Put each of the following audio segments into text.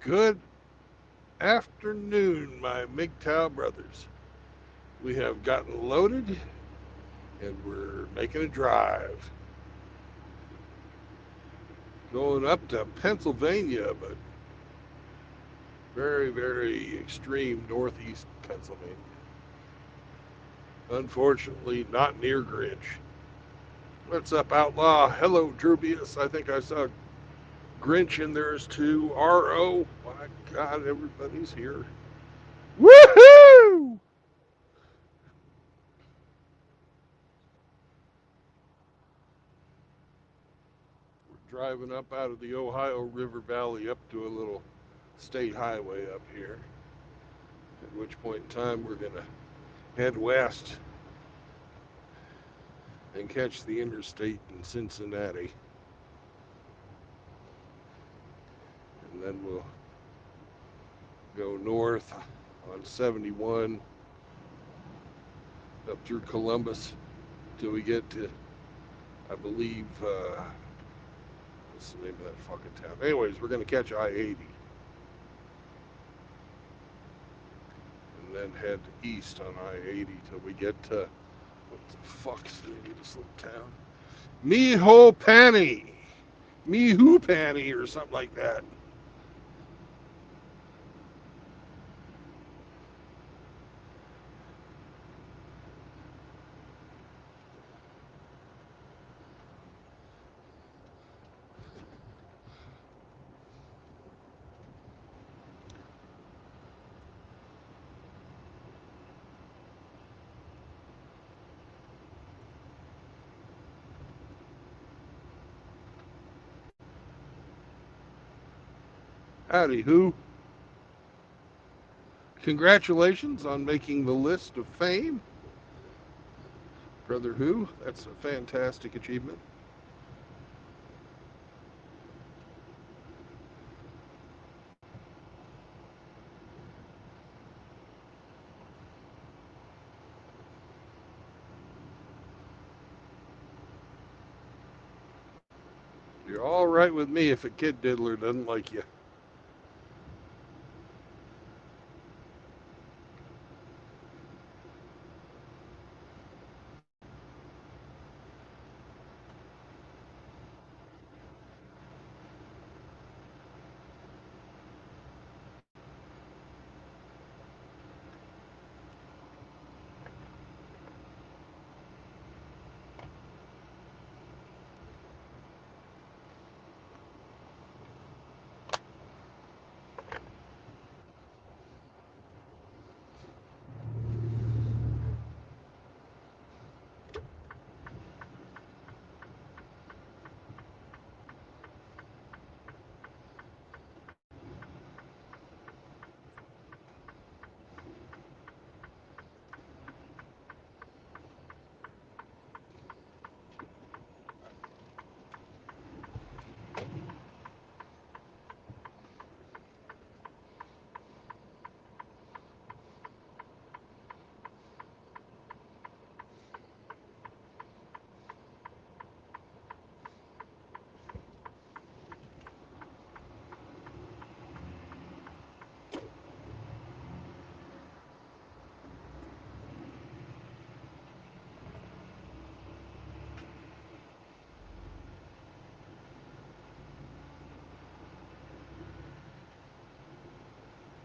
Good afternoon, my MGTOW brothers. We have gotten loaded and we're making a drive. Going up to Pennsylvania, but very, very extreme northeast Pennsylvania. Unfortunately, not near Grinch. What's up, Outlaw? Hello, Drubius. I think I saw Grinch in theirs too. RO. My God, everybody's here. Woohoo! Driving up out of the Ohio River Valley up to a little state highway up here, at which point in time we're going to head west and catch the interstate in Cincinnati. And then we'll go north on 71 up through Columbus till we get to, I believe, what's the name of that fucking town? Anyways, we're going to catch I-80 and then head east on I-80 till we get to, what the fuck's the name of this little town? Mehopany. Mehupany or something like that. Howdy, who? Congratulations on making the list of fame. Brother Who, that's a fantastic achievement. You're all right with me if a kid diddler doesn't like you.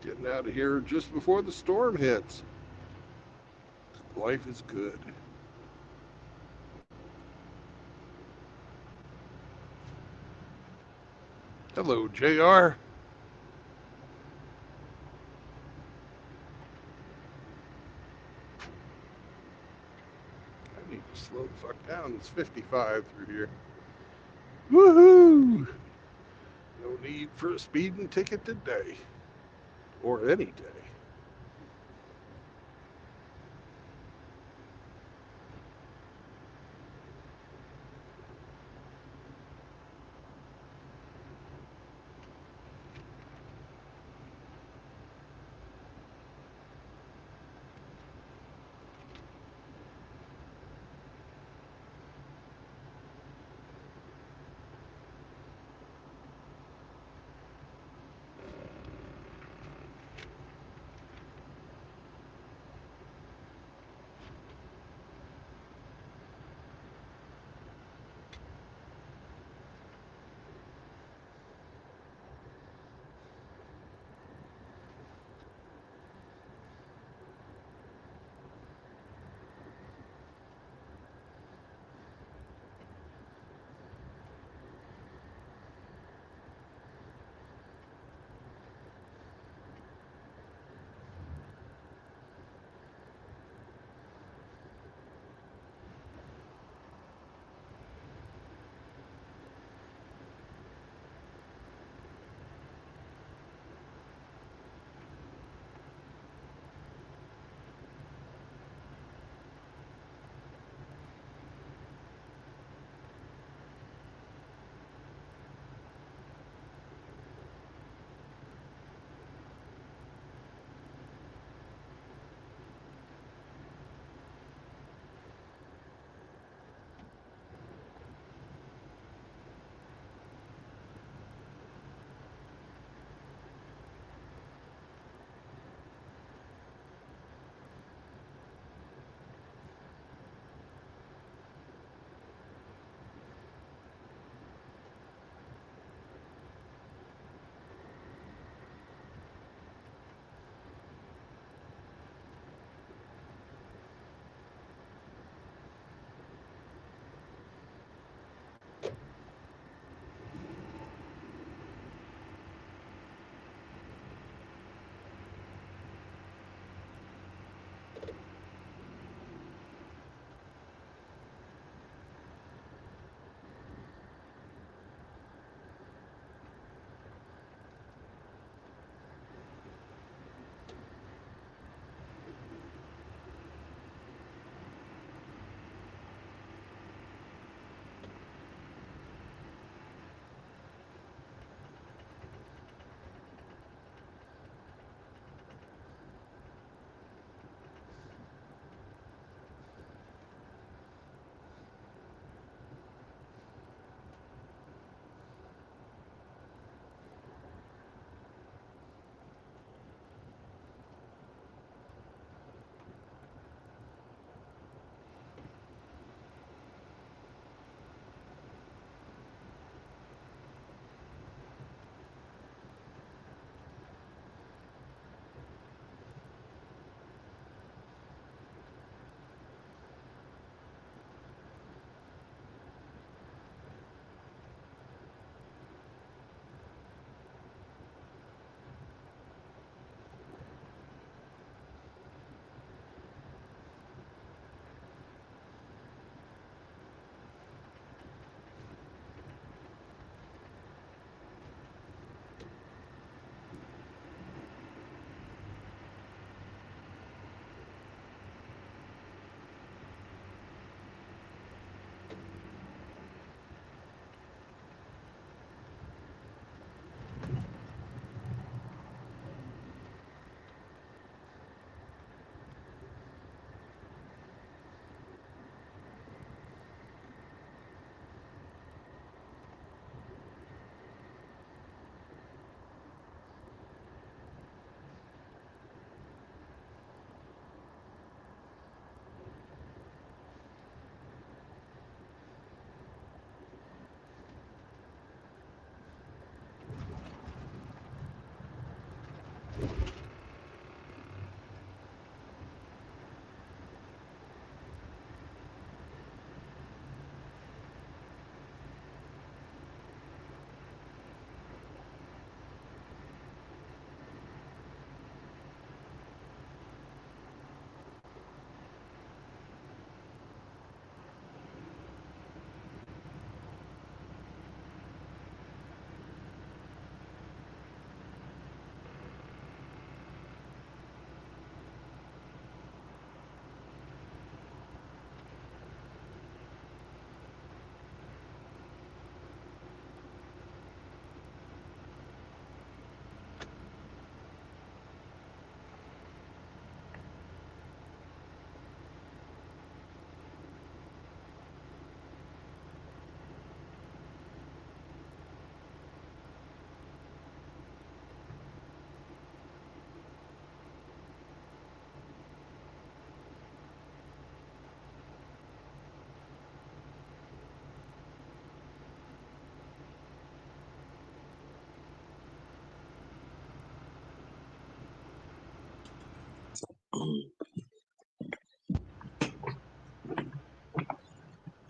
Getting out of here just before the storm hits. Life is good. Hello, JR. I need to slow the fuck down. It's 55 through here. Woohoo! No need for a speeding ticket today. Or any day.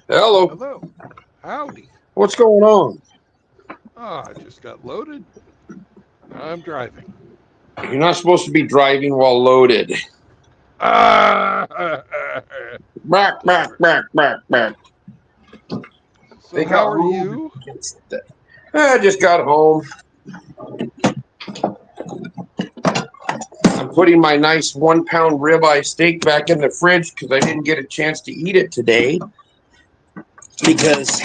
Hello. Hello. Howdy. What's going on? I just got loaded. Now I'm driving. You're not supposed to be driving while loaded. Ah! Back, back, back, back, back. So They how got are rules you? against that. I just got home. I'm putting my nice 1 pound ribeye steak back in the fridge because I didn't get a chance to eat it today because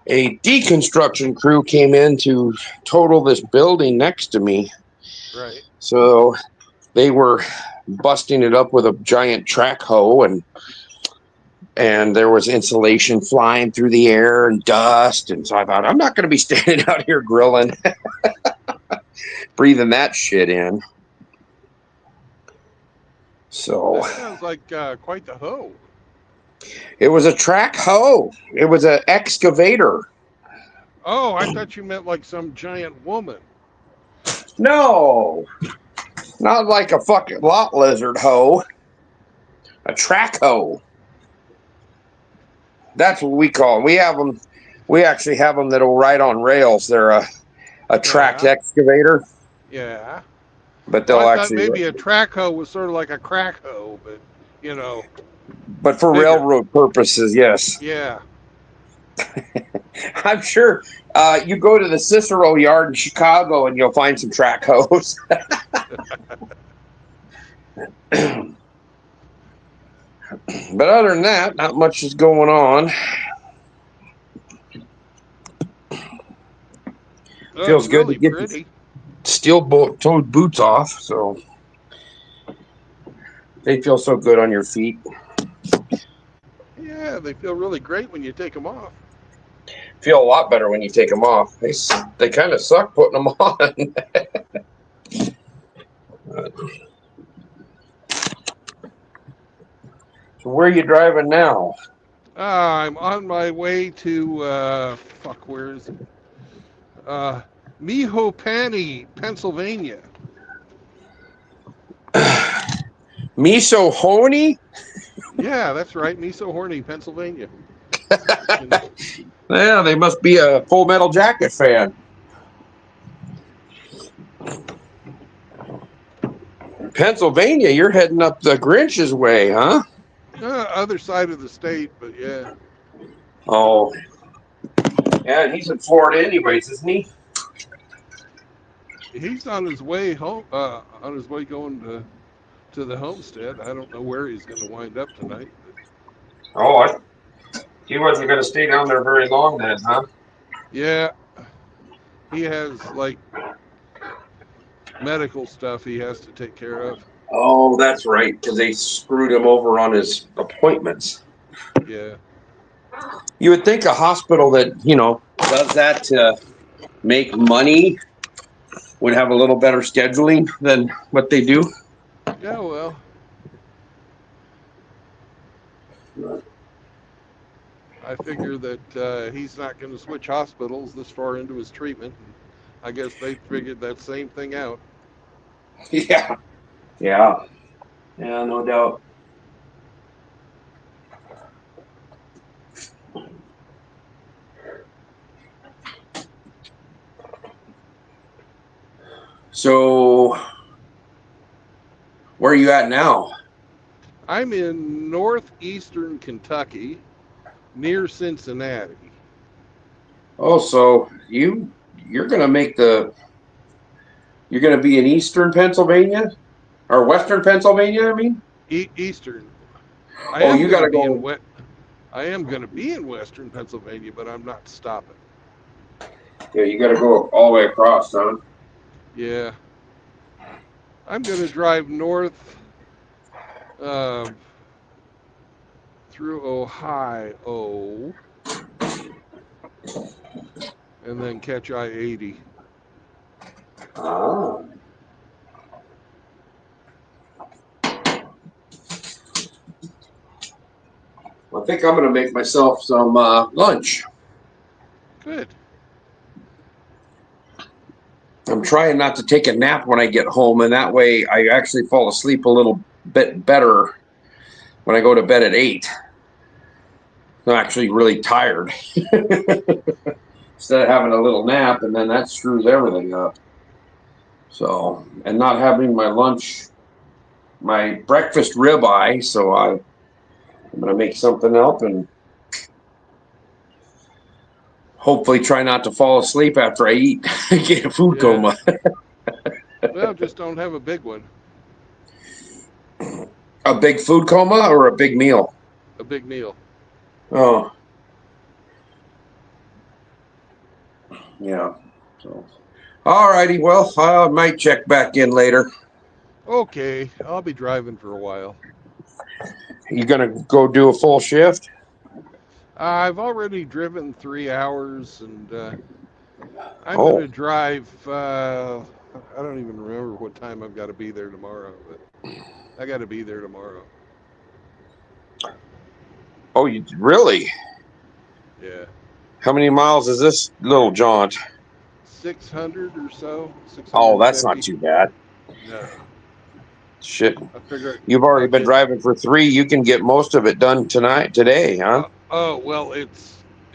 a deconstruction crew came in to total this building next to me. Right. So they were busting it up with a giant track hoe, and there was insulation flying through the air and dust. And so I thought, I'm not going to be standing out here grilling, breathing that shit in. So That sounds like quite the hoe. it was a track hoe. It was an excavator. Oh, I thought you meant like some giant woman. No, not like a fucking lot lizard hoe. A track hoe. That's what we call them. We have them. We actually have them that'll ride on rails. They're a tracked Yeah. excavator, Yeah. but Well, I they'll thought actually, maybe a track hoe was sort of like a crack hoe, but you know, but for bigger. railroad purposes, yes. Yeah. I'm sure you go to the Cicero yard in Chicago and you'll find some track hose. But other than that, not much is going on. Oh, it's Feels good to really get the pretty. steel-toed boots off, so they feel so good on your feet. Yeah, they feel really great when you take them off. Feel a lot better when you take them off. They kind of suck putting them on. So where are you driving now? I'm on my way to fuck. Where is it? Uh, Mihopany, Pennsylvania. Miso Honey? Yeah, that's right. Miso Horny, Pennsylvania. And Yeah, they must be a Full Metal Jacket fan. Pennsylvania, you're heading up the Grinch's way, huh? other side of the state, but yeah, Oh, yeah, he's in Florida anyways, isn't he? he's on his way home. On his way going to the homestead. I don't know where he's going to wind up tonight. But Oh, he wasn't going to stay down there very long then, huh? yeah, he has like medical stuff he has to take care of. Oh, that's right, because they screwed him over on his appointments. Yeah. You would think a hospital that, does that to make money would have a little better scheduling than what they do. Yeah. Well, I figure that he's not going to switch hospitals this far into his treatment. I guess they figured that same thing out. Yeah, yeah, yeah, no doubt. So, where are you at now? I'm in northeastern Kentucky, near Cincinnati. Oh, so you're gonna make the you're gonna be in Eastern Pennsylvania or Western Pennsylvania, I mean. Eastern. I Oh, am you going to gotta be in go. wet. I am going to be in Western Pennsylvania, but I'm not stopping. Yeah, you gotta go all the way across, huh? Yeah, I'm going to drive north uh, through Ohio and then catch I-80. Ah, I think I'm gonna make myself some lunch. Good. I'm trying not to take a nap when I get home, and that way I actually fall asleep a little bit better when I go to bed at 8. I'm actually really tired instead of having a little nap, and then that screws everything up. So, and not having my lunch, my breakfast ribeye. So I'm gonna make something up and hopefully try not to fall asleep after I eat. Get a food Yeah. coma. Well, just don't have a big one. A big food coma or a big meal? A big meal. Oh, yeah. So, all righty. Well, I might check back in later. Okay, I'll be driving for a while. You gonna go do a full shift? I've already driven 3 hours, and I'm going Oh, to drive. I don't even remember what time I've got to be there tomorrow, but I got to be there tomorrow. oh, you really? Yeah, How many miles is this little jaunt? 600 or so, Oh, that's not 650. too bad. No, Shit. I figure You've already I'll been get. driving for 3. You can get most of it done today, huh? Oh well, it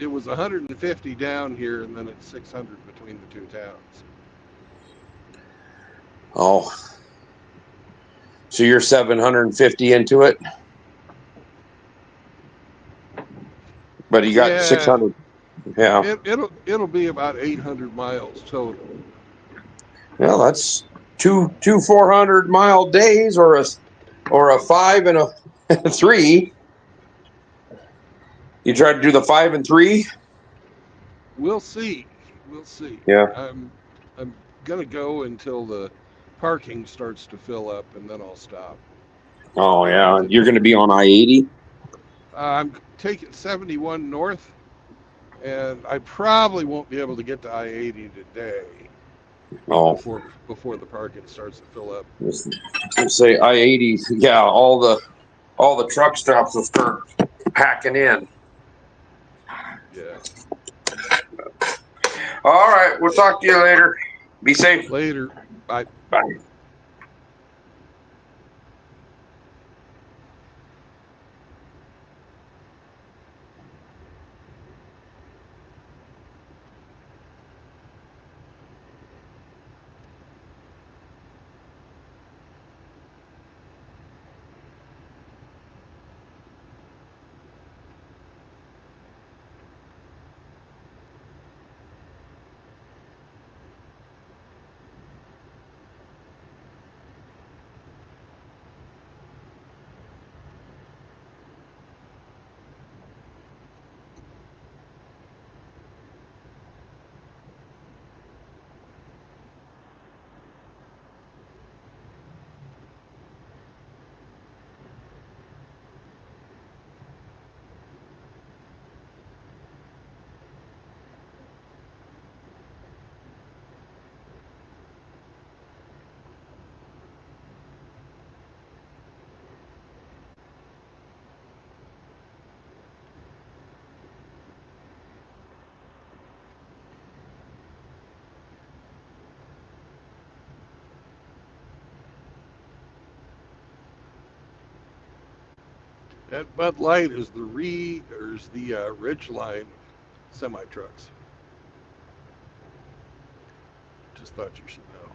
was 150 down here, and then it's 600 between the two towns. Oh, so you're 750 into it, but you got Yeah, 600. Yeah. it'll be about 800 miles total. Well, that's two 400-mile days, or a 5 and a 3. You try to do the 5 and 3. We'll see. We'll see. Yeah. I'm gonna go until the parking starts to fill up, and then I'll stop. Oh yeah. To, You're going to be on I-80. I'm taking 71 north, and I probably won't be able to get to I-80 today Oh, before the parking starts to fill up. let's say I-80. Yeah, all the truck stops will start packing in. Yeah. All right, we'll talk to you later. Be safe. Later. Bye. Bye. That Bud Light is the Ridgeline semi trucks. Just thought you should know.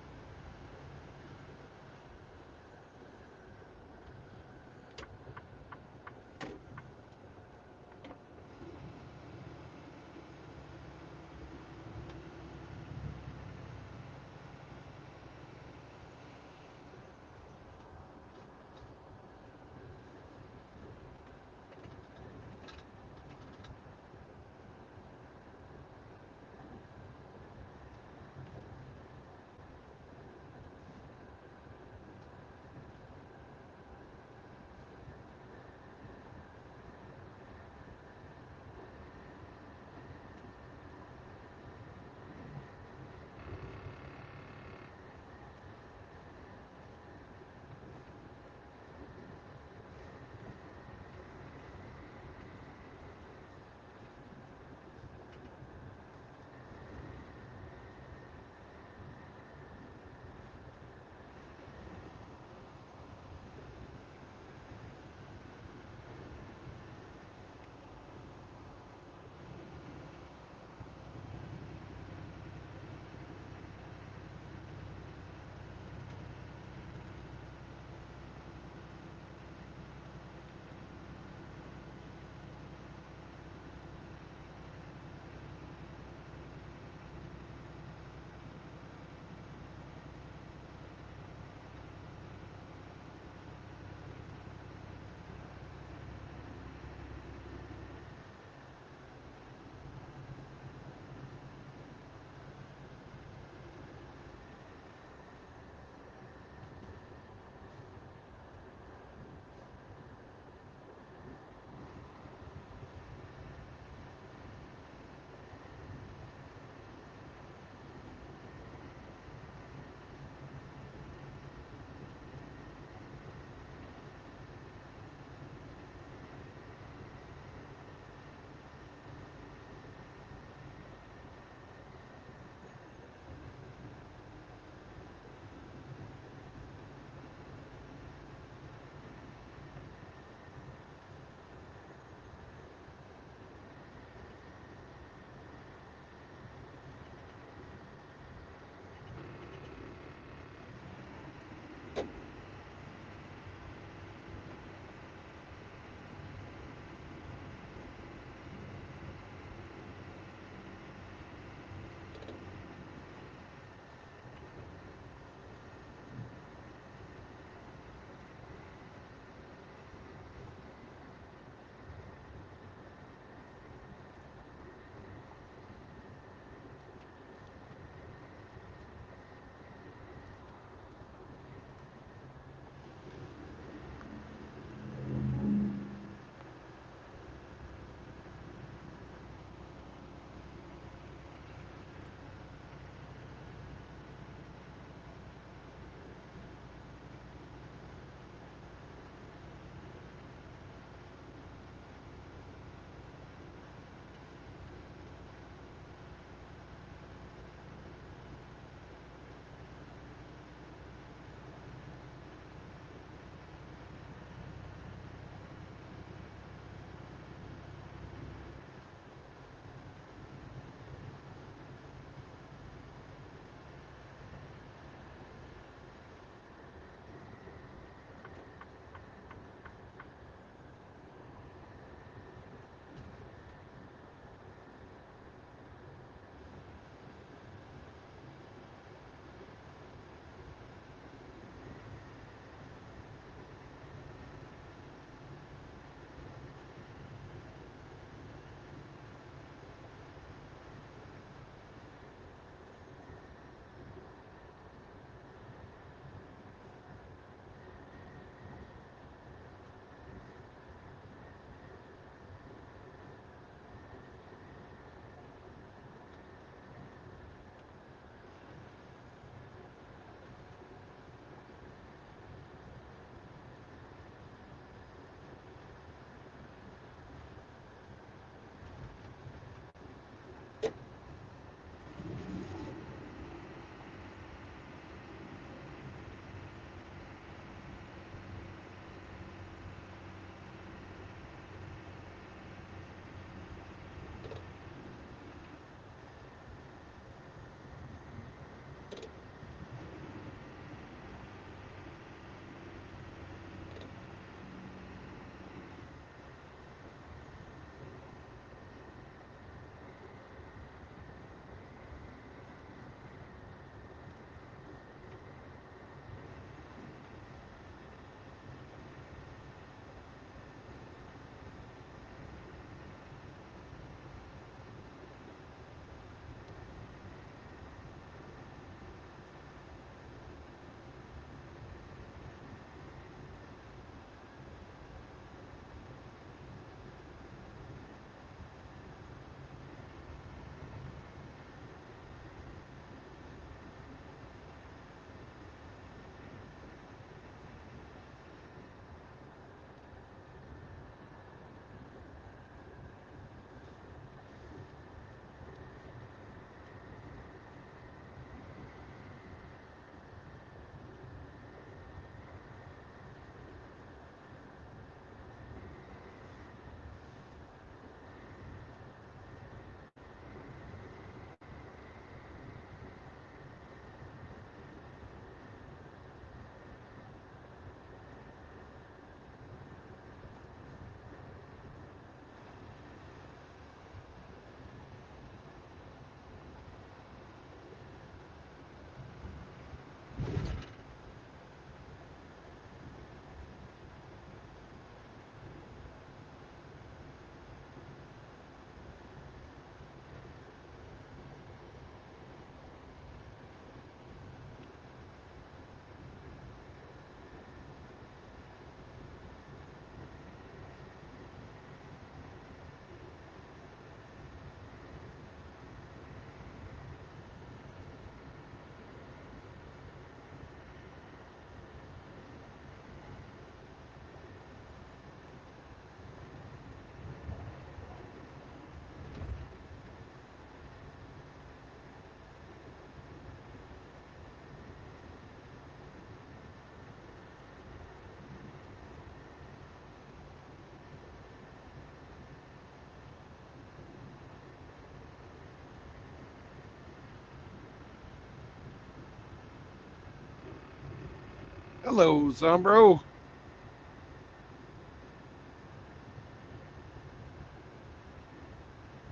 Hello, Zombro.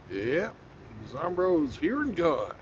Yep, Zombro's here and gone.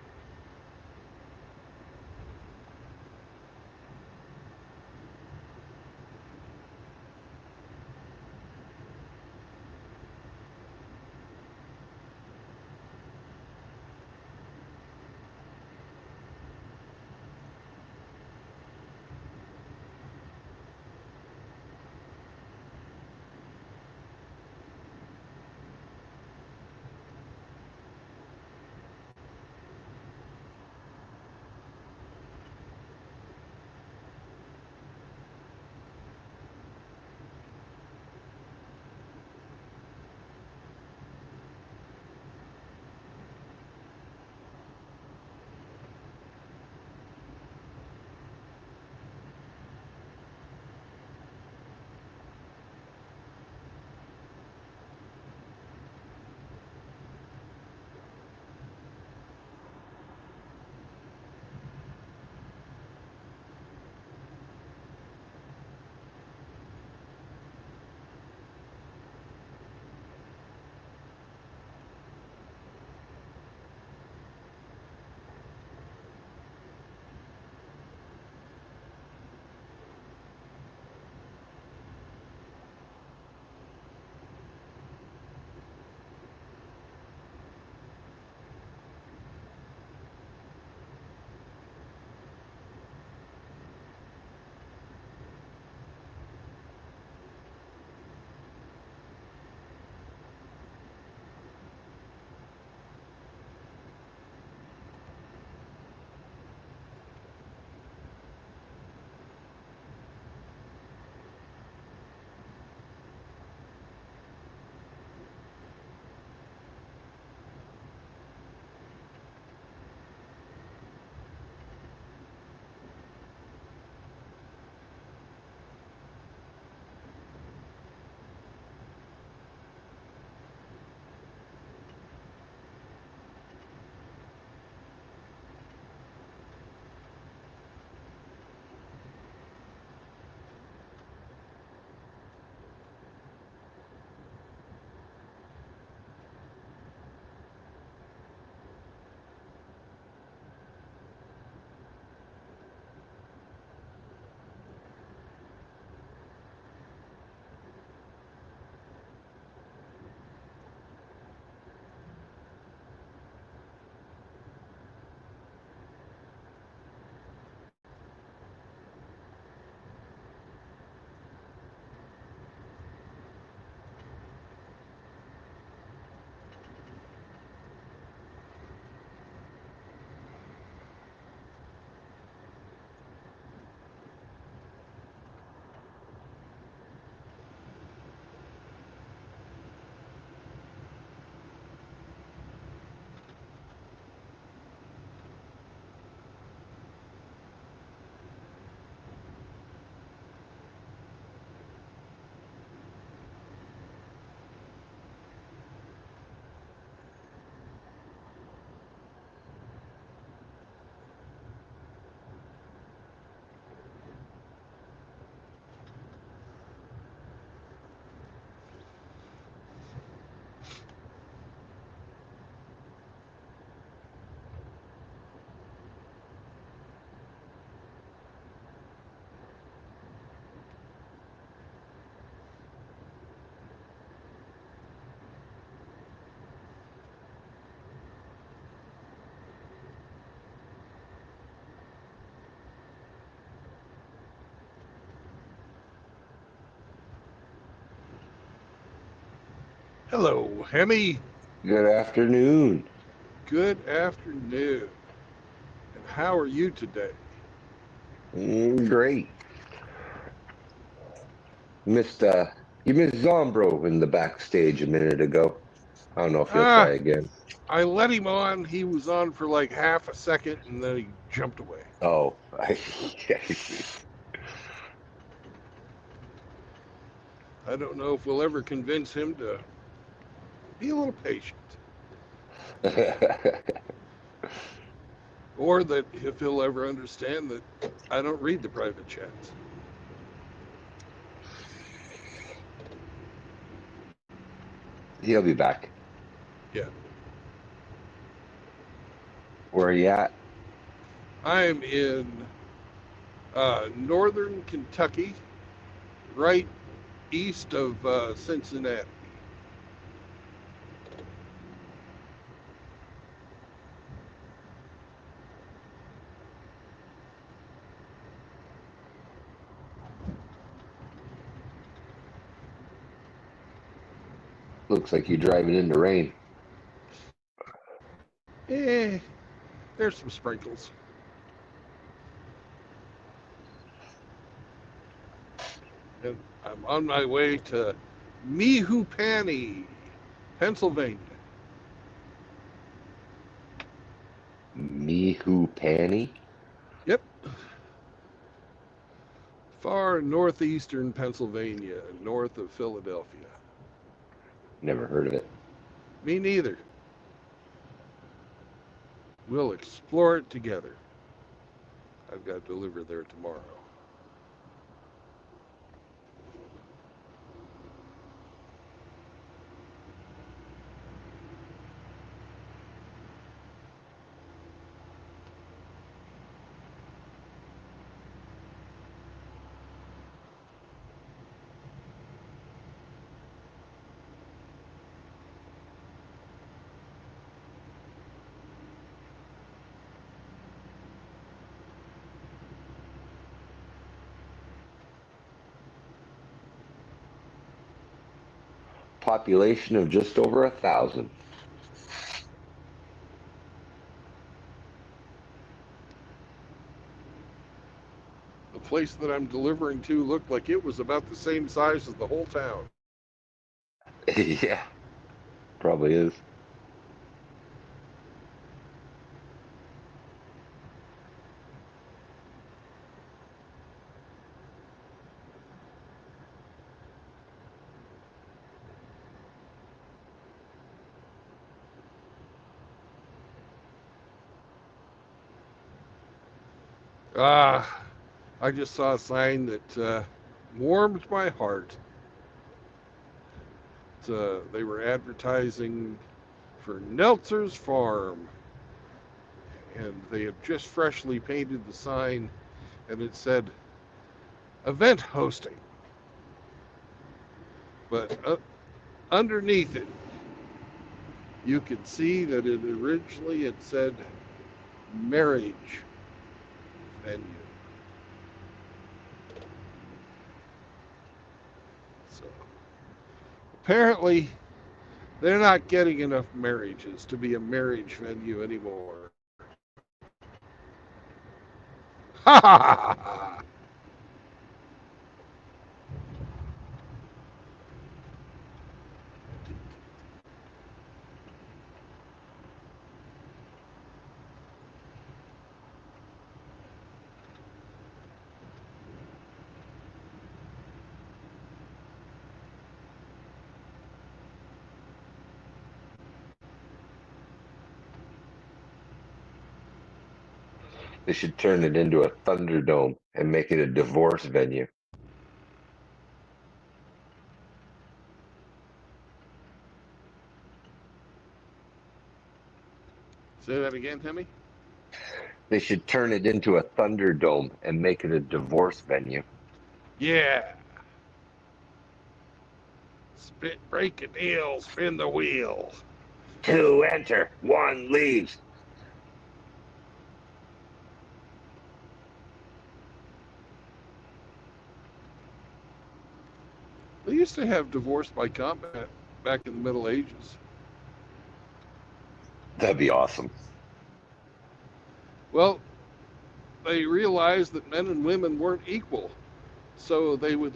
Hello, Hemi. Good afternoon. Good afternoon. And how are you today? Great. Missed you missed Zombro in the backstage a minute ago. I don't know if he'll try Ah, again. I let him on. He was on for like half a second and then he jumped away. Oh, I don't know if we'll ever convince him to be a little patient or that if he'll ever understand that I don't read the private chats. He'll be back. Yeah. Where are you at? I'm in northern Kentucky, right east of Cincinnati. Looks like you're driving in the rain. Eh, there's some sprinkles. And I'm on my way to Mehoopany, Pennsylvania. Mehoopany? Yep, far northeastern Pennsylvania, north of Philadelphia. Never heard of it. Me neither. We'll explore it together. I've got to deliver there tomorrow. Population of just over 1,000. The place that I'm delivering to looked like it was about the same size as the whole town. Yeah, probably is. Ah, I just saw a sign that warmed my heart. They were advertising for Neltzer's Farm, and they had just freshly painted the sign, and it said event hosting. But underneath it, you could see that it originally it said marriage venue. So apparently, they're not getting enough marriages to be a marriage venue anymore. Ha ha ha ha! They should turn it into a Thunderdome and make it a divorce venue. Say that again, Timmy? They should turn it into a Thunderdome and make it a divorce venue. Yeah. Break a deal, spin the wheel. 2 enter, 1 leaves. They used to have divorce by combat back in the Middle Ages. That'd be awesome. Well, they realized that men and women weren't equal. So they would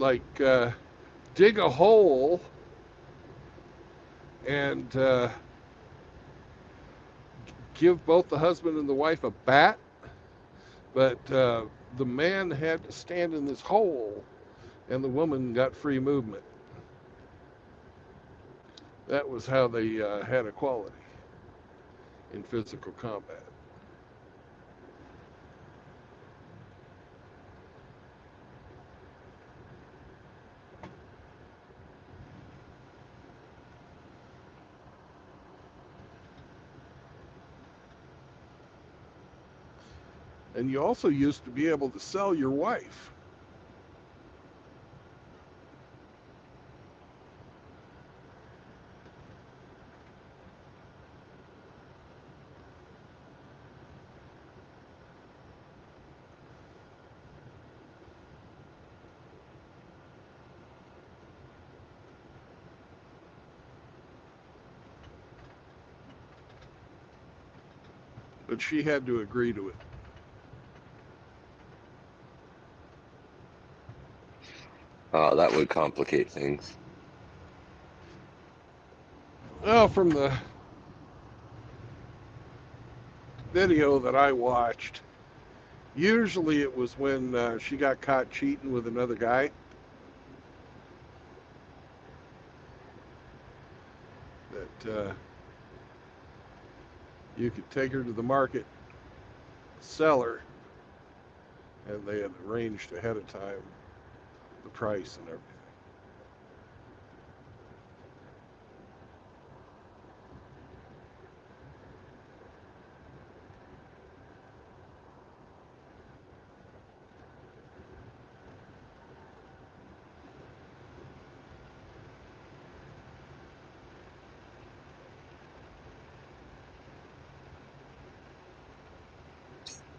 dig a hole and give both the husband and the wife a bat, but the man had to stand in this hole and the woman got free movement. That was how they had equality in physical combat. And you also used to be able to sell your wife. But she had to agree to it. That would complicate things. Well, from the video that I watched, usually it was when she got caught cheating with another guy. That you could take her to the market, sell her, and they had arranged ahead of time the price and everything.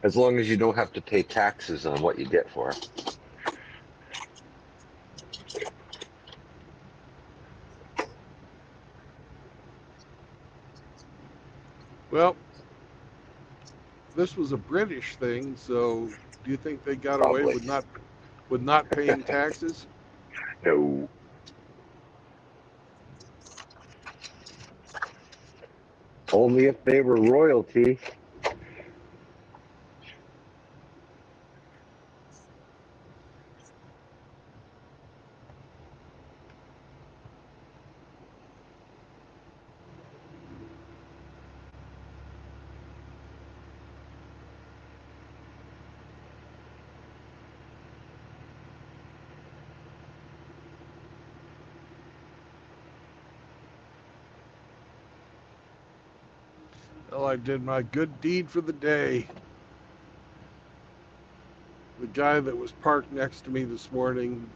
As long as you don't have to pay taxes on what you get for it. Well, this was a British thing, so do you think they got away Probably. with not paying taxes? No. Only if they were royalty. Well, I did my good deed for the day. The guy that was parked next to me this morning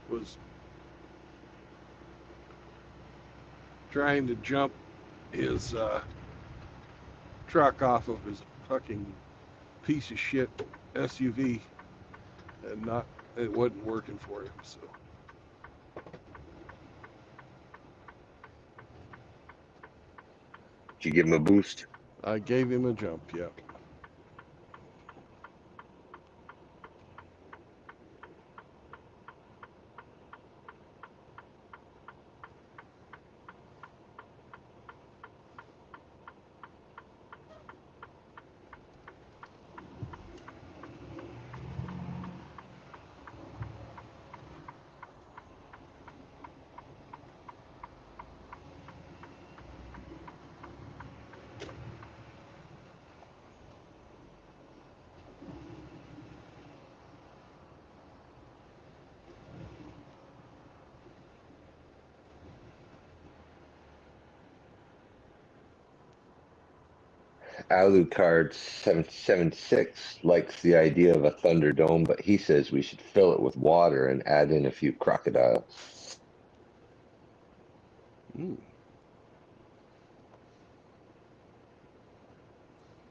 was trying to jump his truck off of his fucking piece of shit SUV, and not it wasn't working for him. So Did you give him a boost? I gave him a jump. Yeah. Alucard 776 likes the idea of a Thunderdome, but he says we should fill it with water and add in a few crocodiles. Mm.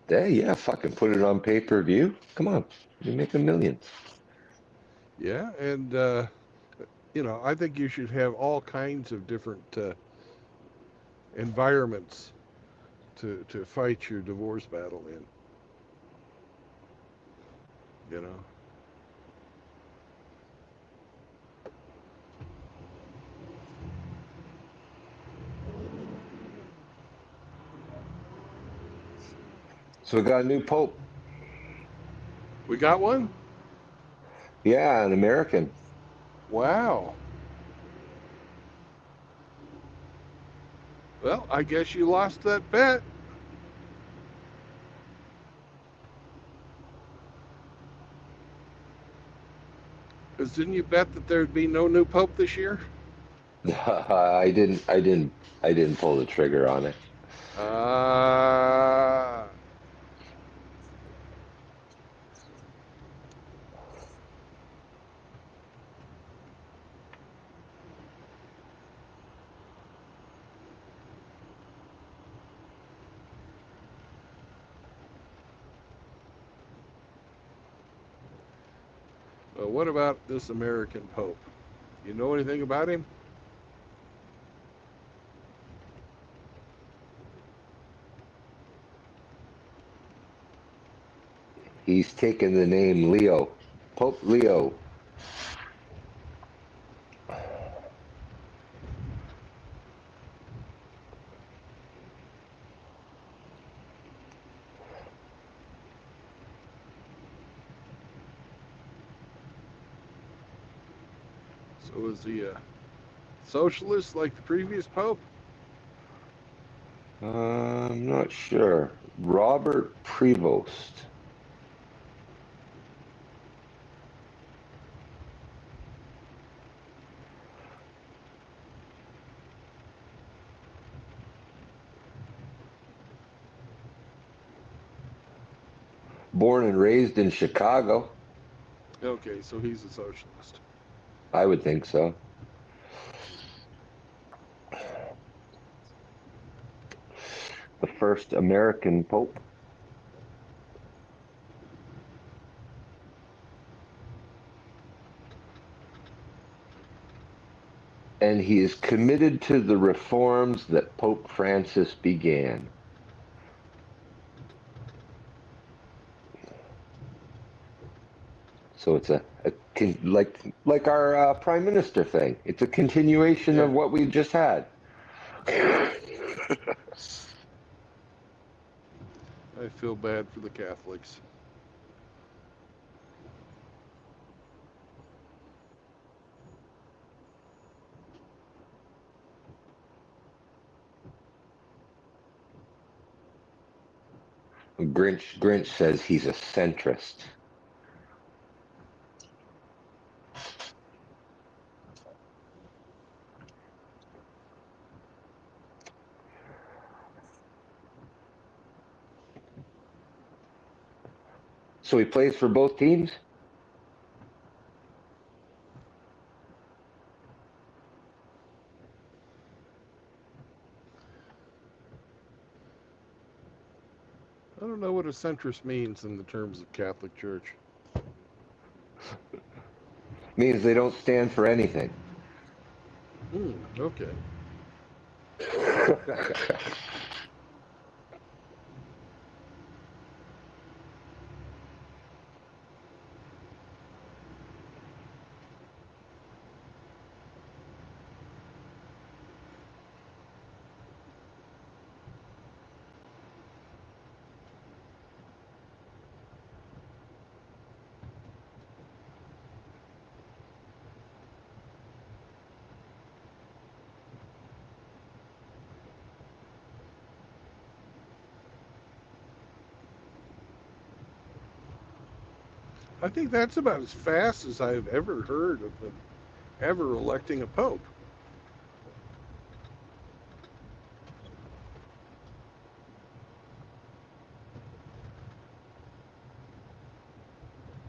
Yeah, fucking put it on pay-per-view. Come on, you make a million. Yeah, and I think you should have all kinds of different environments to fight your divorce battle in. You know. So we got a new pope. We got one? Yeah, an American. Wow. Well, I guess you lost that bet. Because didn't you bet that there'd be no new pope this year? I didn't pull the trigger on it. Uh, What about this American Pope? You know anything about him? He's taken the name Leo, Pope Leo. So is he a socialist like the previous Pope? I'm not sure. Robert Prevost. Born and raised in Chicago. Okay, so he's a socialist. I would think so. The first American Pope. And he is committed to the reforms that Pope Francis began. So it's like our prime minister thing. It's a continuation Yeah, of what we just had. I feel bad for the Catholics. Grinch says he's a centrist. So he plays for both teams? I don't know what a centrist means in the terms of Catholic Church. Means they don't stand for anything. Okay. I think that's about as fast as I've ever heard of them ever electing a pope.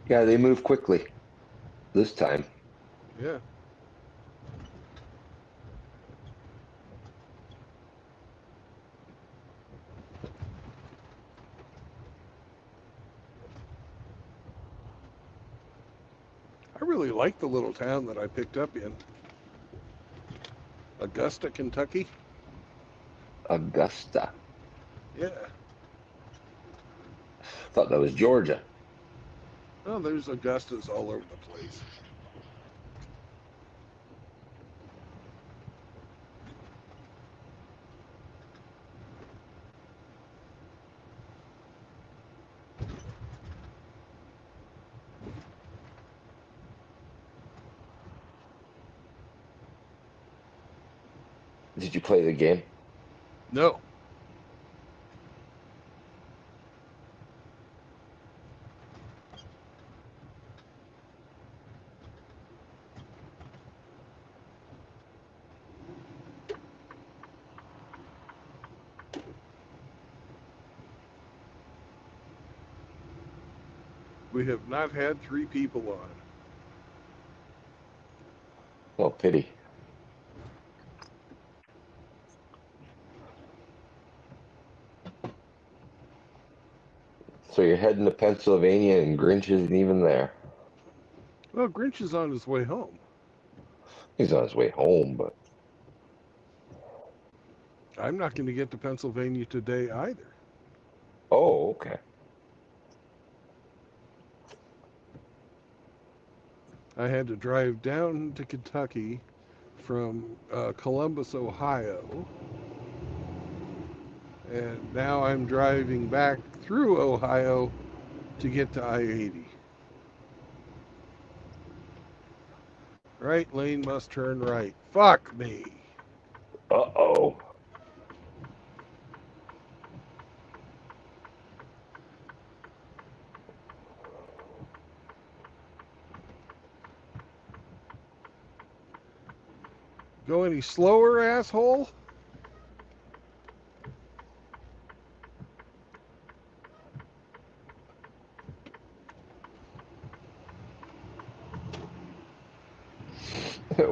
Yeah, they move quickly this time. Yeah. I really like the little town that I picked up in Augusta, Kentucky. Augusta. Yeah. Thought that was Georgia. Oh, there's Augustas all over the place. Did you play the game? No. We have not had three people on. Oh, pity. So you're heading to Pennsylvania and Grinch isn't even there. Well, Grinch is on his way home. He's on his way home, but I'm not going to get to Pennsylvania today either. oh, okay. I had to drive down to Kentucky from Columbus, Ohio, and now I'm driving back through Ohio to get to I-80. Right lane must turn right. Fuck me. Uh-oh. Go any slower, asshole?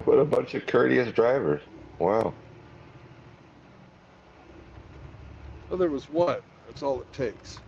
What a bunch of courteous drivers. Wow. Well, there was one. That's all it takes.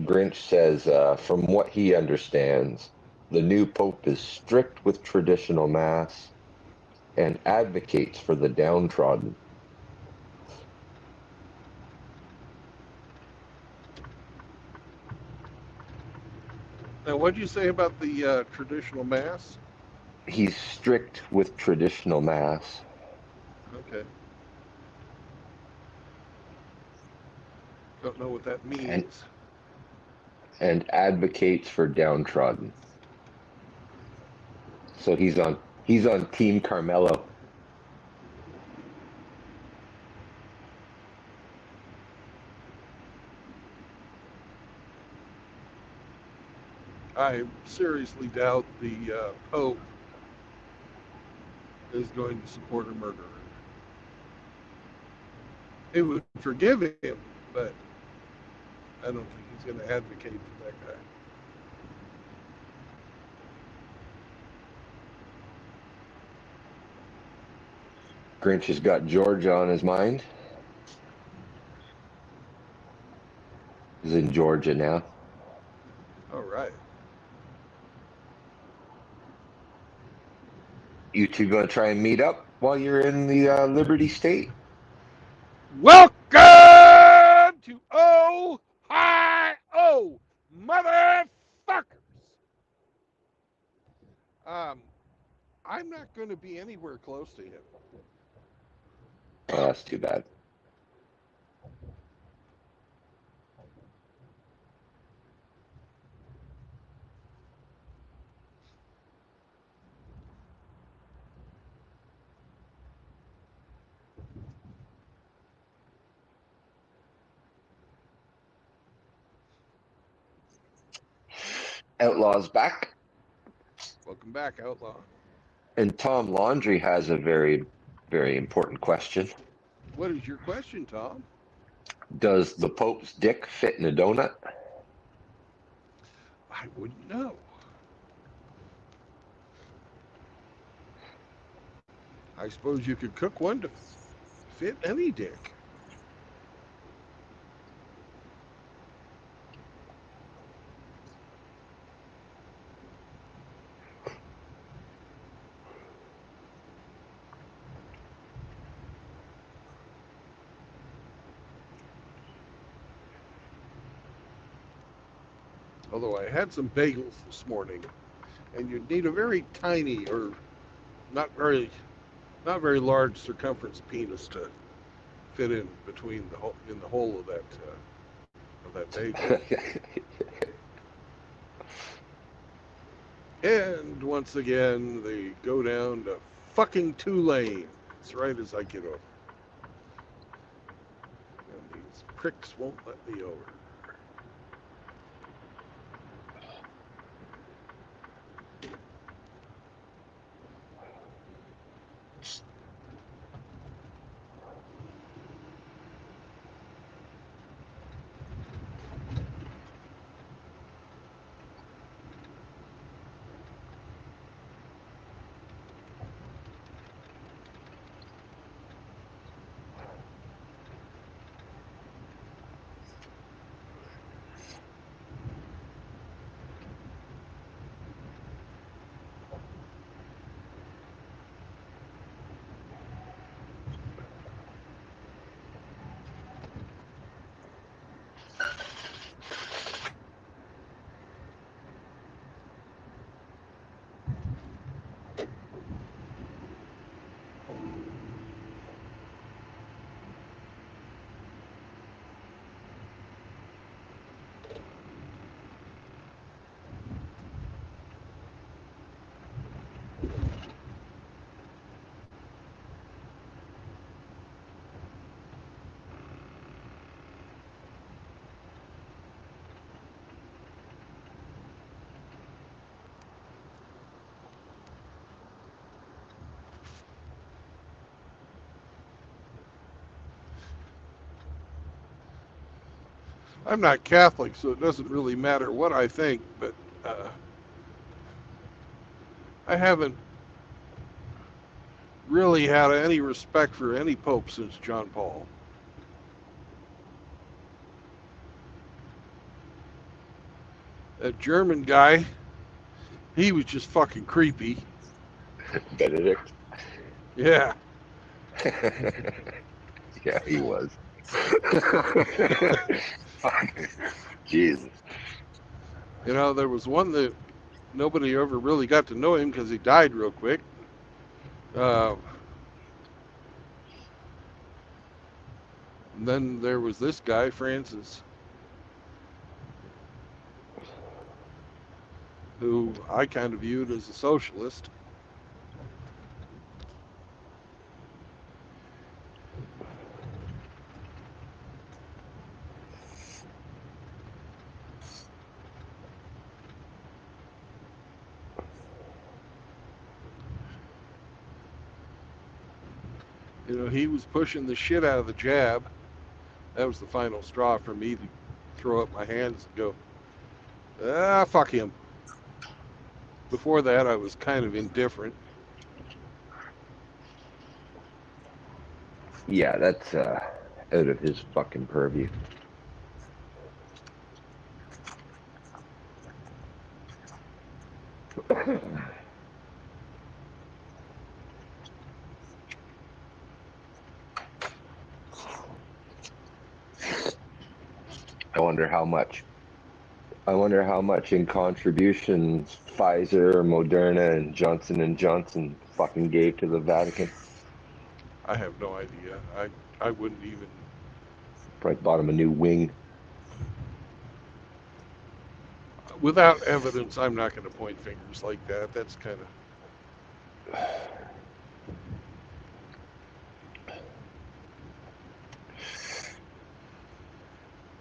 Grinch says, from what he understands, the new pope is strict with traditional mass and advocates for the downtrodden. Now, what did you say about the traditional mass? He's strict with traditional mass. Okay. Don't know what that and means. and advocates for downtrodden. So he's on Team Carmelo. I seriously doubt the Pope is going to support a murderer. He would forgive him, but I don't think he's going to advocate for that guy. Grinch has got Georgia on his mind. He's in Georgia now. All right. You two gonna try and meet up while you're in the Liberty State? Welcome to Ohio, motherfuckers. Um, I'm not going to be anywhere close to him. Oh, that's too bad. Outlaw's back, Welcome back, Outlaw. and Tom Laundry has a very, very important question. What is your question, Tom? Does the Pope's dick fit in a donut? I wouldn't know. I suppose you could cook one to fit any dick. Although I had some bagels this morning, and you'd need a very tiny or not very not very large circumference penis to fit in between the hole in the hole of that of that day. And once again, they go down to fucking Tulane. It's right as I get over. And these pricks won't let me over. I'm not Catholic, so it doesn't really matter what I think, but I haven't really had any respect for any pope since John Paul. That German guy, he was just fucking creepy. Benedict. Yeah. Yeah, he was. Jesus. You know, there was one that nobody ever really got to know him because he died real quick. And then there was this guy, Francis, who I kind of viewed as a socialist. You know, he was pushing the shit out of the jab. That was the final straw for me to throw up my hands and go, fuck him. Before that, I was kind of indifferent. Yeah, that's out of his fucking purview. I wonder how much. I wonder how much in contributions Pfizer, Moderna, and Johnson fucking gave to the Vatican. I have no idea. I wouldn't even. Probably bought him a new wing. Without evidence, I'm not going to point fingers like that. That's kind of.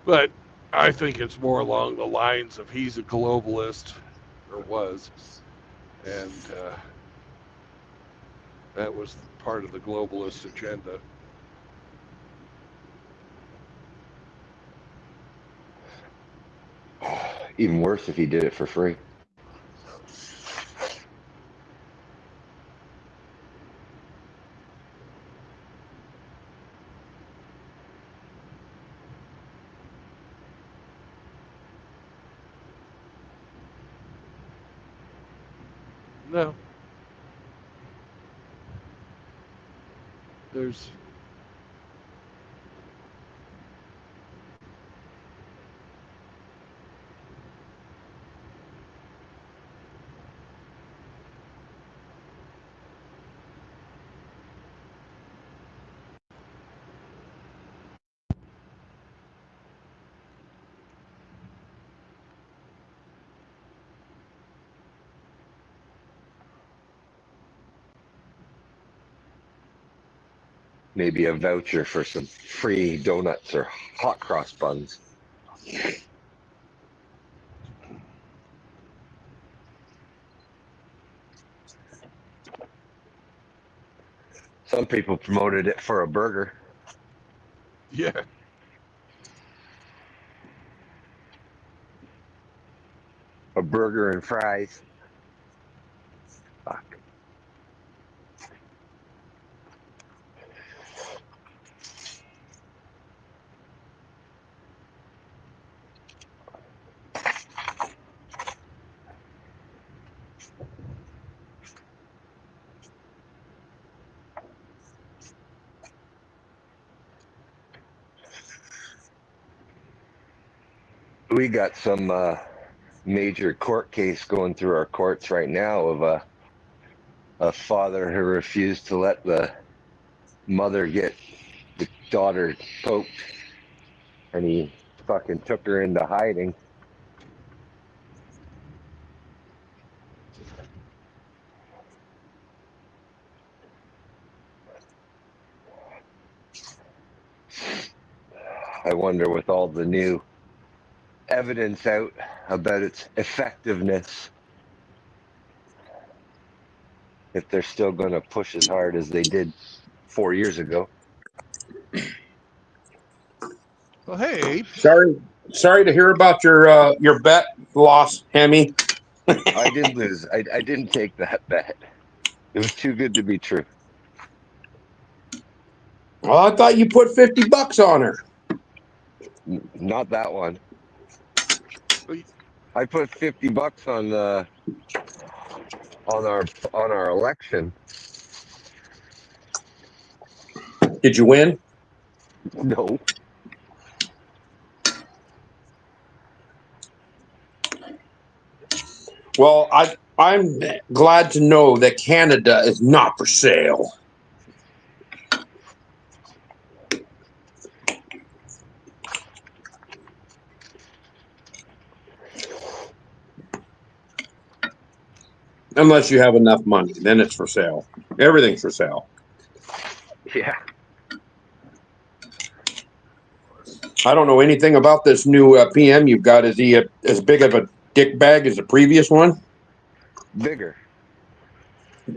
But I think it's more along the lines of he's a globalist, or was, and that was part of the globalist agenda. Even worse if he did it for free. No. There's. maybe a voucher for some free donuts or hot cross buns. Some people promoted it for a burger. Yeah. A burger and fries. Fuck. We got some major court case going through our courts right now of a father who refused to let the mother get the daughter poked, and he fucking took her into hiding. I wonder, with all the new evidence out about its effectiveness, if they're still going to push as hard as they did 4 years ago. Well, hey, Sorry to hear about your bet loss, Hemi. I didn't lose. I didn't take that bet. It was too good to be true. Well, I thought you put $50 on her. Not that one. well, I put $50 on our election. Did you win? No. Well, I'm glad to know that Canada is not for sale. Unless you have enough money, then it's for sale. Everything's for sale. Yeah. I don't know anything about this new PM you've got. Is he as big of a dick bag as the previous one? Bigger.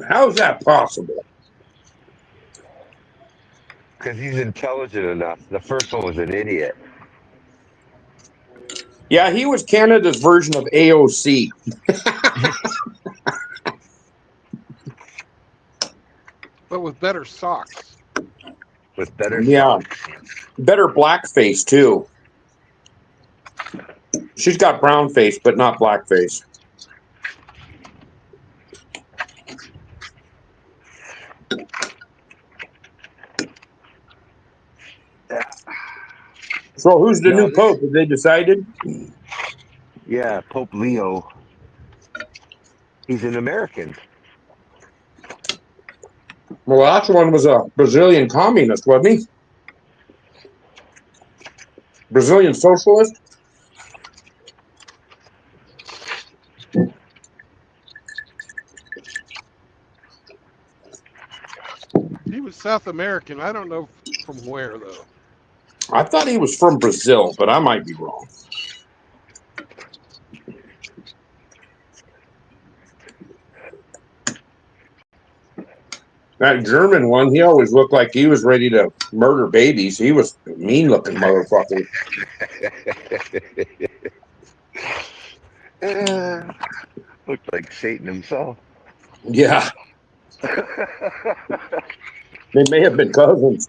How's that possible? Because he's intelligent enough. The first one was an idiot. Yeah, he was Canada's version of AOC. but with better socks. With better Yeah, socks. better blackface too. She's got brown face, but not blackface. So who's the No, new pope? Have they decided? yeah, Pope Leo. He's an American. Well, the last one was a Brazilian communist, wasn't he? Brazilian socialist? He was South American. I don't know from where, though. I thought he was from Brazil, but I might be wrong. That German one, he always looked like he was ready to murder babies. He was a mean-looking motherfucker. Looked like Satan himself. Yeah, they may have been cousins.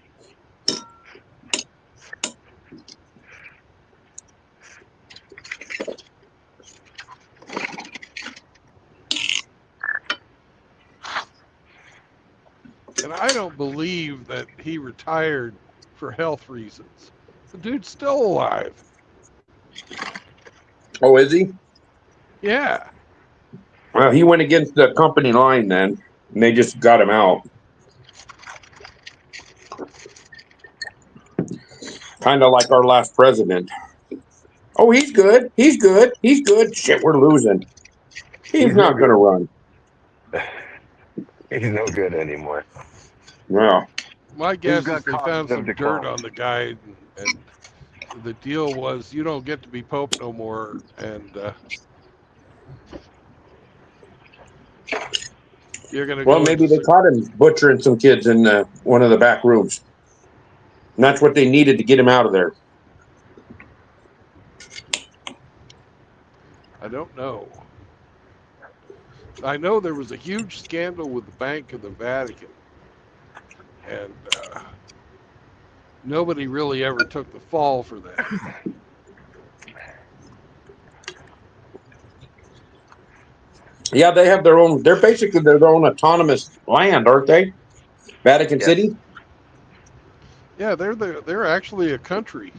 And I don't believe that he retired for health reasons. The dude's still alive. Oh, is he? Yeah. Well, he went against the company line then, and they just got him out. Kind of like our last president. Oh, he's good. He's good. He's good. Shit, we're losing. He's no not going to good. run. He's no good anymore. Well, My Who's guess is got they found cognitive some dirt decline? on the guy, and the deal was you don't get to be Pope no more, and you're going to Well, go maybe into. they caught him butchering some kids in one of the back rooms. And that's what they needed to get him out of there. I don't know. I know there was a huge scandal with the Bank of the Vatican, and nobody really ever took the fall for that. Yeah, they have their own. They're basically their own autonomous land, aren't they? Vatican Yes. City. Yeah, they're actually a country.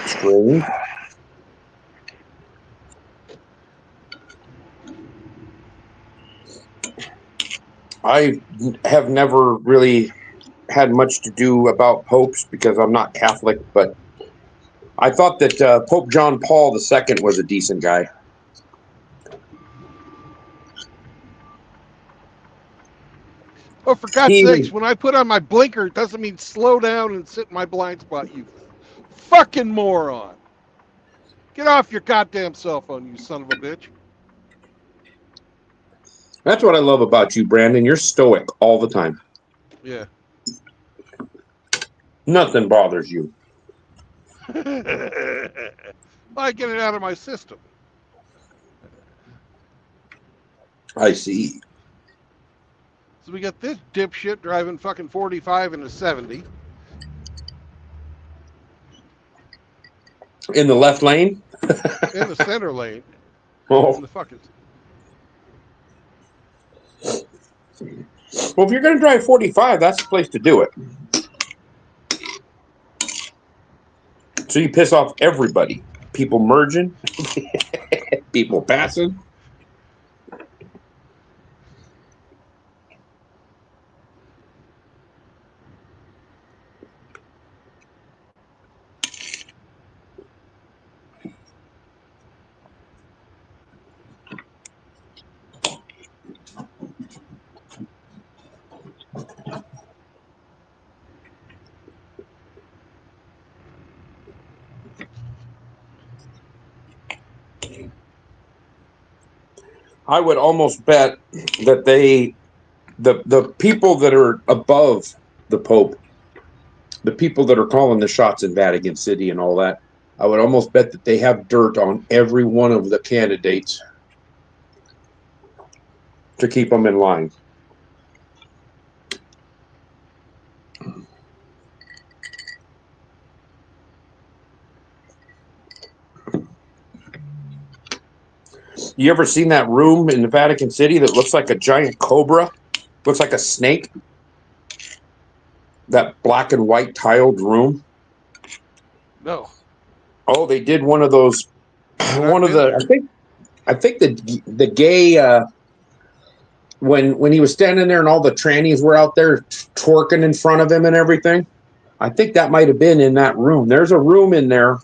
Strange. I have never really had much to do about popes because I'm not Catholic, but I thought that Pope John Paul II was a decent guy. Oh, for God's He sakes, even when I put on my blinker, it doesn't mean slow down and sit in my blind spot, you fucking moron. Get off your goddamn cell phone, you son of a bitch. that's what I love about you, Brandon. You're stoic all the time. Yeah. Nothing bothers you. I get it out of my system. I see. So we got this dipshit driving fucking 45 in a 70 In the left lane. in the center lane. In Oh, the fucking. well, if you're going to drive 45, that's the place to do it. So you piss off everybody. People merging, people passing. I would almost bet that the people that are above the Pope, the people that are calling the shots in Vatican City and all that, I would almost bet that they have dirt on every one of the candidates to keep them in line. You ever seen that room in the Vatican City that looks like a giant cobra? Looks like a snake? That black and white tiled room? No. Oh, they did one of those. And I've One of been the there. I think the gay when he was standing there and all the trannies were out there twerking in front of him and everything. I think that might have been in that room. There's a room in there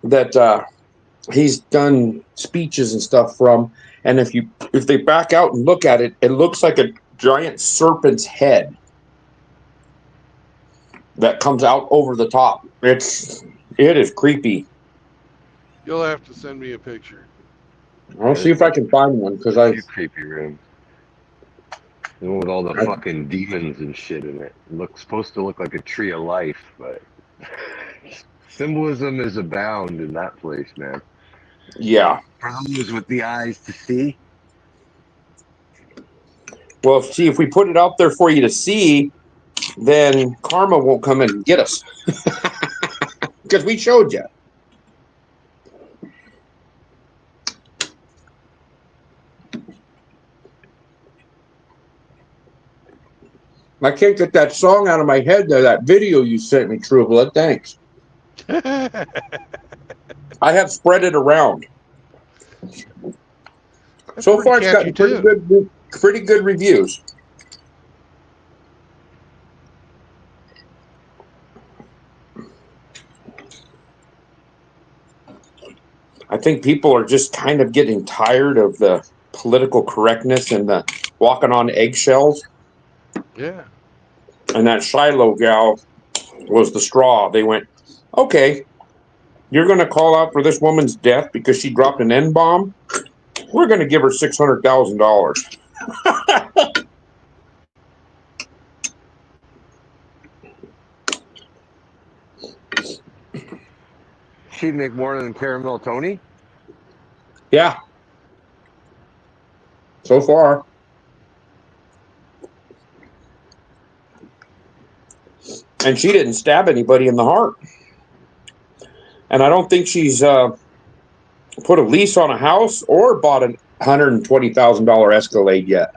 that he's done speeches and stuff from. And if they back out and look at it, it looks like a giant serpent's head that comes out over the top. It is creepy. You'll have to send me a picture. I'll see if I can find one because There's a few creepy rooms. The one with all the I fucking demons and shit in it. It looks supposed to look like a tree of life, but symbolism is abound in that place, man. yeah. For those with the eyes to see. Well, see if we put it out there for you to see, then karma won't come in and get us because we showed you. I can't get that song out of my head there, that video you sent me, True Blood. Thanks. That's I have spread it around. a So pretty far, it's catchy gotten tune. pretty good reviews. I think people are just kind of getting tired of the political correctness and the walking on eggshells. Yeah. And that Shiloh gal was the straw. They went, okay, you're going to call out for this woman's death because she dropped an N bomb. We're going to give her $600,000. She'd make more than Caramel Tony. Yeah, so far. And she didn't stab anybody in the heart. And I don't think she's put a lease on a house or bought a $120,000 Escalade yet.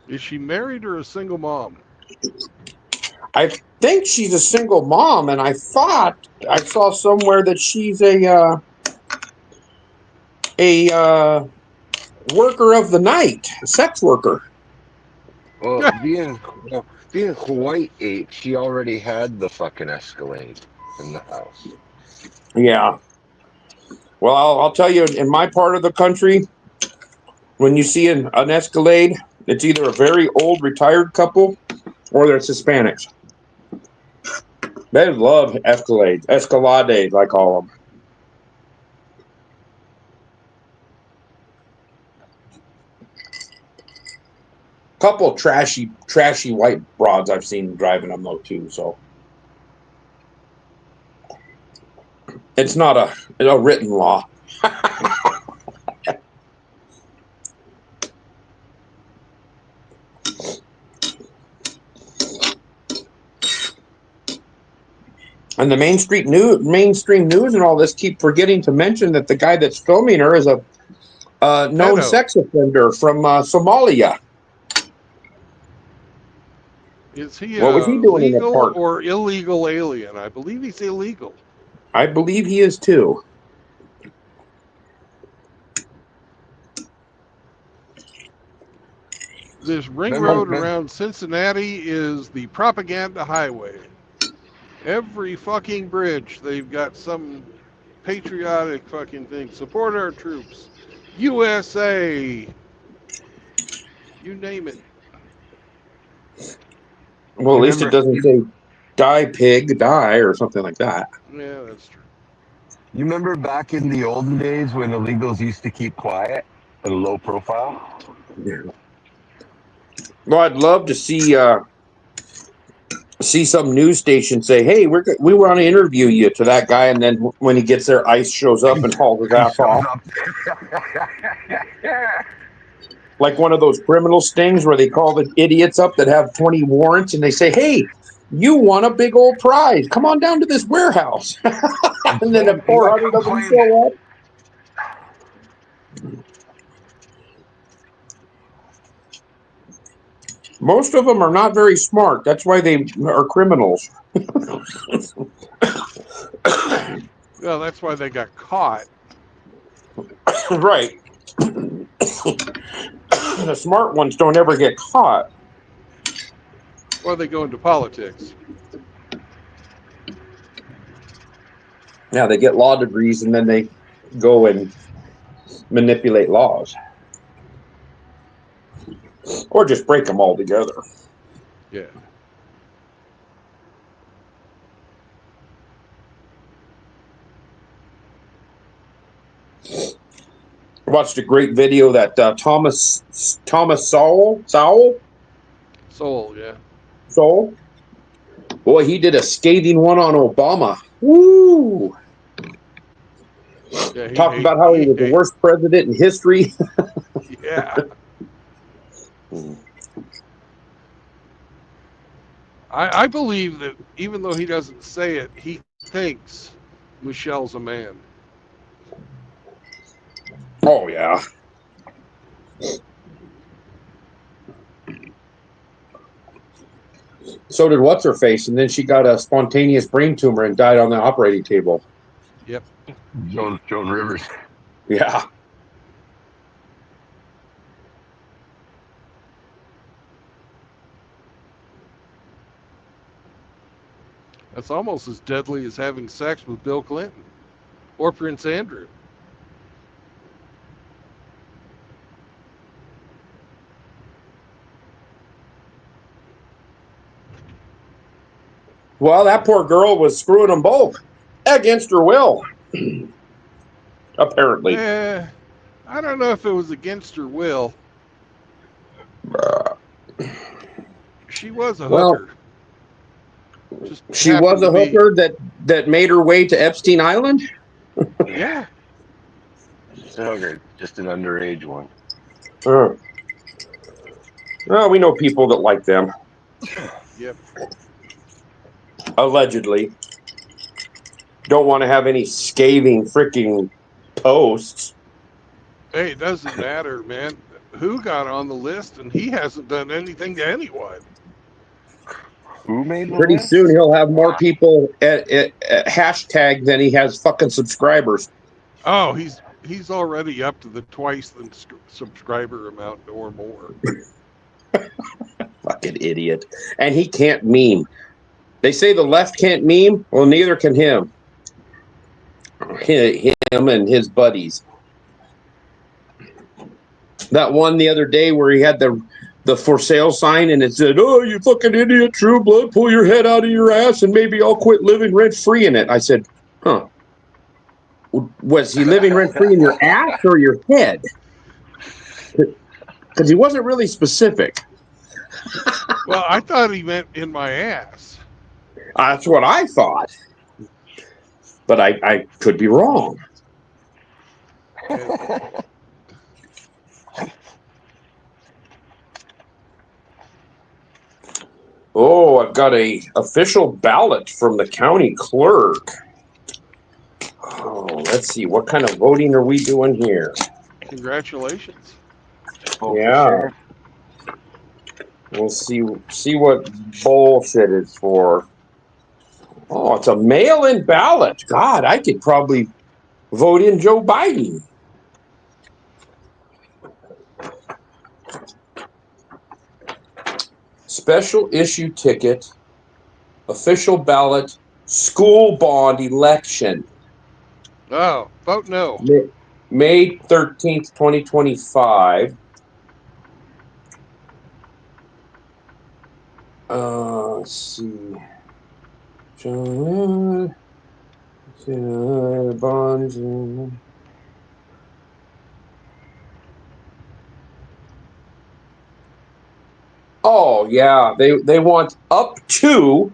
Is she married or a single mom? I think she's a single mom, and I thought I saw somewhere that she's a worker of the night, a sex worker. Well, being quite eight, she already had the fucking Escalade in the house. Yeah. Well, I'll tell you, in my part of the country, when you see an Escalade, it's either a very old retired couple or there's Hispanics. They love Escalades, Escalades, I call them. Couple trashy white broads I've seen driving them though too. So it's not a written law. And the mainstream news, and all this keep forgetting to mention that the guy that's filming her is a known Pedo. sex offender from Somalia. Is he What was he a doing in the legal park? or illegal alien? I believe he's illegal. I believe he is too. This ring Remember, road around Cincinnati is the propaganda highway. Every fucking bridge, they've got some patriotic fucking thing. Support our troops. USA. You name it. Well, at you least it remember, doesn't say "die pig, die" or something like that. Yeah, that's true. you remember back in the olden days when illegals used to keep quiet and low profile? Well, I'd love to see some news station say, "Hey, we want to interview you," to that guy, and then when he gets there, ICE shows up and hauls his He ass shows off, up. like one of those criminal stings where they call the idiots up that have 20 warrants, and they say, "Hey, you won a big old prize. Come on down to this warehouse." And then if And 400 of them complain. show up, most of them are not very smart. That's why they are criminals. Well, that's why they got caught. Right. The smart ones don't ever get caught. Or they go into politics. Yeah, they get law degrees and then they go and manipulate laws or just break them all together. Yeah. I watched a great video that Thomas Soul, yeah. Sowell. Boy, he did a scathing one on Obama. Woo! Yeah, Talked about how he was the hate. worst president in history. Yeah. I believe that even though he doesn't say it, he thinks Michelle's a man. Oh yeah. So did what's her face, and then she got a spontaneous brain tumor and died on the operating table. Yep. Joan Rivers. Yeah. That's almost as deadly as having sex with Bill Clinton or Prince Andrew. Well, that poor girl was screwing them both against her will, apparently. I don't know if it was against her will. She was a Well, hooker. Just she was happened to a be. hooker that made her way to Epstein Island. Yeah. Okay, just an underage one. Well, we know people that like them, Yep. allegedly. Don't want to have any scathing freaking posts. Hey, it doesn't matter, man. Who got on the list, and he hasn't done anything to anyone. Who made the Pretty soon list? he'll have more people at hashtag than he has fucking subscribers. Oh, he's already up to the twice the subscriber amount or more. Fucking idiot. And he can't meme. They say the left can't meme. Well, neither can him. Him and his buddies. That one the other day where he had the for sale sign and it said, "Oh, you fucking idiot, True Blood, pull your head out of your ass and maybe I'll quit living rent free in it." I said, "Huh. Was he living rent free in your ass or your head?" Because he wasn't really specific. Well, I thought he meant in my ass. That's what I thought. But I could be wrong. And Oh, I've got a official ballot from the county clerk. Oh, let's see. What kind of voting are we doing here? congratulations. Oh, for Yeah. sure. We'll see what bullshit it's for. Oh, it's a mail-in ballot. God, I could probably vote in Joe Biden. Special issue ticket, official ballot, school bond election. Oh, vote no. May 13th, 2025. Let's see. Bonds. Oh, yeah. They want up to,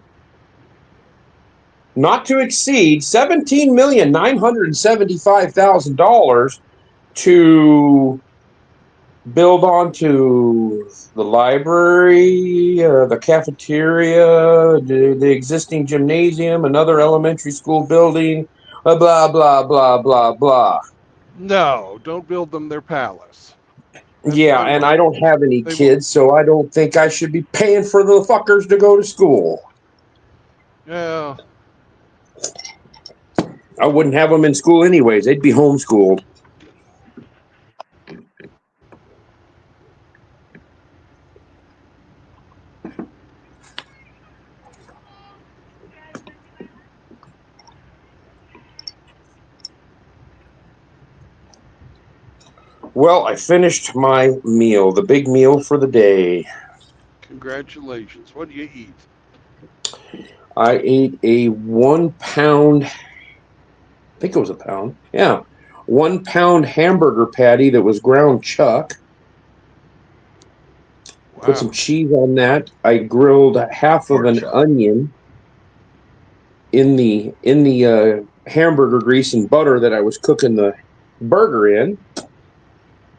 not to exceed, $17,975,000 to build onto the library, the cafeteria, the existing gymnasium, another elementary school building, blah, blah, blah, blah, blah. No, don't build them their palace. That's what Yeah, they and want. I don't have any They want. kids, so I don't think I should be paying for the fuckers to go to school. Yeah. I wouldn't have them in school anyways. They'd be homeschooled. Well, I finished my meal, the big meal for the day. Congratulations. What do you eat? I ate a 1 pound, I think it was a pound. Yeah. 1 pound hamburger patty that was ground chuck. Put some Wow. cheese on that. I grilled half of Pork an chop. onion in the hamburger grease and butter that I was cooking the burger in.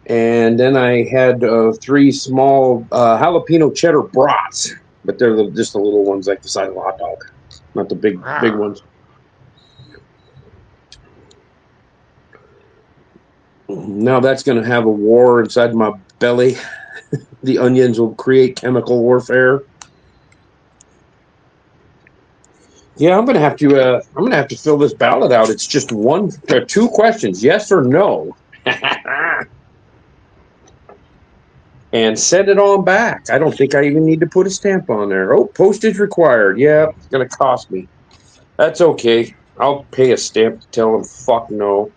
And then I had 3 small jalapeno cheddar brats, but they're just the little ones like the size of a hot dog, not the big Rawr. ones. Now that's going to have a war inside my belly. The onions will create chemical warfare. Yeah, I'm gonna have to. I'm gonna have to fill this ballot out. It's just two questions: yes or no, and send it on back. I don't think I even need to put a stamp on there. Oh, postage required. Yeah, it's gonna cost me. That's okay. I'll pay a stamp to tell them fuck no.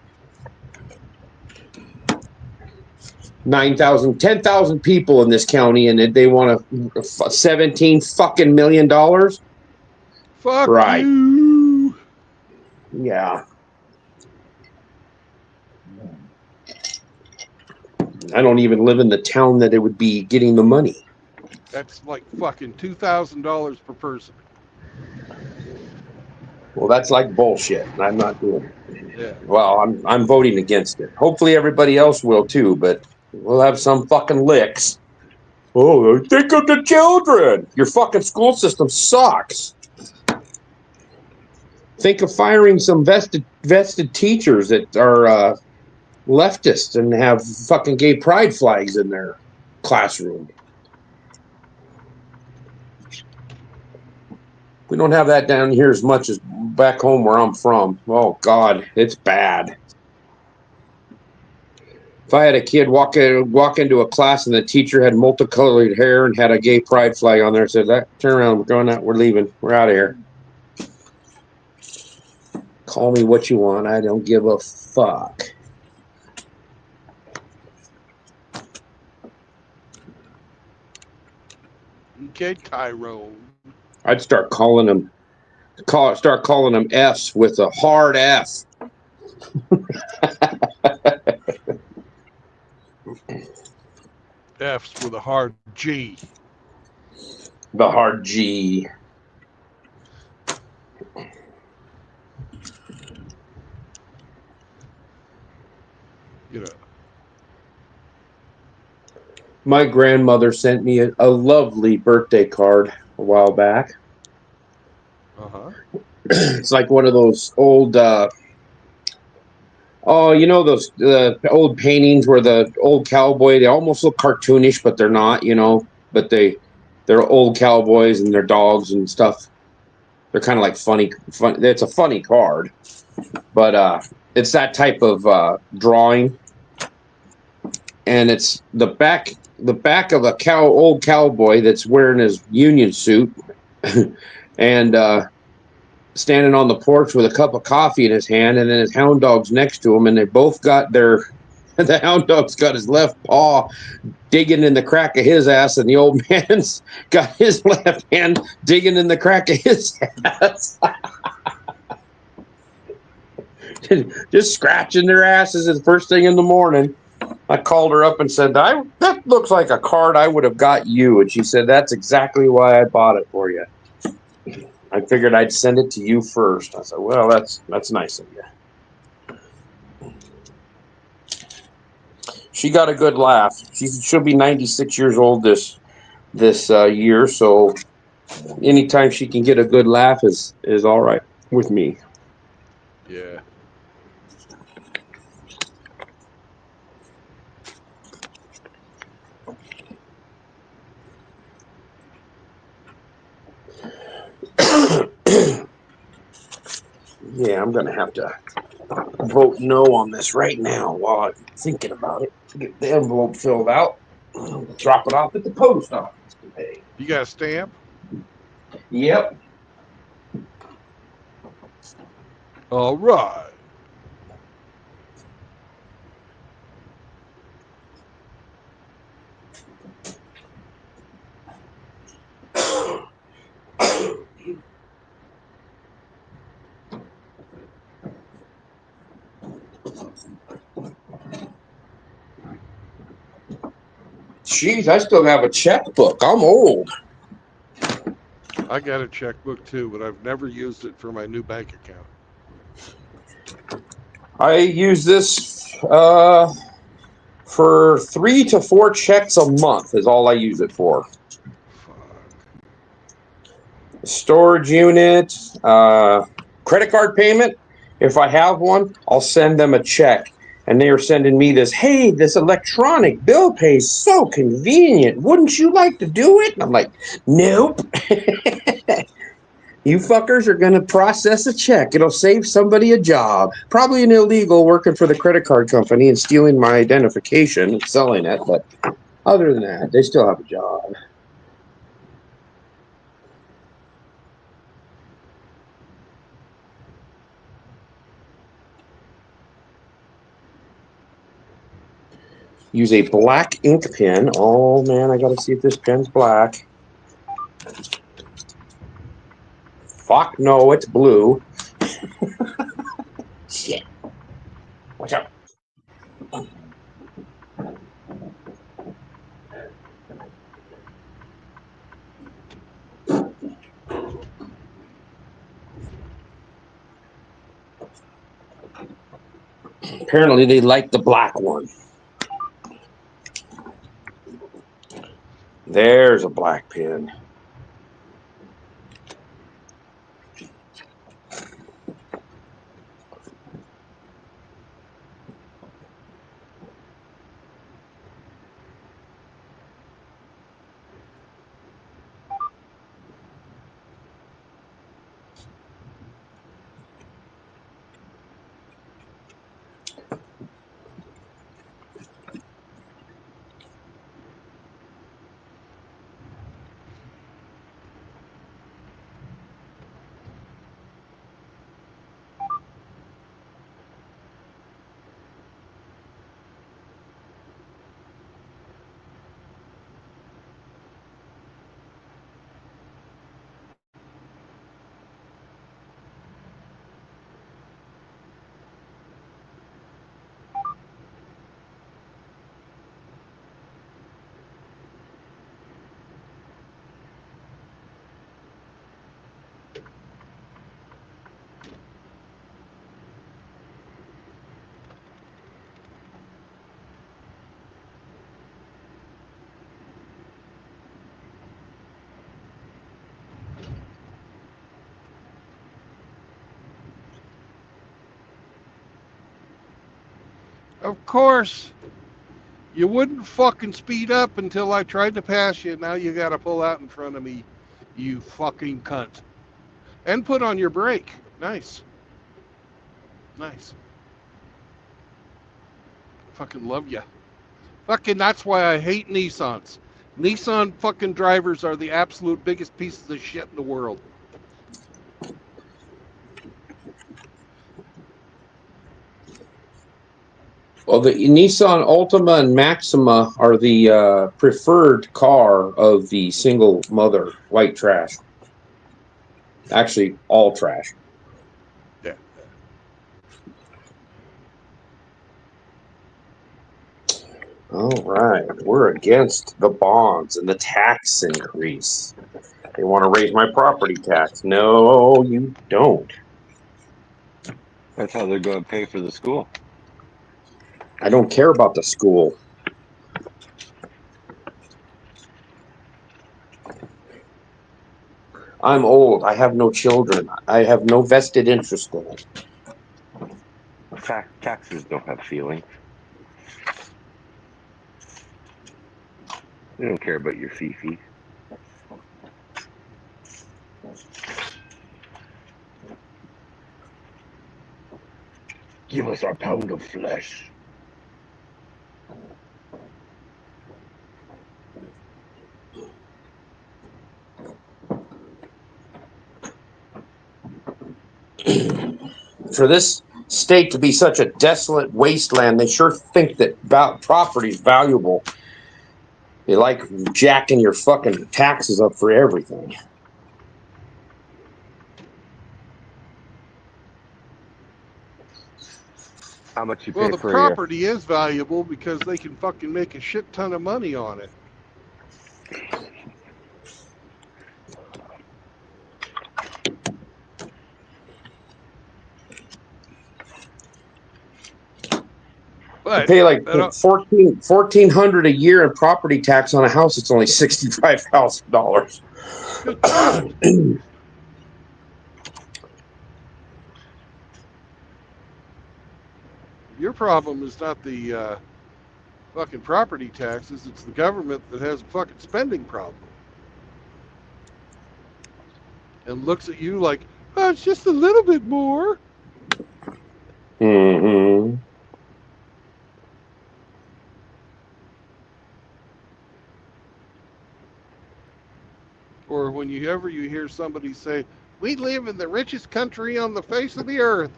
9,000, 10,000 people in this county, and they want $17 fucking million. Fuck Right. you. Yeah. I don't even live in the town that it would be getting the money. That's like fucking $2,000 per person. Well, that's like bullshit. I'm not doing it. Yeah. Well, I'm voting against it. Hopefully everybody else will too, but we'll have some fucking licks. Oh, think of the children. Your fucking school system sucks. Think of firing some vested teachers that are leftists and have fucking gay pride flags in their classroom. We don't have that down here as much as back home where I'm from. Oh God, it's bad. If I had a kid walk into a class and the teacher had multicolored hair and had a gay pride flag on there, and said, "That turn around, we're going out, we're leaving, we're out of here." Call me what you want, I don't give a fuck. Okay, Tyrone. I'd start calling them F's with a hard F. F's with a hard G. The hard G. You know. My grandmother sent me a lovely birthday card a while back. Uh-huh. It's like one of those old those old paintings where the old cowboy, they almost look cartoonish, but they're not, but they're old cowboys and their dogs and stuff. They're kind of like fun. It's a funny card, but it's that type of drawing, and it's the back of a old cowboy that's wearing his Union suit and standing on the porch with a cup of coffee in his hand, and then his hound dog's next to him, and they both got the hound dog's got his left paw digging in the crack of his ass, and the old man's got his left hand digging in the crack of his ass. Just scratching their asses the first thing in the morning. I called her up and said, that looks like a card I would have got you. And she said, that's exactly why I bought it for you. I figured I'd send it to you first. I said, well, that's nice of you. She got a good laugh. She'll be 96 years old this year, so anytime she can get a good laugh is all right with me. Yeah. Yeah, I'm gonna have to vote no on this right now while I'm thinking about it. Get the envelope filled out. Drop it off at the post office today. You got a stamp? Yep. All right. Jeez, I still have a checkbook. I'm old. I got a checkbook too, but I've never used it for my new bank account. I use this for 3 to 4 checks a month is all I use it for. Fuck. Storage unit, credit card payment. If I have one, I'll send them a check. And they are sending me this, hey, this electronic bill pay is so convenient. Wouldn't you like to do it? And I'm like, nope. You fuckers are going to process a check. It'll save somebody a job. Probably an illegal working for the credit card company and stealing my identification and selling it. But other than that, they still have a job. Use a black ink pen. Oh, man, I got to see if this pen's black. Fuck no, it's blue. Shit. Watch out. Apparently they like the black one. There's a black pin. Of course, you wouldn't fucking speed up until I tried to pass you. Now you got to pull out in front of me, you fucking cunt. And put on your brake. Nice. Nice. Fucking love ya. Fucking that's why I hate Nissans. Nissan fucking drivers are the absolute biggest pieces of shit in the world. Well, the Nissan Altima and Maxima are the preferred car of the single mother white trash. Actually, all trash. Yeah. All right. We're against the bonds and the tax increase. They want to raise my property tax. No, you don't. That's how they're going to pay for the school. I don't care about the school. I'm old. I have no children. I have no vested interest in it. Taxes don't have feelings. They don't care about your fee. Give us our pound of flesh. For this state to be such a desolate wasteland, they sure think that property is valuable. They like jacking your fucking taxes up for everything. How much you Well, pay the for your... property is valuable because they can fucking make a shit ton of money on it. You But pay like that, 1,400 a year in property tax on a house. It's only $65,000. good God. Your problem is not the fucking property taxes. It's the government that has a fucking spending problem. And looks at you like, oh, it's just a little bit more. Mm-hmm. Or whenever you hear somebody say, we live in the richest country on the face of the earth,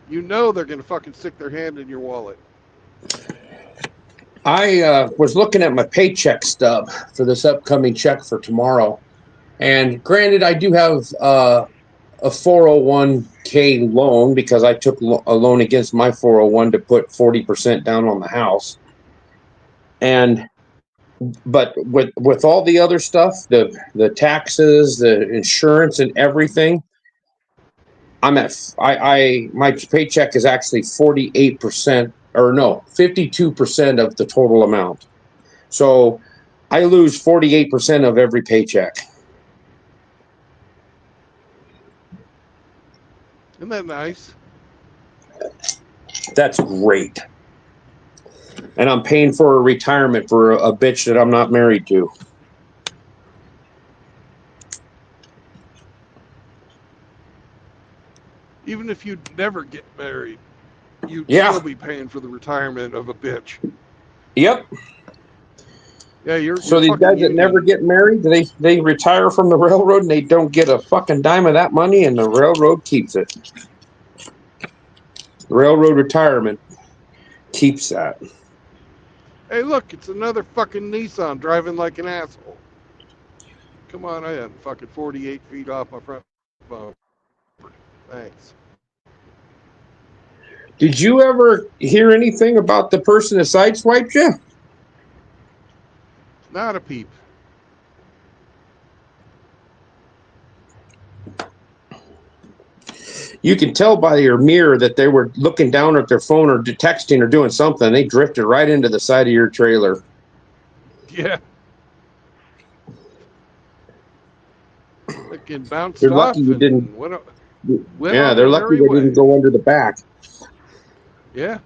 you know they're going to fucking stick their hand in your wallet. I was looking at my paycheck stub for this upcoming check for tomorrow, And granted, I do have a 401k loan because I took a loan against my 401 to put 40% down on the house. And but with all the other stuff, the taxes, the insurance, and everything, I'm at I my paycheck is actually 48% or no 52% of the total amount. So I lose 48% of every paycheck. Isn't that nice? That's great. And I'm paying for a retirement for a bitch that I'm not married to. Even if you'd never get married, you'd Yeah. still be paying for the retirement of a bitch. Yep. Yeah, you're So these fucking guys that never union. get married, they retire from the railroad and they don't get a fucking dime of that money, and the railroad keeps it. Railroad retirement keeps that. Hey, look, it's another fucking Nissan driving like an asshole. Come on in, fucking 48 feet off my front bumper. Thanks. Did you ever hear anything about the person that sideswiped you? Not a peep. You can tell by your mirror that they were looking down at their phone or texting or doing something. They drifted right into the side of your trailer. Yeah. Fucking bounced They're lucky off you didn't. and went Yeah, on they're their lucky merry they didn't way. go under the back. Yeah.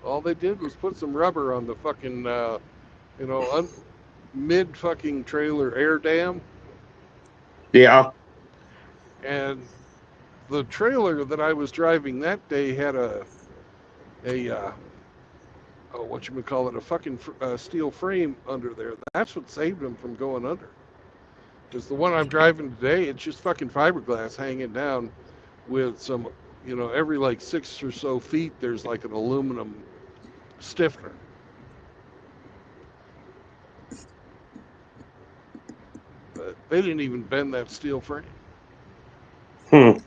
All they did was put some rubber on the fucking, mid fucking trailer air dam. Yeah. And the trailer that I was driving that day had a what you would call it, a fucking steel frame under there. That's what saved them from going under. Because the one I'm driving today, it's just fucking fiberglass hanging down with some, every like 6 or so feet, there's like an aluminum stiffener. But they didn't even bend that steel frame. Hmm.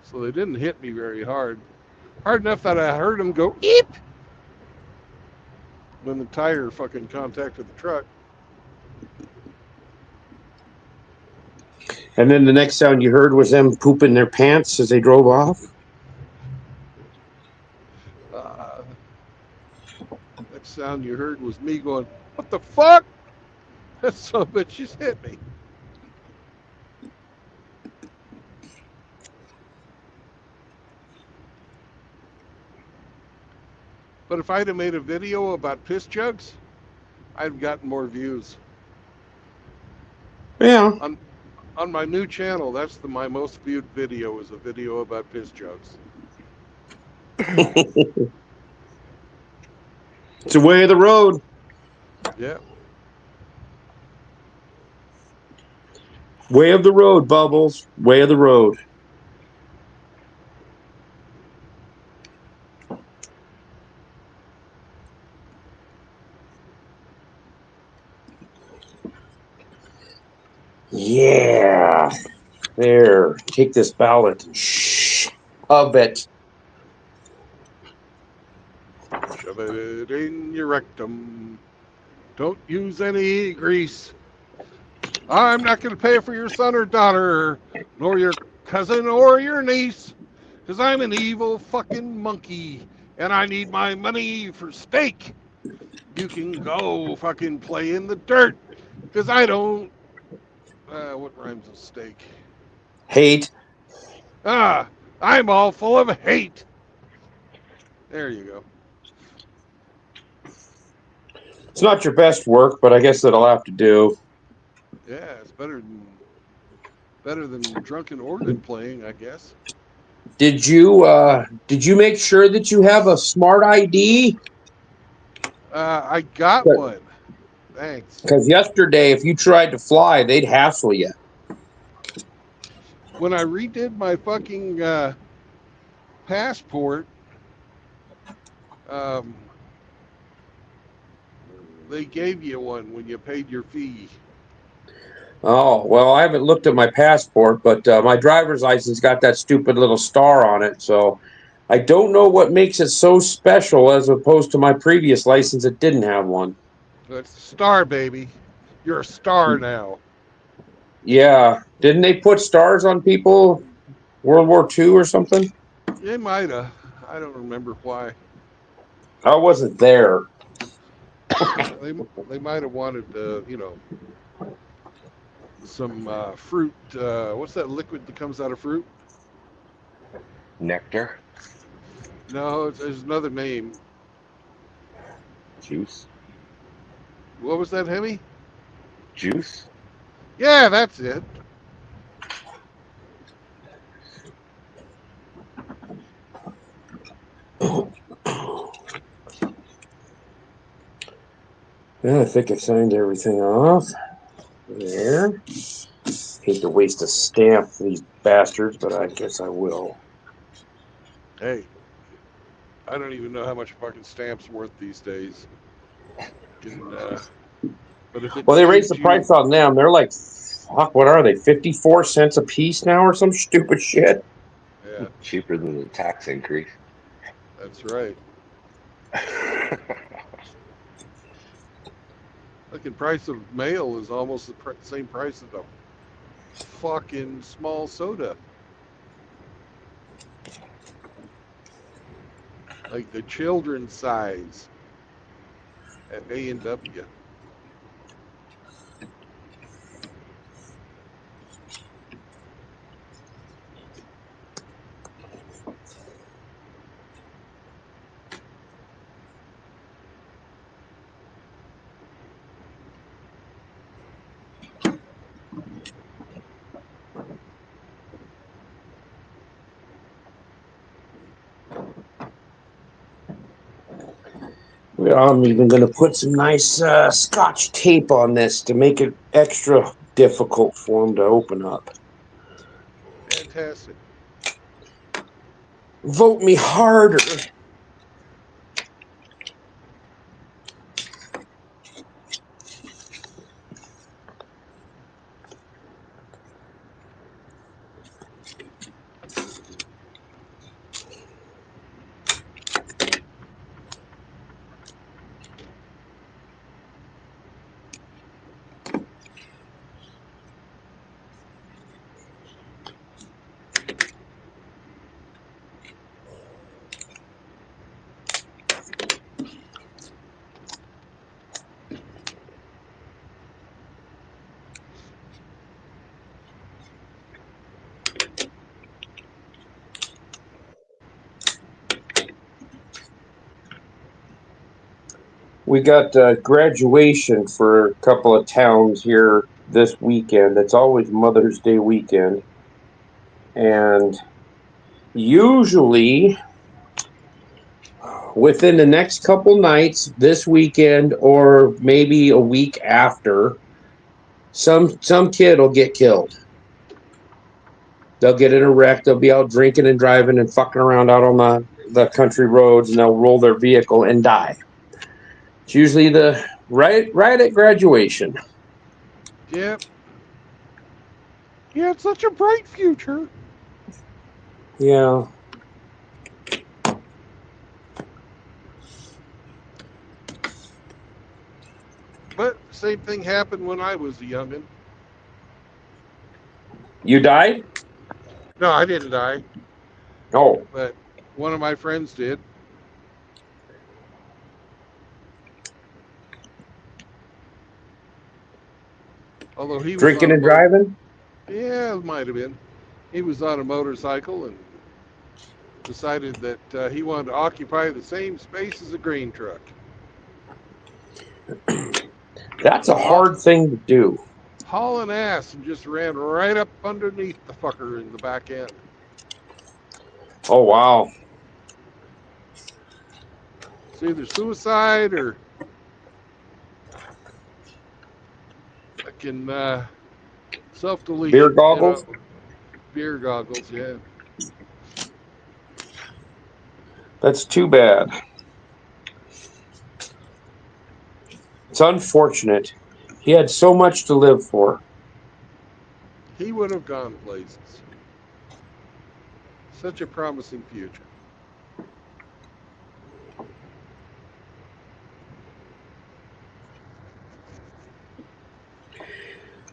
So they didn't hit me very hard. Hard enough that I heard them go, eep! When the tire fucking contacted the truck. And then the next sound you heard was them pooping their pants as they drove off. Uh, next sound you heard was me going, what the fuck? That son of a bitch just hit me. But if I'd have made a video about piss jugs, I'd have gotten more views. Yeah. On my new channel, that's my most viewed video is a video about piss jugs. It's the way of the road. Yeah. Way of the road, Bubbles. Way of the road. Yeah. There. Take this ballot and shove it. Shove it in your rectum. Don't use any grease. I'm not going to pay for your son or daughter, nor your cousin or your niece, because I'm an evil fucking monkey, and I need my money for steak. You can go fucking play in the dirt, because I don't. What rhymes with steak? Hate. Ah, I'm all full of hate. There you go. It's not your best work, but I guess that'll have to do. Yeah, it's better than drunken organ playing, I guess. Did you make sure that you have a smart ID? I got one. Thanks. Because yesterday, if you tried to fly, they'd hassle you. When I redid my fucking passport, um, they gave you one when you paid your fee. Oh, well, I haven't looked at my passport, but my driver's license got that stupid little star on it. So I don't know what makes it so special as opposed to my previous license that didn't have one. That's a star, baby. You're a star now. Yeah. Didn't they put stars on people World War II or something? They might have. I don't remember why. I wasn't there. they they might have wanted, some fruit. What's that liquid that comes out of fruit? Nectar, No, there's another name. juice, What was that, Hemi? juice. Yeah, that's it. Yeah, I think I signed everything off. There. Hate to waste a stamp for these bastards, but I guess I will. Hey, I don't even know how much a fucking stamp's worth these days. Can, but if it Well, they raised the saves you, price on them. They're like, fuck, what are they? 54 cents a piece now or some stupid shit? yeah, Cheaper than the tax increase. that's right. Fucking price of mail is almost the same price as a fucking small soda. Like the children's size at A&W. Well, I'm even going to put some nice scotch tape on this to make it extra difficult for them to open up. Fantastic. Vote me harder. We got graduation for a couple of towns here this weekend. It's always Mother's Day weekend. And usually within the next couple nights, this weekend or maybe a week after, some kid will get killed. They'll get in a wreck. They'll be out drinking and driving and fucking around out on the country roads, and they'll roll their vehicle and die. It's usually the right at graduation. Yep. Yeah, it's such a bright future. Yeah. But same thing happened when I was a youngin'. You died? No, I didn't die, Oh, but one of my friends did. Although he was drinking on a and motor. driving? Yeah, it might have been. He was on a motorcycle and decided that he wanted to occupy the same space as a grain truck. That's a Haul, hard thing to do. hauling ass and just ran right up underneath the fucker in the back end. Oh, wow. It's either suicide or fucking Beer self-deletion, goggles? beer goggles, yeah. That's too bad. It's unfortunate. He had so much to live for. He would have gone places. Such a promising future.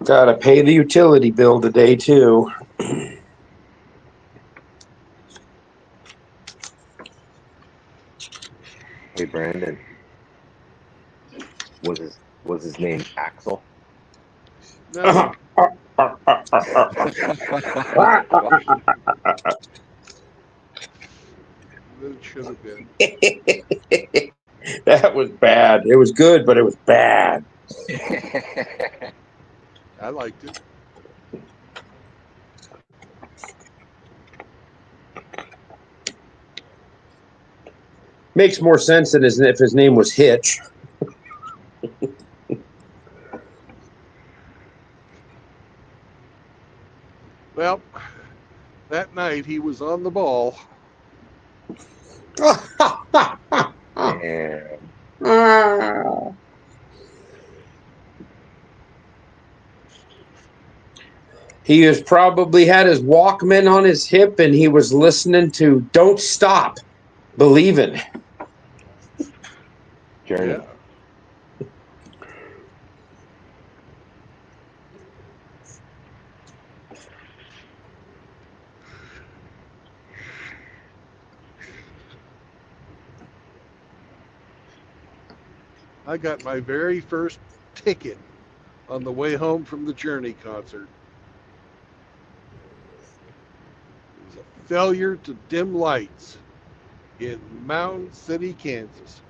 Gotta pay the utility bill today, too. Hey, Brandon, was his name Axel? No, it should have been. That was bad. It was good, but it was bad. I liked it. Makes more sense than if his name was Hitch. Well, that night he was on the ball. Damn. He has probably had his Walkman on his hip and he was listening to Don't Stop Believin'. Journey. Yeah. I got my very first ticket on the way home from the Journey concert. It was a failure to dim lights in Mountain City, Kansas.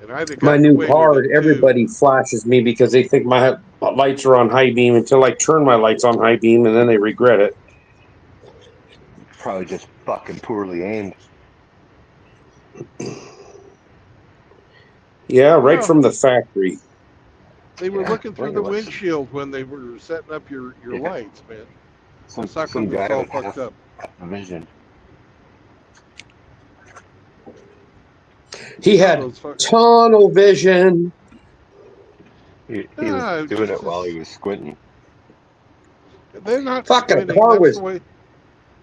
And I'd have My gotten new away with car, it too. everybody flashes me because they think my lights are on high beam until I turn my lights on high beam and then they regret it. Probably just fucking poorly aimed. Yeah, right Well, from the factory. they were Yeah, looking through bring the it. Let's. windshield when they were setting up your Yeah, lights, man. some That's how some come it's guy all with fucked up. half a vision. He Oh, had those fuck. tunnel vision. He was Ah, doing it while he was squinting. they're not Fucking squinting. That's the way.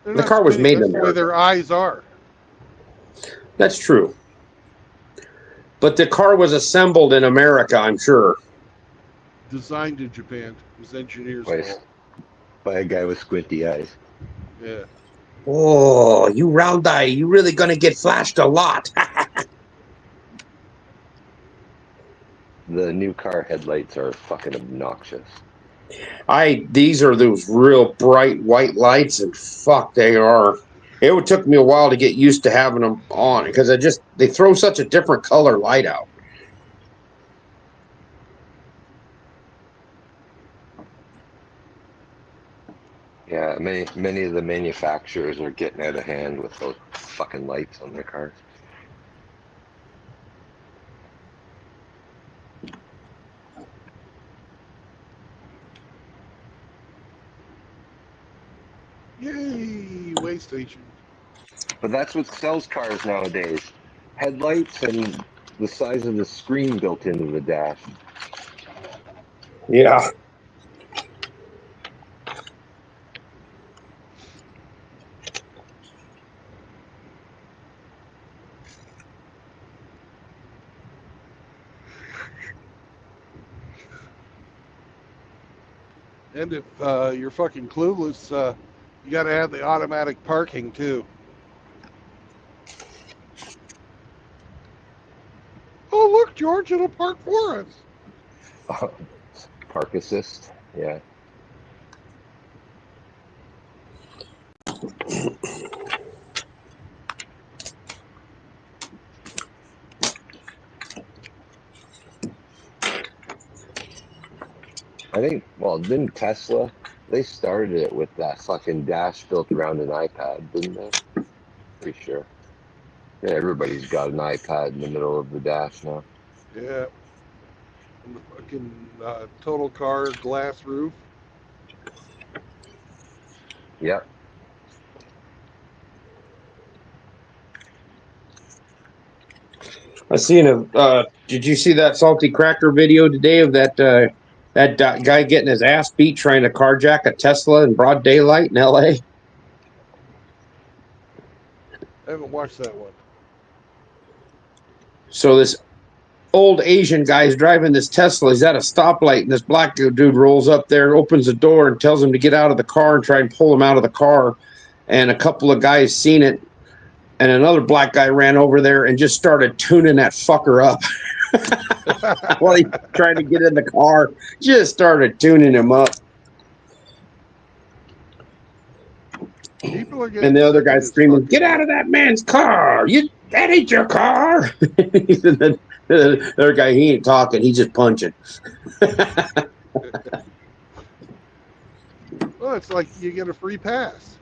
They're the not car was squinting. made in That's the way America. their eyes are. That's true. But the car was assembled in America, I'm sure. Designed in Japan. It was engineer's By, fault. by a guy with squinty eyes. Yeah. Oh, you round eye, you really gonna get flashed a lot. The new car headlights are fucking obnoxious. These are those real bright white lights, and fuck, they are. It took me a while to get used to having them on because they throw such a different color light out. Yeah, many of the manufacturers are getting out of hand with those fucking lights on their cars. Yay! Way station. But that's what sells cars nowadays. Headlights and the size of the screen built into the dash. Yeah. And if you're fucking clueless, you got to have the automatic parking too. Oh, look, George, it'll park for us. Park assist. Yeah. I think, well, didn't Tesla, they started it with that fucking dash built around an iPad, didn't they? Pretty sure. Yeah, everybody's got an iPad in the middle of the dash now. Yeah. And the fucking total car glass roof. Yep. I seen a. Did you see that salty cracker video today of that guy getting his ass beat trying to carjack a Tesla in broad daylight in L.A.? I haven't watched that one. So this old Asian guy is driving this Tesla. He's at a stoplight, and this black dude rolls up there, opens the door, and tells him to get out of the car and try and pull him out of the car. And a couple of guys seen it, and another black guy ran over there and just started tuning that fucker up while he's trying to get in the car. Just started tuning him up. People are getting And the other sick of guy's this screaming, fucking "Get out of that man's car! That ain't your car!" The other guy, he ain't talking, he's just punching. Well, it's like you get a free pass.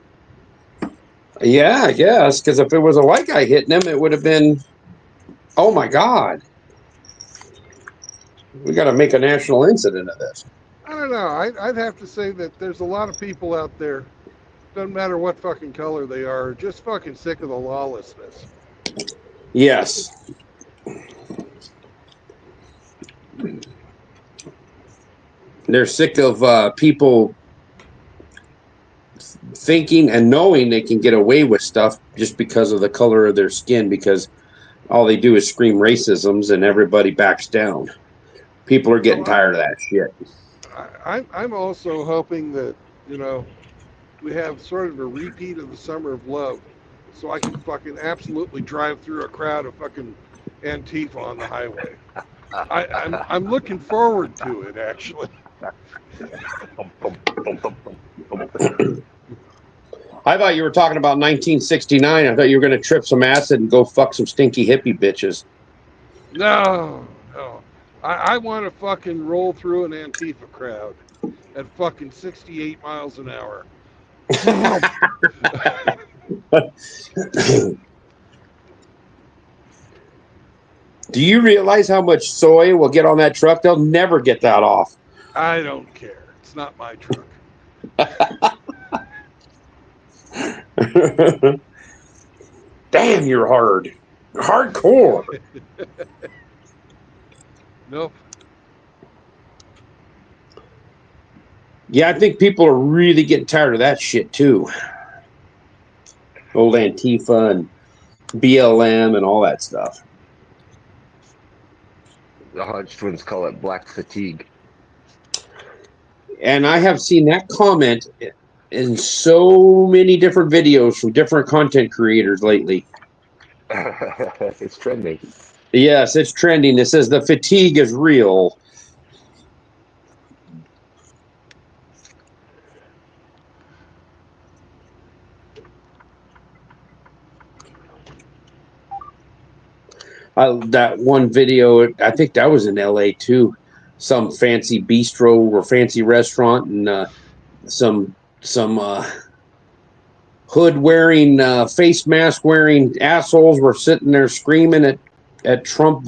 Yeah, I guess, because if it was a white guy hitting him, it would have been, oh my God, we got to make a national incident of this. I don't know. I'd have to say that there's a lot of people out there, doesn't matter what fucking color they are, just fucking sick of the lawlessness. Yes. They're sick of people thinking and knowing they can get away with stuff just because of the color of their skin, because all they do is scream racisms and everybody backs down. People are getting Well, tired of that shit. I'm also hoping that, you know, we have sort of a repeat of the Summer of Love, so I can fucking absolutely drive through a crowd of fucking Antifa on the highway. I'm looking forward to it, actually. I thought you were talking about 1969. I thought you were going to trip some acid and go fuck some stinky hippie bitches. No, no. I want to fucking roll through an Antifa crowd at fucking 68 miles an hour. Do you realize how much soy will get on that truck? They'll never get that off. I don't care. It's not my truck. Damn, you're hard. Hardcore. Nope. Yeah, I think people are really getting tired of that shit too. Old Antifa and BLM and all that stuff. The Hodge twins call it black fatigue. And I have seen that comment in so many different videos from different content creators lately. It's trending. Yes, it's trending. It says the fatigue is real. That one video, I think that was in LA too. Some fancy bistro or fancy restaurant, and some hood wearing, face mask wearing assholes were sitting there screaming at Trump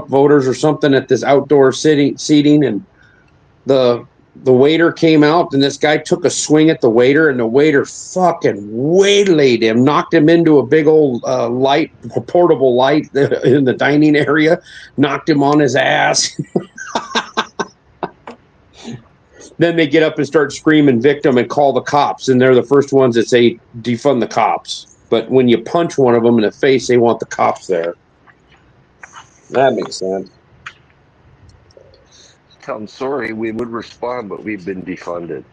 voters or something at this outdoor seating, and the waiter came out, and this guy took a swing at the waiter, and the waiter fucking waylaid him, knocked him into a big old light, portable light in the dining area, knocked him on his ass. Then they get up and start screaming victim and call the cops, and they're the first ones that say defund the cops. But when you punch one of them in the face, they want the cops there. That makes sense. Tell them sorry, we would respond, but we've been defunded.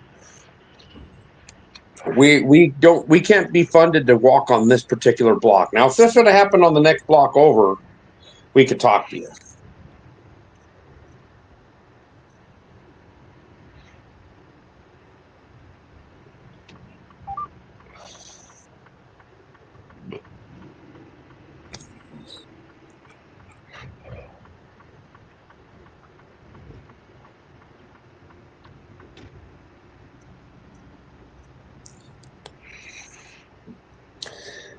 We can't be funded to walk on this particular block. Now, if this would have happened on the next block over, we could talk to you.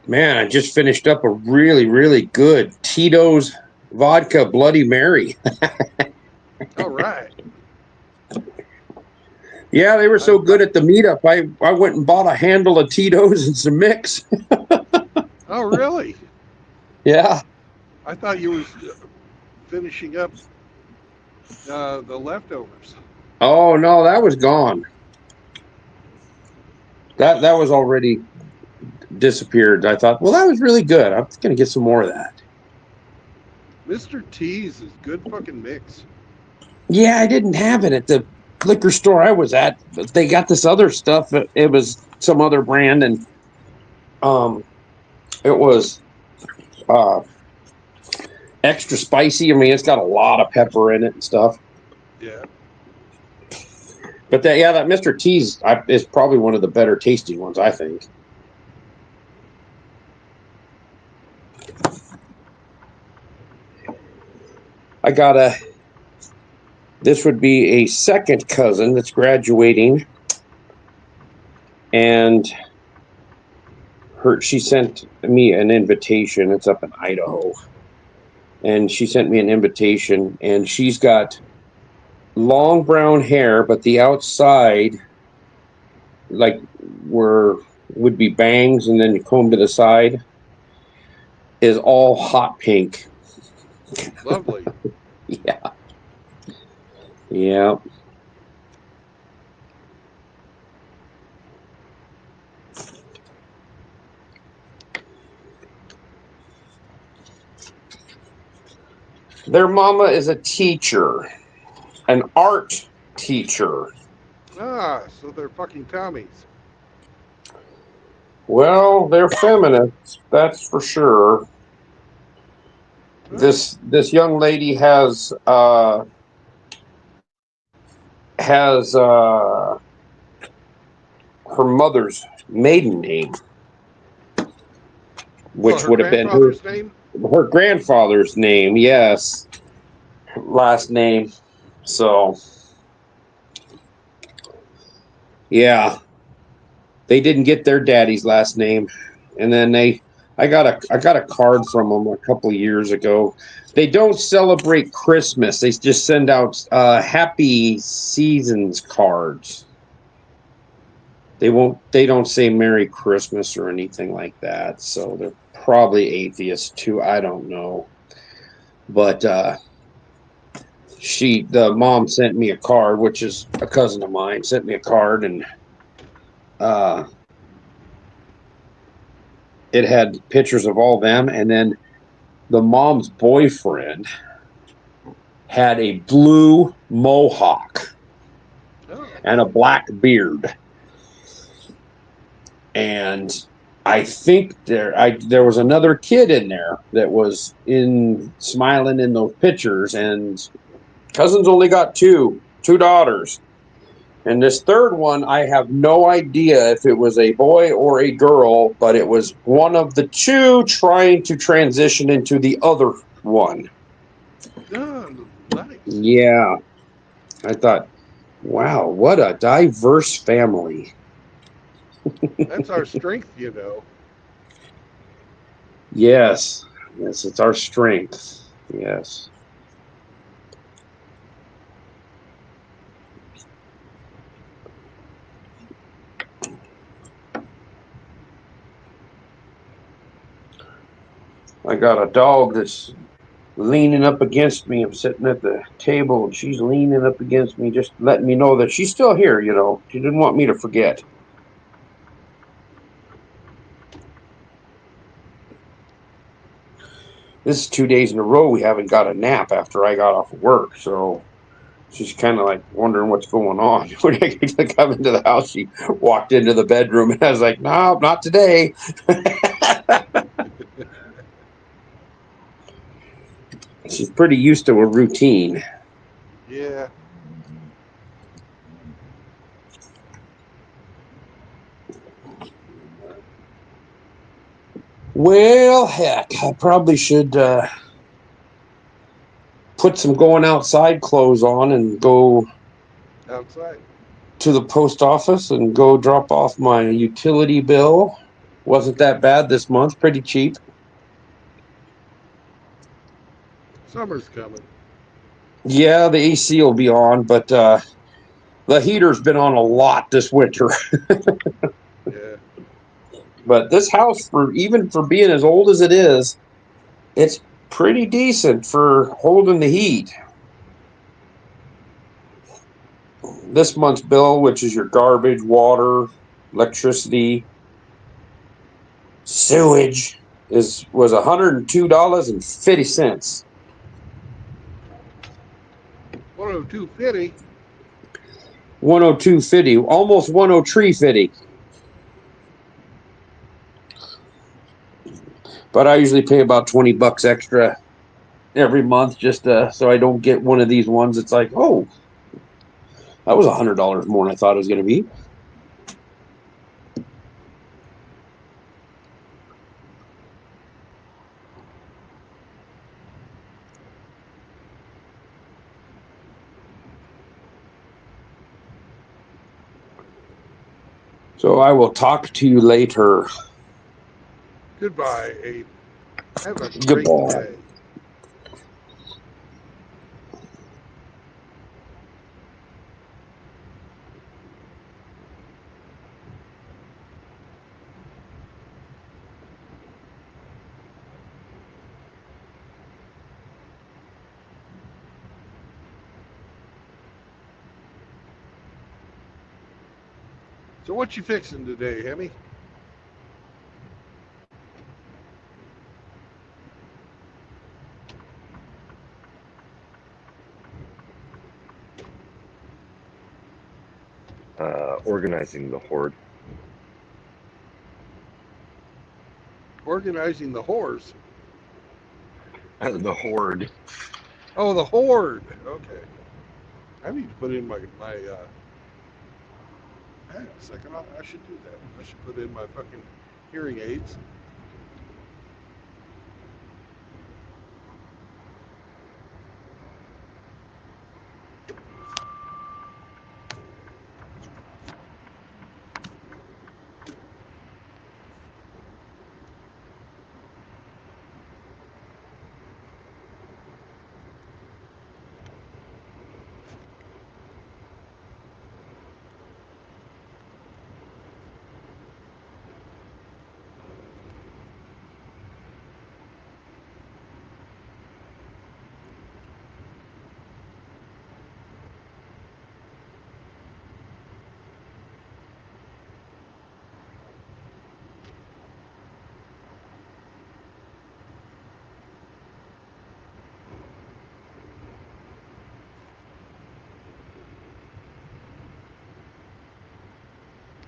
Man, I just finished up a really, really good Tito's vodka Bloody Mary. All right. Yeah, they were so I've good got. at the meetup. I went and bought a handle of Tito's and some mix. Oh, really? Yeah. I thought you were finishing up the leftovers. Oh no, that was gone. That was already disappeared. I thought, well, that was really good. I'm gonna get some more of that. Mr. T's is good fucking mix. Yeah, I didn't have it at the liquor store I was at. But they got this other stuff. It was some other brand, and um, it was uh extra spicy. I mean, it's got a lot of pepper in it and stuff. Yeah. But that Mr. T's is probably one of the better tasting ones, I think. I got a. This would be a second cousin that's graduating, and she sent me an invitation. It's up in Idaho, and she sent me an invitation, and she's got long brown hair, but the outside, like where would be bangs, and then you comb to the side, is all hot pink. Lovely. Yeah, yeah. Their mama is a teacher, an art teacher. Ah, so they're fucking Tommies. Well, they're feminists, that's for sure. Huh. This young lady has her mother's maiden name, Well, which her would have been her grandfather's name? her grandfather's name. Yes, last name. So yeah, they didn't get their daddy's last name, and then I got a card from them a couple of years ago. They don't celebrate Christmas. They just send out happy seasons cards. They don't say Merry Christmas or anything like that. So they're probably atheists too. I don't know. But the mom sent me a card, which is a cousin of mine, sent me a card, and uh it had pictures of all them, and then the mom's boyfriend had a blue mohawk Oh. and a black beard. And I think there was another kid in there that was in smiling in those pictures, and cousins only got two daughters. And this third one, I have no idea if it was a boy or a girl, but it was one of the two trying to transition into the other one. Oh, nice. Yeah, I thought, wow, what a diverse family. That's our strength, you know. Yes, yes, it's our strength. Yes. I got a dog that's leaning up against me. I'm sitting at the table and she's leaning up against me, just letting me know that she's still here, you know. She didn't want me to forget. This is 2 days in a row we haven't got a nap after I got off of work, so she's kind of like wondering what's going on. When I come into the house, she walked into the bedroom and I was like, no, not today. She's pretty used to a routine. Yeah. Well, heck, I probably should put some going outside clothes on and go Outside. to the post office and go drop off my utility bill. Wasn't that bad this month, pretty cheap. Summer's coming. Yeah, the AC will be on, but the heater's been on a lot this winter. Yeah. But this house, for even for being as old as it is, it's pretty decent for holding the heat. This month's bill, which is your garbage, water, electricity, sewage, was $102.50. 102.50. 102.50, almost 103.50. But I usually pay about $20 extra every month just so I don't get one of these ones. It's like, oh, that was $100 more than I thought it was going to be. So I will talk to you later. Goodbye, Abe. Have a great Goodbye. day. So what you fixing today, Hemi? Organizing the horde. Organizing the horse. The horde. Oh, the horde. Okay. I need to put in my hang on a second. I should do that. I should put in my fucking hearing aids.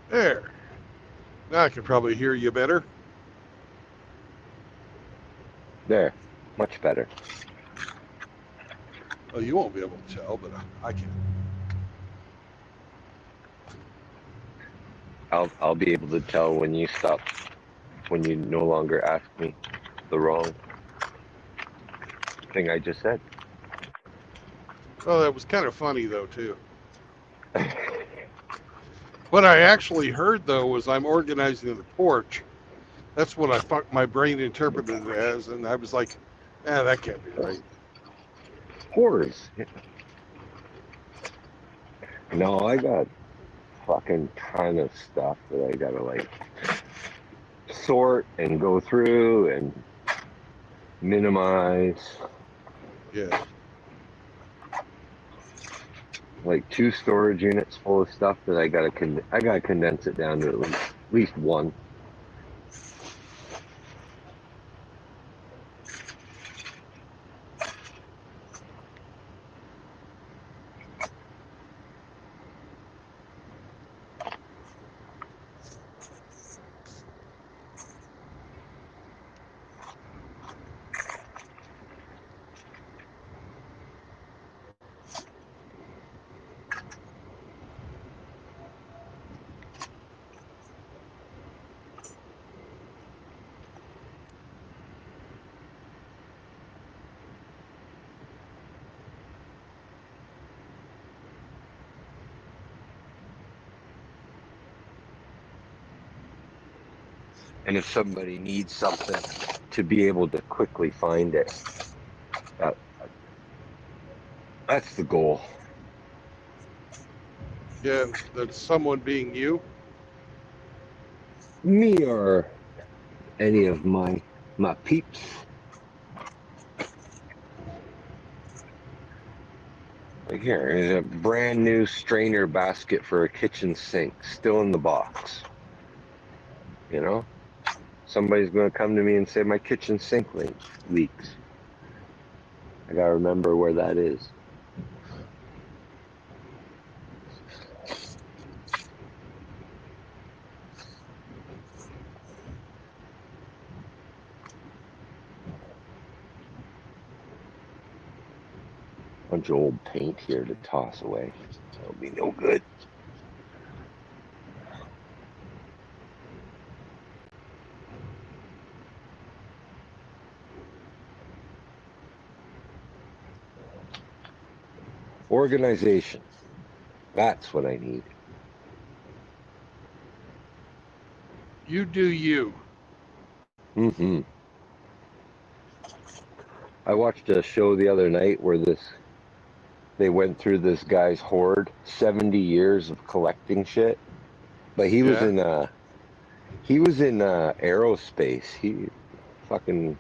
There. Now I can probably hear you better. There. Much better. Well, you won't be able to tell, but I can. I'll be able to tell when you stop, when you no longer ask me the wrong thing I just said. Oh, that was kind of funny though too. What I actually heard though was I'm organizing the porch. That's what my brain interpreted it as, and I was like, that can't be right. Hordes. No, I got fucking ton of stuff that I gotta like sort and go through and minimize. Yeah. Like 2 storage units full of stuff that I gotta condense it down to at least one. And if somebody needs something, to be able to quickly find it. That That's the goal. Yeah, that's someone being you. Me or any of my peeps. Like here is a brand new strainer basket for a kitchen sink, still in the box. You know, somebody's going to come to me and say my kitchen sink leaks. I got to remember where that is. Bunch of old paint here to toss away. That'll be no good. Organization. That's what I need. You do you. Mm-hmm. I watched a show the other night where they went through this guy's hoard, 70 years of collecting shit. But Yeah. he was in aerospace. He fucking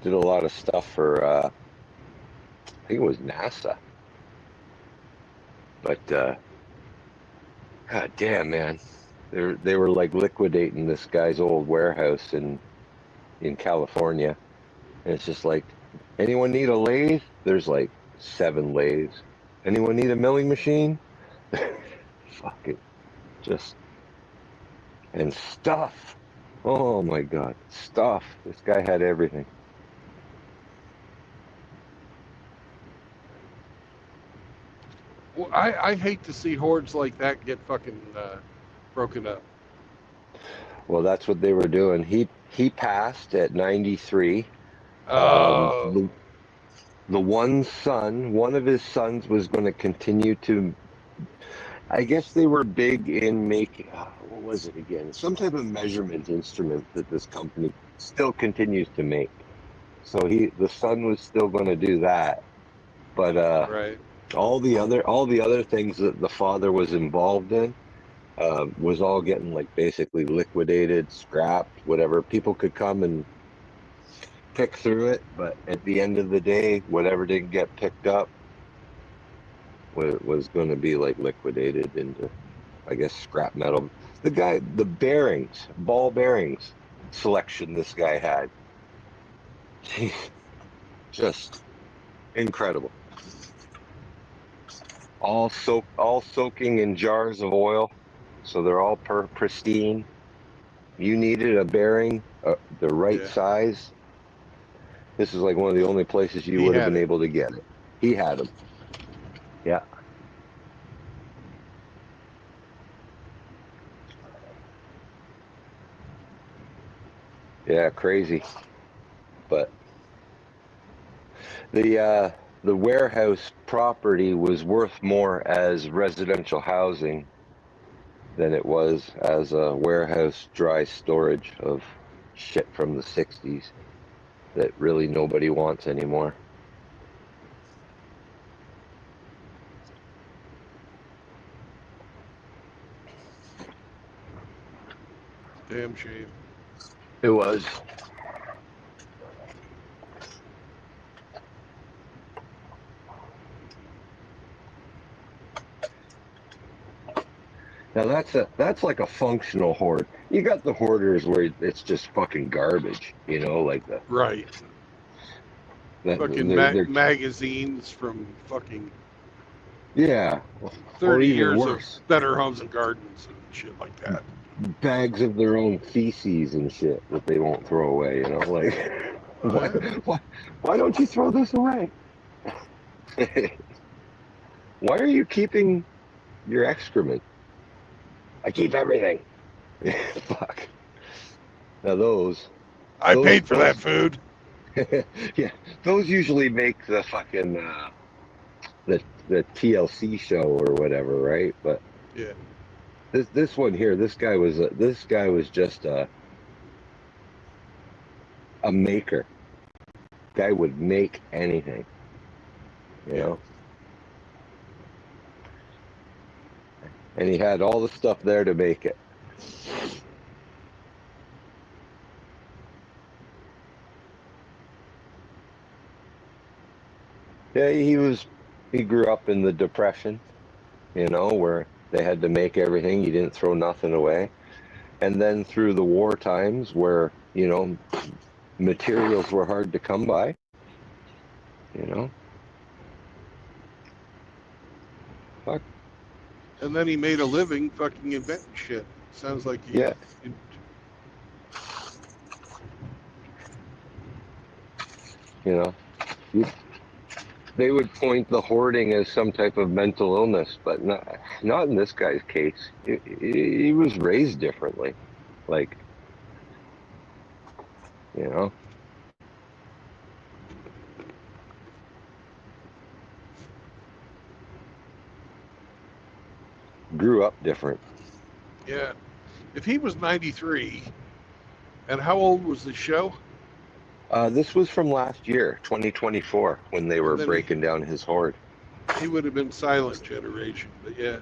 did a lot of stuff for I think it was NASA. But god damn, man. They were like liquidating this guy's old warehouse in California. And it's just like, anyone need a lathe? There's like 7 lathes. Anyone need a milling machine? Fuck it. Just and stuff. Oh my god, stuff. This guy had everything. Well, I hate to see hordes like that get fucking broken up. Well, that's what they were doing. He passed at 93. Oh, The one of his sons was going to continue to. I guess they were big in making. What was it again? Some type of measurement instrument that this company still continues to make. So the son was still going to do that, but right. all the other things that the father was involved in was all getting like basically liquidated, scrapped, whatever. People could come and pick through it, but at the end of the day, whatever didn't get picked up was going to be like liquidated into, I guess, scrap metal. The bearings, ball bearings selection this guy had, just incredible. All soaking in jars of oil, so they're all pristine. You needed a bearing, the right Yeah, size. This is like one of the only places you he would have had been it. able to get it. He had them. Yeah, yeah, crazy. But the warehouse property was worth more as residential housing than it was as a warehouse dry storage of shit from the 60s that really nobody wants anymore. Damn shame. It was. Now that's like a functional hoard. You got the hoarders where it's just fucking garbage, like Right. Fucking they're magazines from fucking yeah, or 30 even years of worse, Better Homes and Gardens and shit like that. bags of their own feces and shit that they won't throw away. Like why Yeah. why why don't you throw this away? Why are you keeping your excrement? I keep everything. Fuck. Now I those paid for that those food. yeah, those usually make the fucking the TLC show or whatever, right? But Yeah. this one here, this guy was just a maker. Guy would make anything, you Yeah. know. and he had all the stuff there to make it. Yeah, he grew up in the Depression, where they had to make everything. You didn't throw nothing away. And then through the war times where, materials were hard to come by, you know. Fuck. And then he made a living fucking inventing shit. Sounds like he. Yeah. They would point the hoarding as some type of mental illness, but not in this guy's case. He was raised differently. Like, you know, grew up different. Yeah. If he was 93, and how old was the show? This was from last year, 2024, when they were And then breaking down his hoard. he would have been silent generation, but yeah.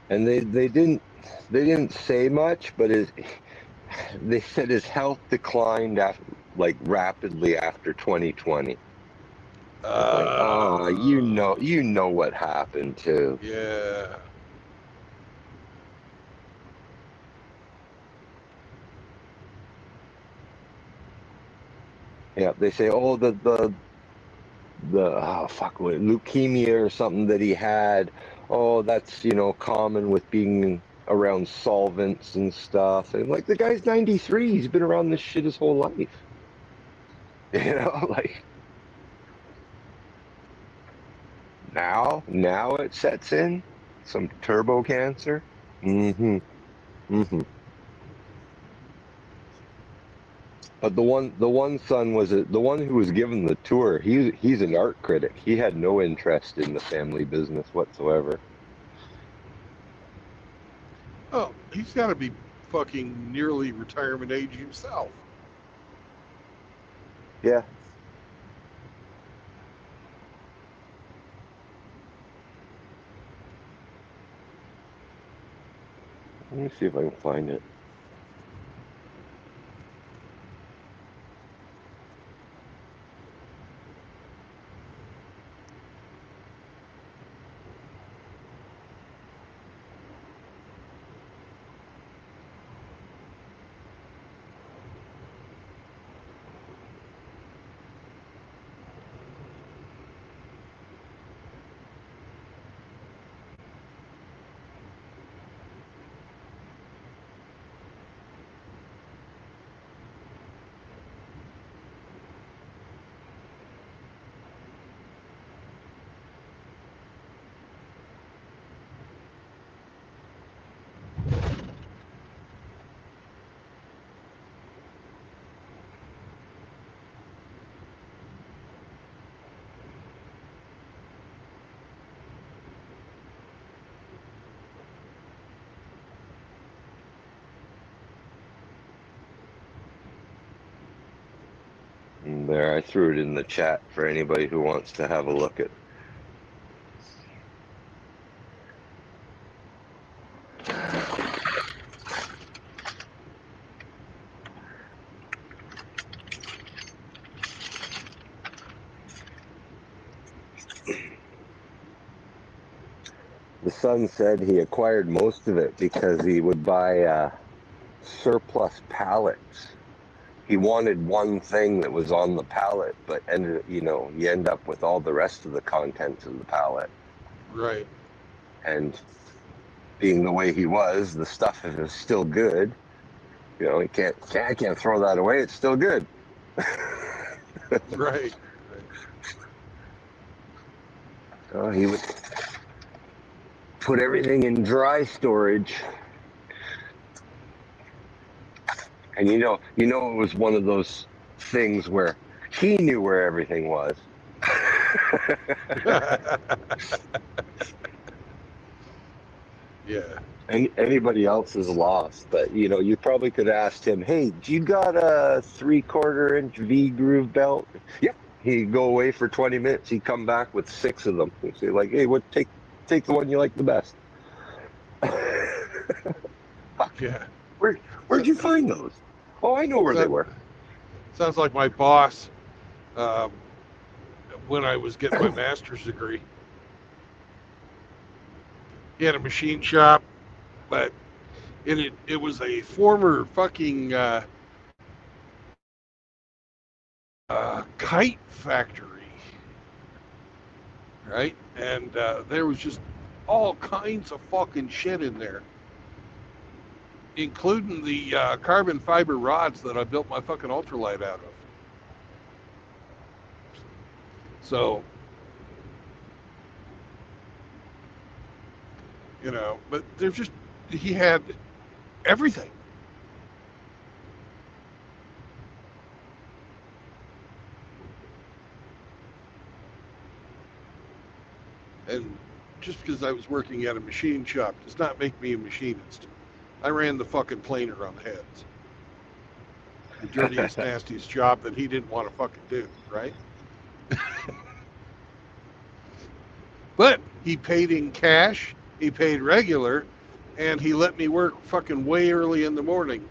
And they didn't say much, but they said his health declined rapidly after 2020. It's like, oh, you know what happened too. Yeah. Yeah, they say, oh, leukemia or something that he had. Oh, that's common with being around solvents and stuff. And like, the guy's 93. He's been around this shit his whole life. Like, now it sets in some turbo cancer. Mm-hmm. Mm-hmm. But the one son was the one who was given the tour. He's an art critic. He had no interest in the family business whatsoever. Oh, he's got to be fucking nearly retirement age himself. Yeah. Let me see if I can find it. And there, I threw it in the chat for anybody who wants to have a look at. The son said he acquired most of it because he would buy surplus pallets. He wanted one thing that was on the pallet, but you end up with all the rest of the contents of the pallet. Right. And being the way he was, the stuff is still good. He can't throw that away. It's still good. Right. He would put everything in dry storage. And it was one of those things where he knew where everything was. Yeah. Anybody else is lost, but you probably could ask him, "Hey, do you got a 3/4 inch V groove belt?" Yep. He'd go away for 20 minutes. He'd come back with six of them. He'd say, like, "Hey, what? Take the one you like the best." Fuck. Yeah. Where'd So, you find those? Oh, I know where they so were. sounds like my boss um, when I was getting my master's degree. He had a machine shop, but it was a former fucking kite factory, right? And there was just all kinds of fucking shit in there, including the carbon fiber rods that I built my fucking ultralight out of. So, but there's just, he had everything. And just because I was working at a machine shop does not make me a machinist. I ran the fucking planer on the heads. The dirtiest, nastiest job that he didn't want to fucking do, right? But he paid in cash, he paid regular, and he let me work fucking way early in the morning.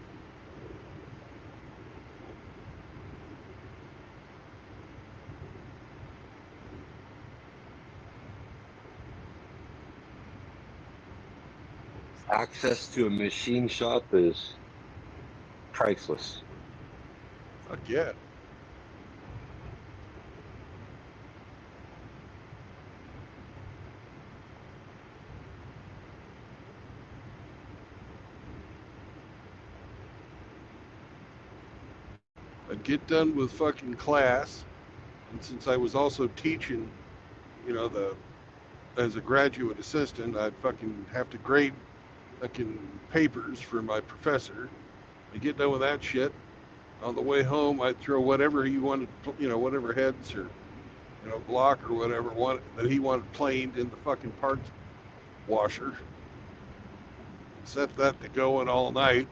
Access to a machine shop is priceless. Fuck yeah. I'd get done with fucking class, and since I was also teaching, the as a graduate assistant, I'd fucking have to grade fucking papers for my professor. I get done with that shit. On the way home, I'd throw whatever he wanted, whatever heads or block or whatever that he wanted planed in the fucking parts washer. Set that to going all night.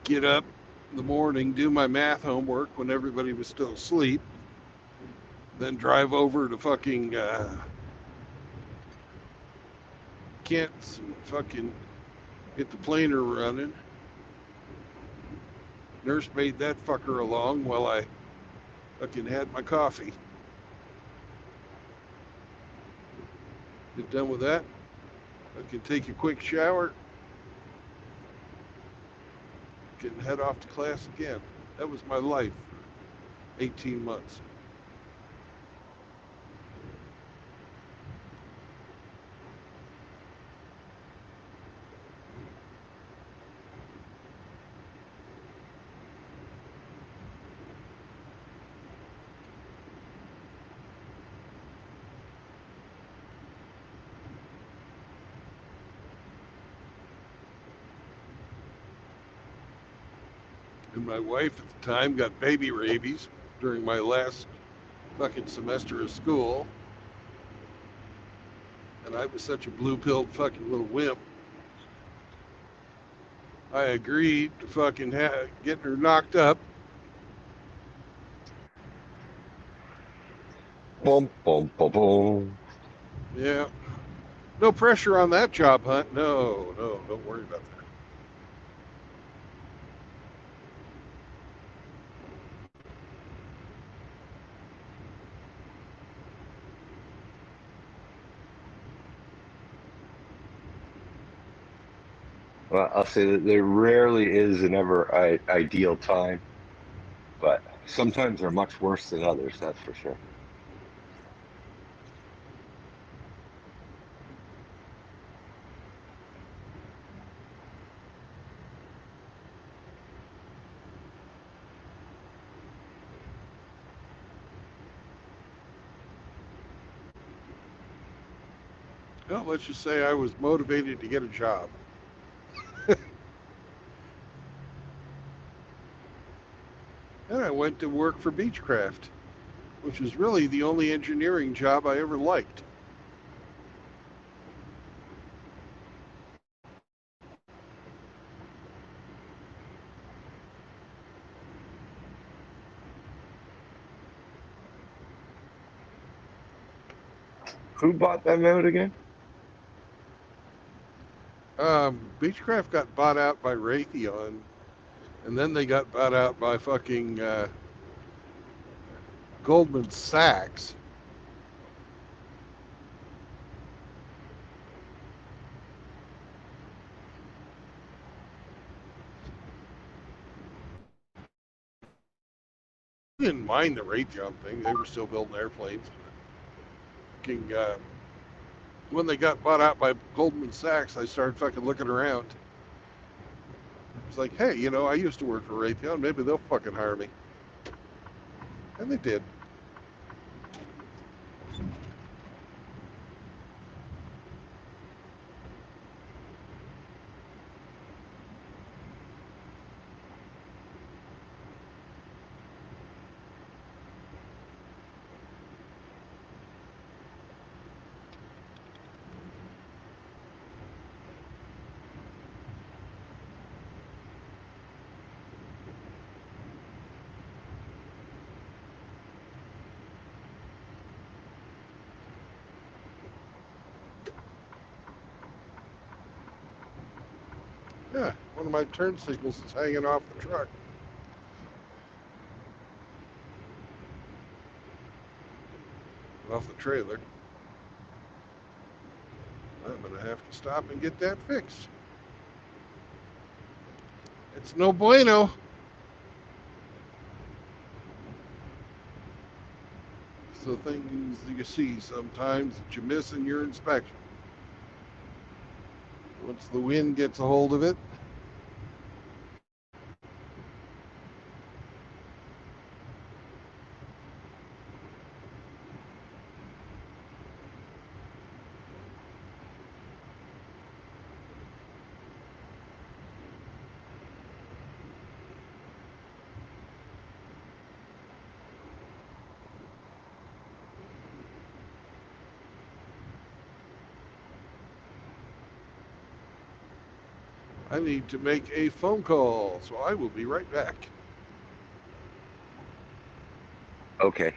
Get up in the morning, do my math homework when everybody was still asleep. Then drive over to fucking Kent's and fucking get the planer running. Nurse made that fucker along while I fucking had my coffee. Get done with that. I can take a quick shower. Can head off to class again. That was my life for 18 months. And my wife at the time got baby rabies during my last fucking semester of school. And I was such a blue-pilled fucking little wimp. I agreed to fucking get her knocked up. Boom, boom, boom, boom. Yeah. No pressure on that job hunt. No, no, don't worry about that. Well, I'll say that there rarely is an ever ideal time, but sometimes they're much worse than others, that's for sure. Well, let's just say I was motivated to get a job. And I went to work for Beechcraft, which was really the only engineering job I ever liked. Who bought them out again? Beechcraft got bought out by Raytheon, and then they got bought out by fucking Goldman Sachs. I didn't mind the Raytheon thing; they were still building airplanes. Fucking, when they got bought out by Goldman Sachs, I started fucking looking around. It's like, hey, I used to work for Raytheon. Maybe they'll fucking hire me. And they did. Yeah, one of my turn signals is hanging off the truck, off the trailer. I'm going to have to stop and get that fixed. It's no bueno. It's the things you see sometimes that you miss in your inspection. Once the wind gets a hold of it, I need to make a phone call, so I will be right back. Okay.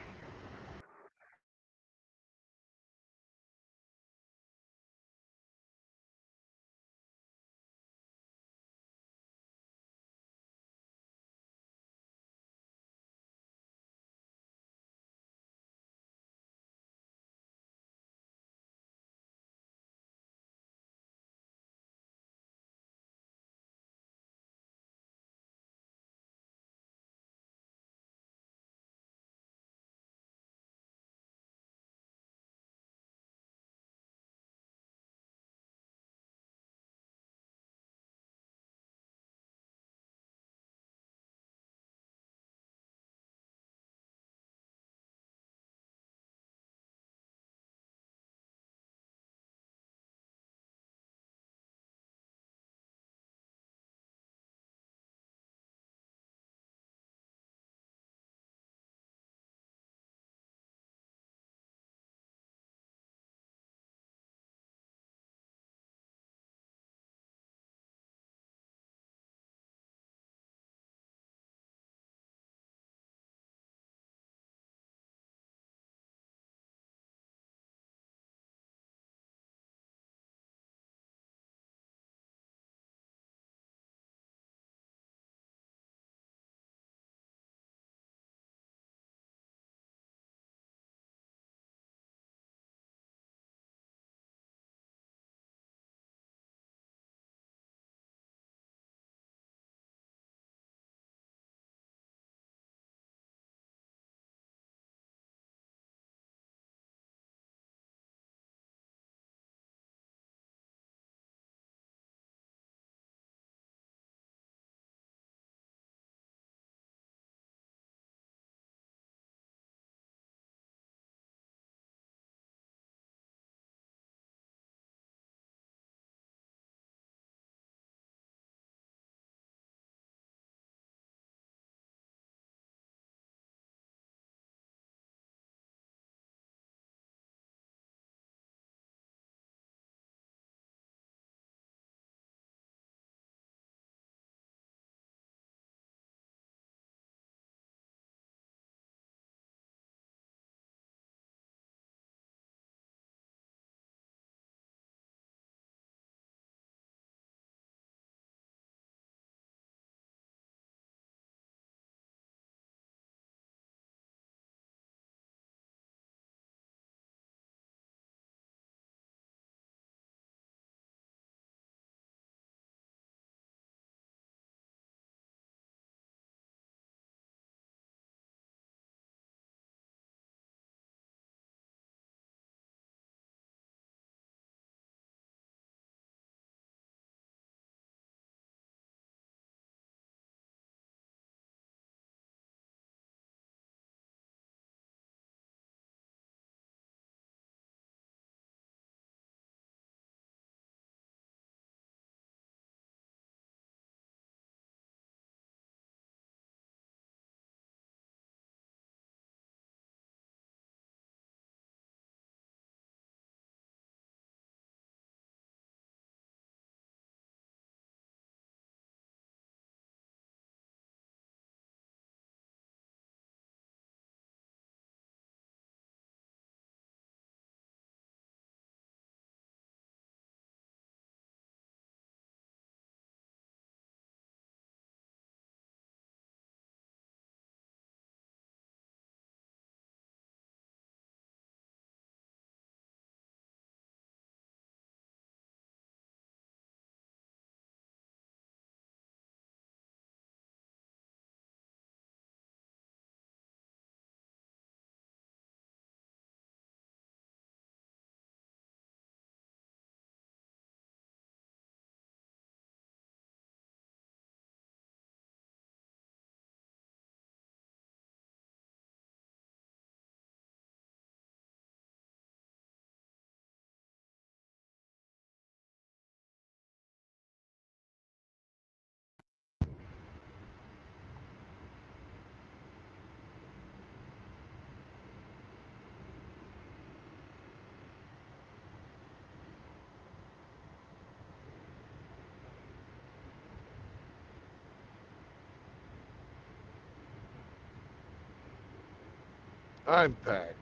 I'm back.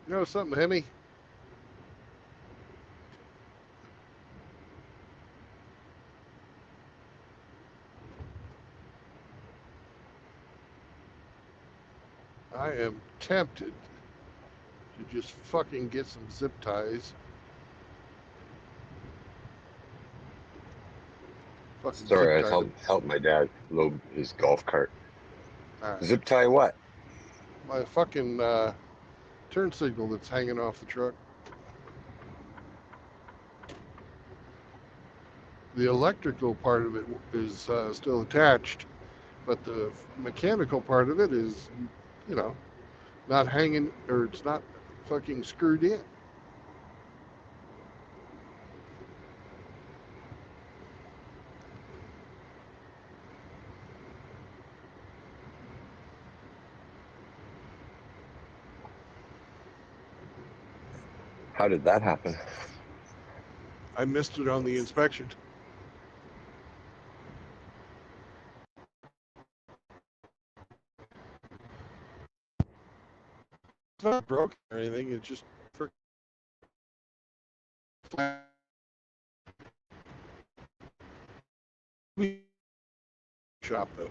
You know something, Hemi? I am tempted to just fucking get some zip ties. Fucking zip Sorry, I was tie them. help my dad load his golf cart. Alright. Zip tie what? My fucking turn signal that's hanging off the truck. The electrical part of it is still attached, but the mechanical part of it is, you know, not hanging, or it's not fucking screwed in. How did that happen? I missed it on the inspection. It's not broken or anything. It's just for flat shop though.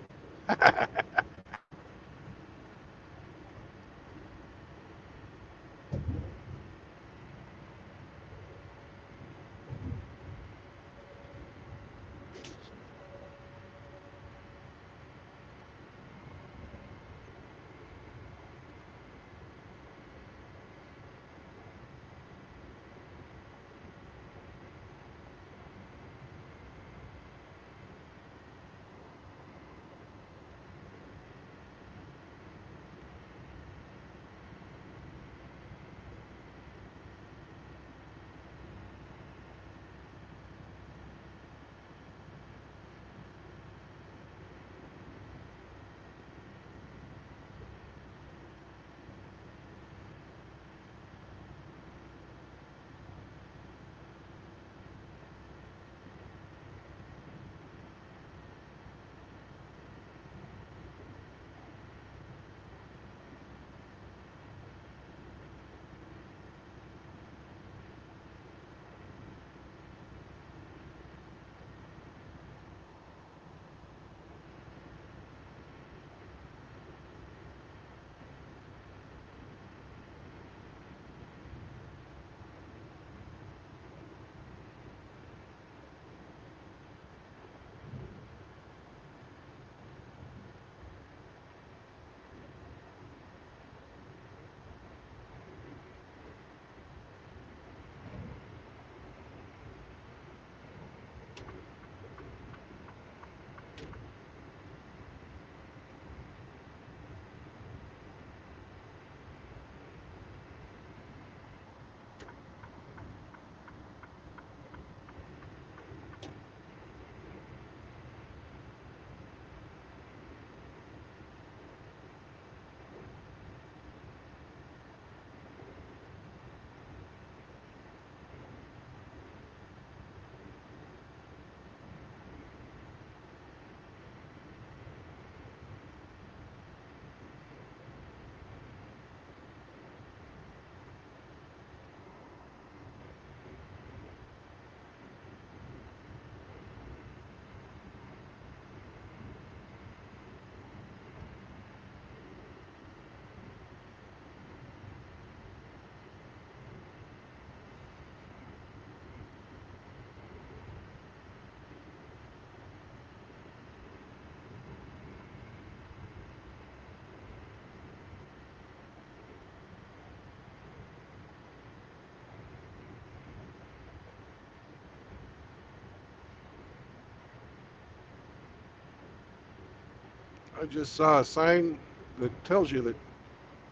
I just saw a sign that tells you that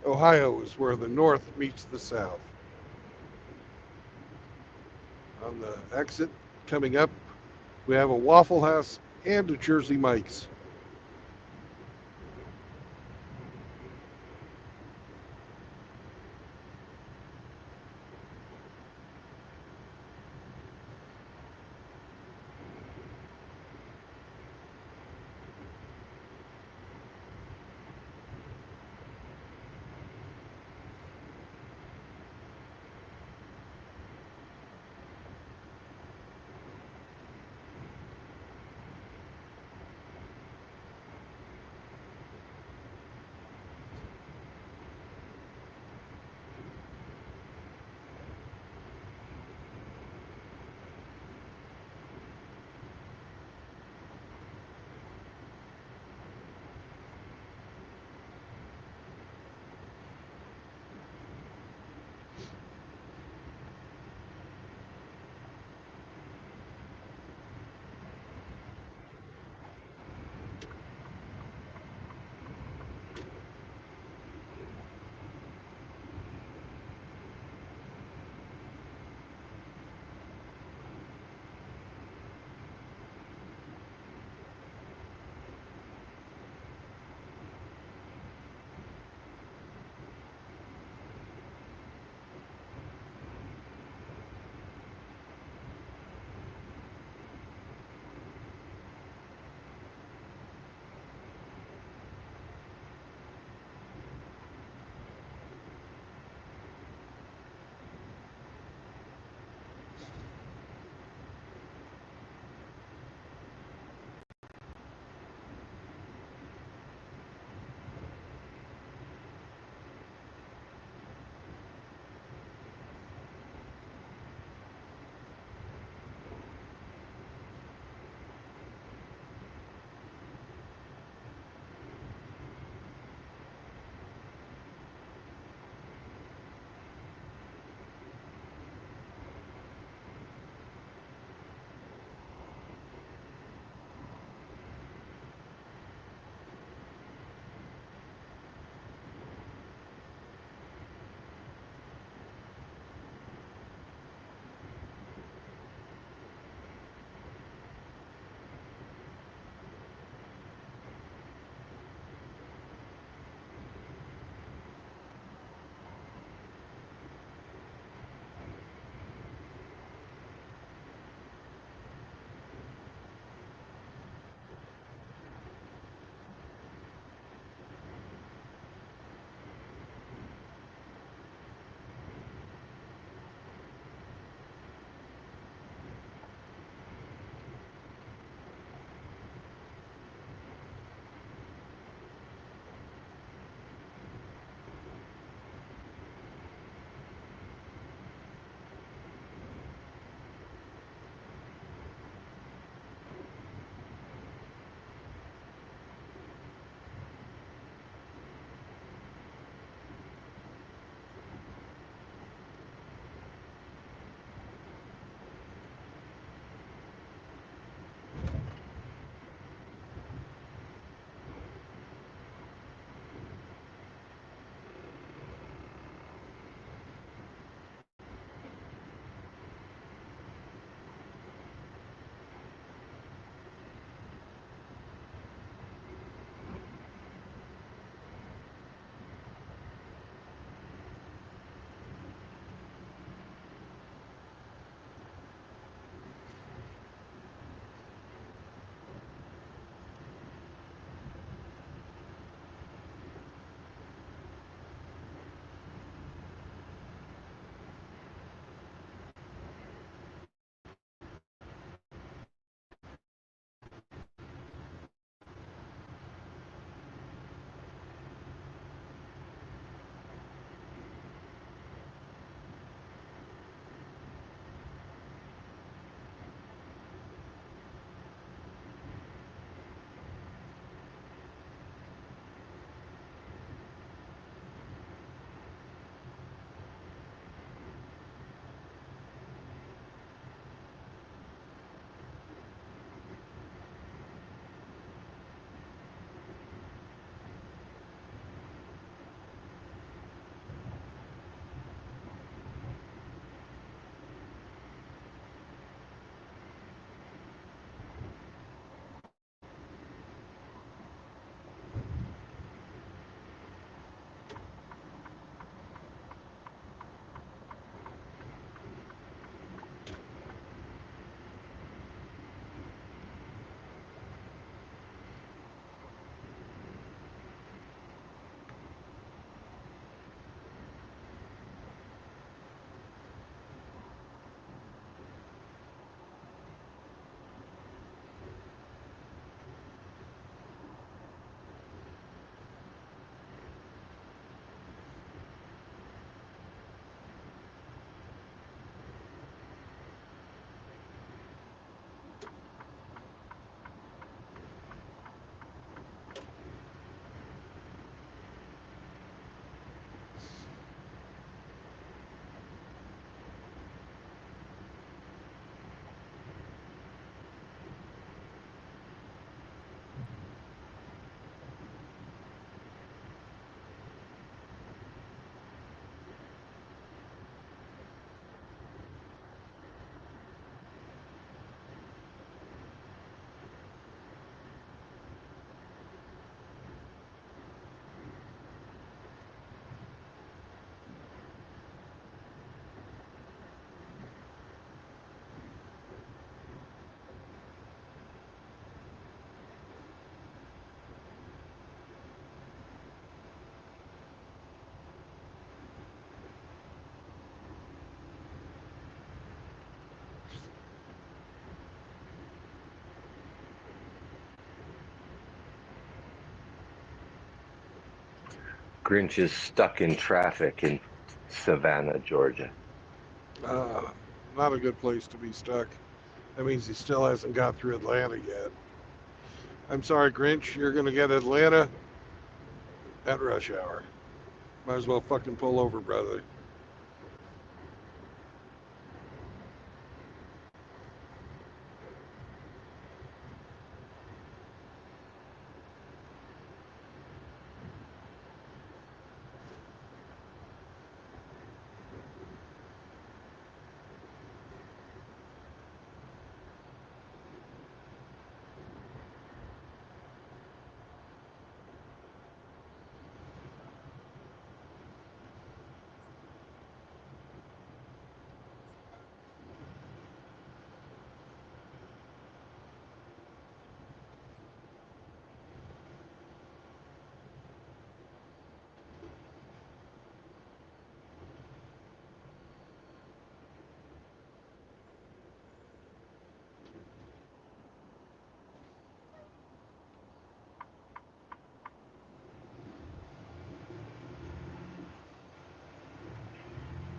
Ohio is where the north meets the south. On the exit, Coming up, we have a Waffle House and a Jersey Mike's. Grinch is stuck in traffic in Savannah, Georgia. Uh, Not a good place to be stuck. That means he still hasn't got through Atlanta yet. I'm sorry, Grinch. You're going to get Atlanta at rush hour. Might as well fucking pull over, brother.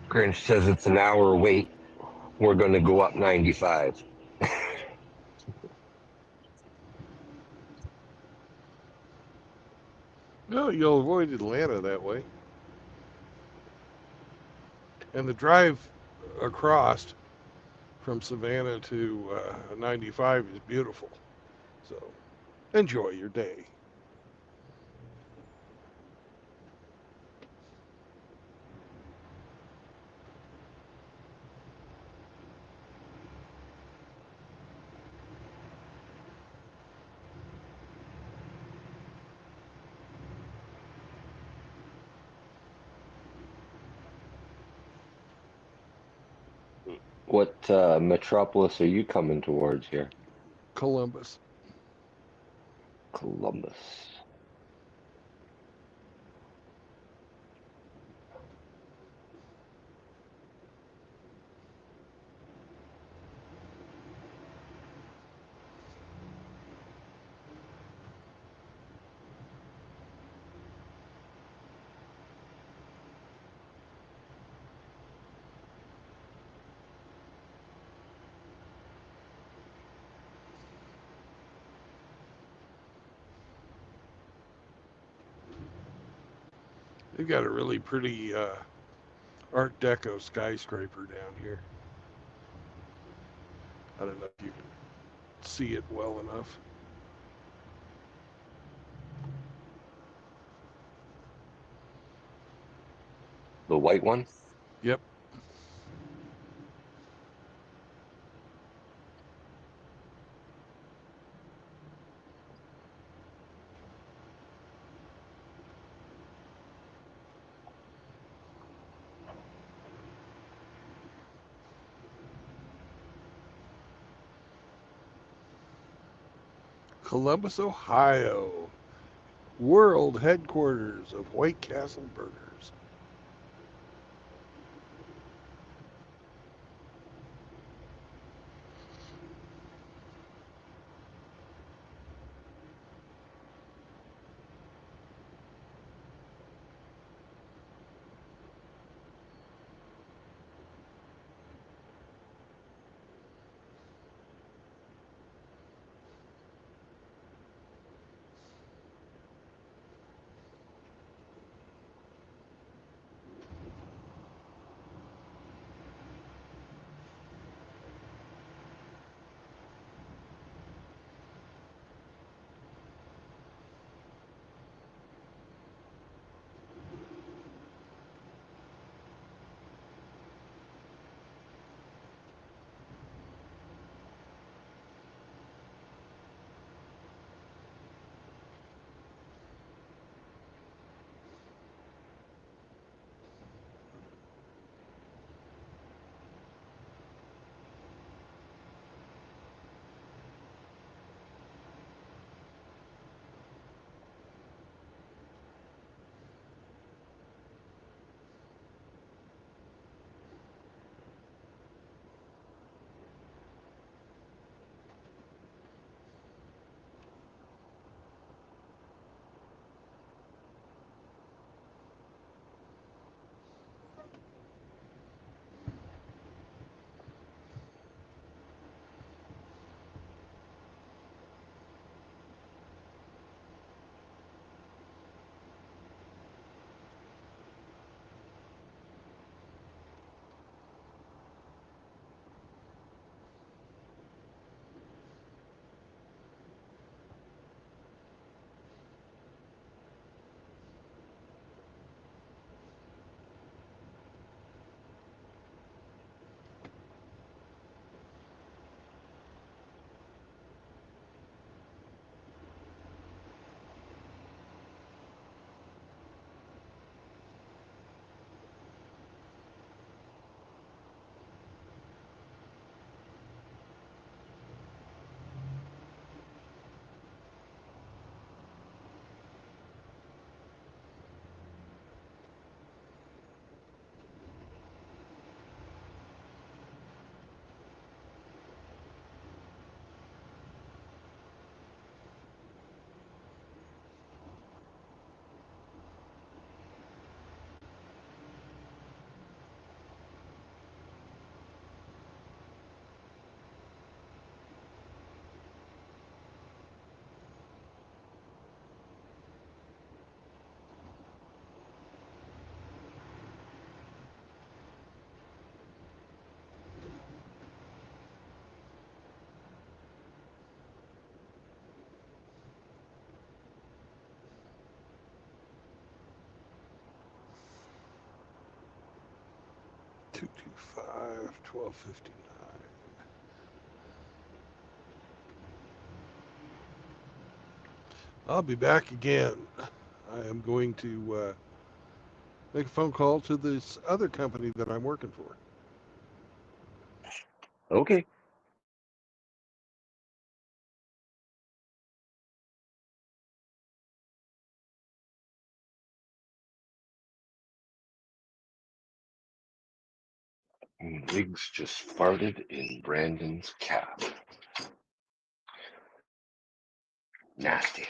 Grinch says it's an hour wait. We're going to go up 95. No, you'll avoid Atlanta that way. And the drive across from Savannah to 95 is beautiful. So enjoy your day. What metropolis are you coming towards here? Columbus. Columbus. They've got a really pretty Art Deco skyscraper down here. I don't know if you can see it well enough. The white one? Yep. Columbus, Ohio. World headquarters of White Castle Burgers. 225, 1259. I'll be back again. I am going to make a phone call to this other company that I'm working for. Okay. Biggs just farted in Brandon's cap. Nasty.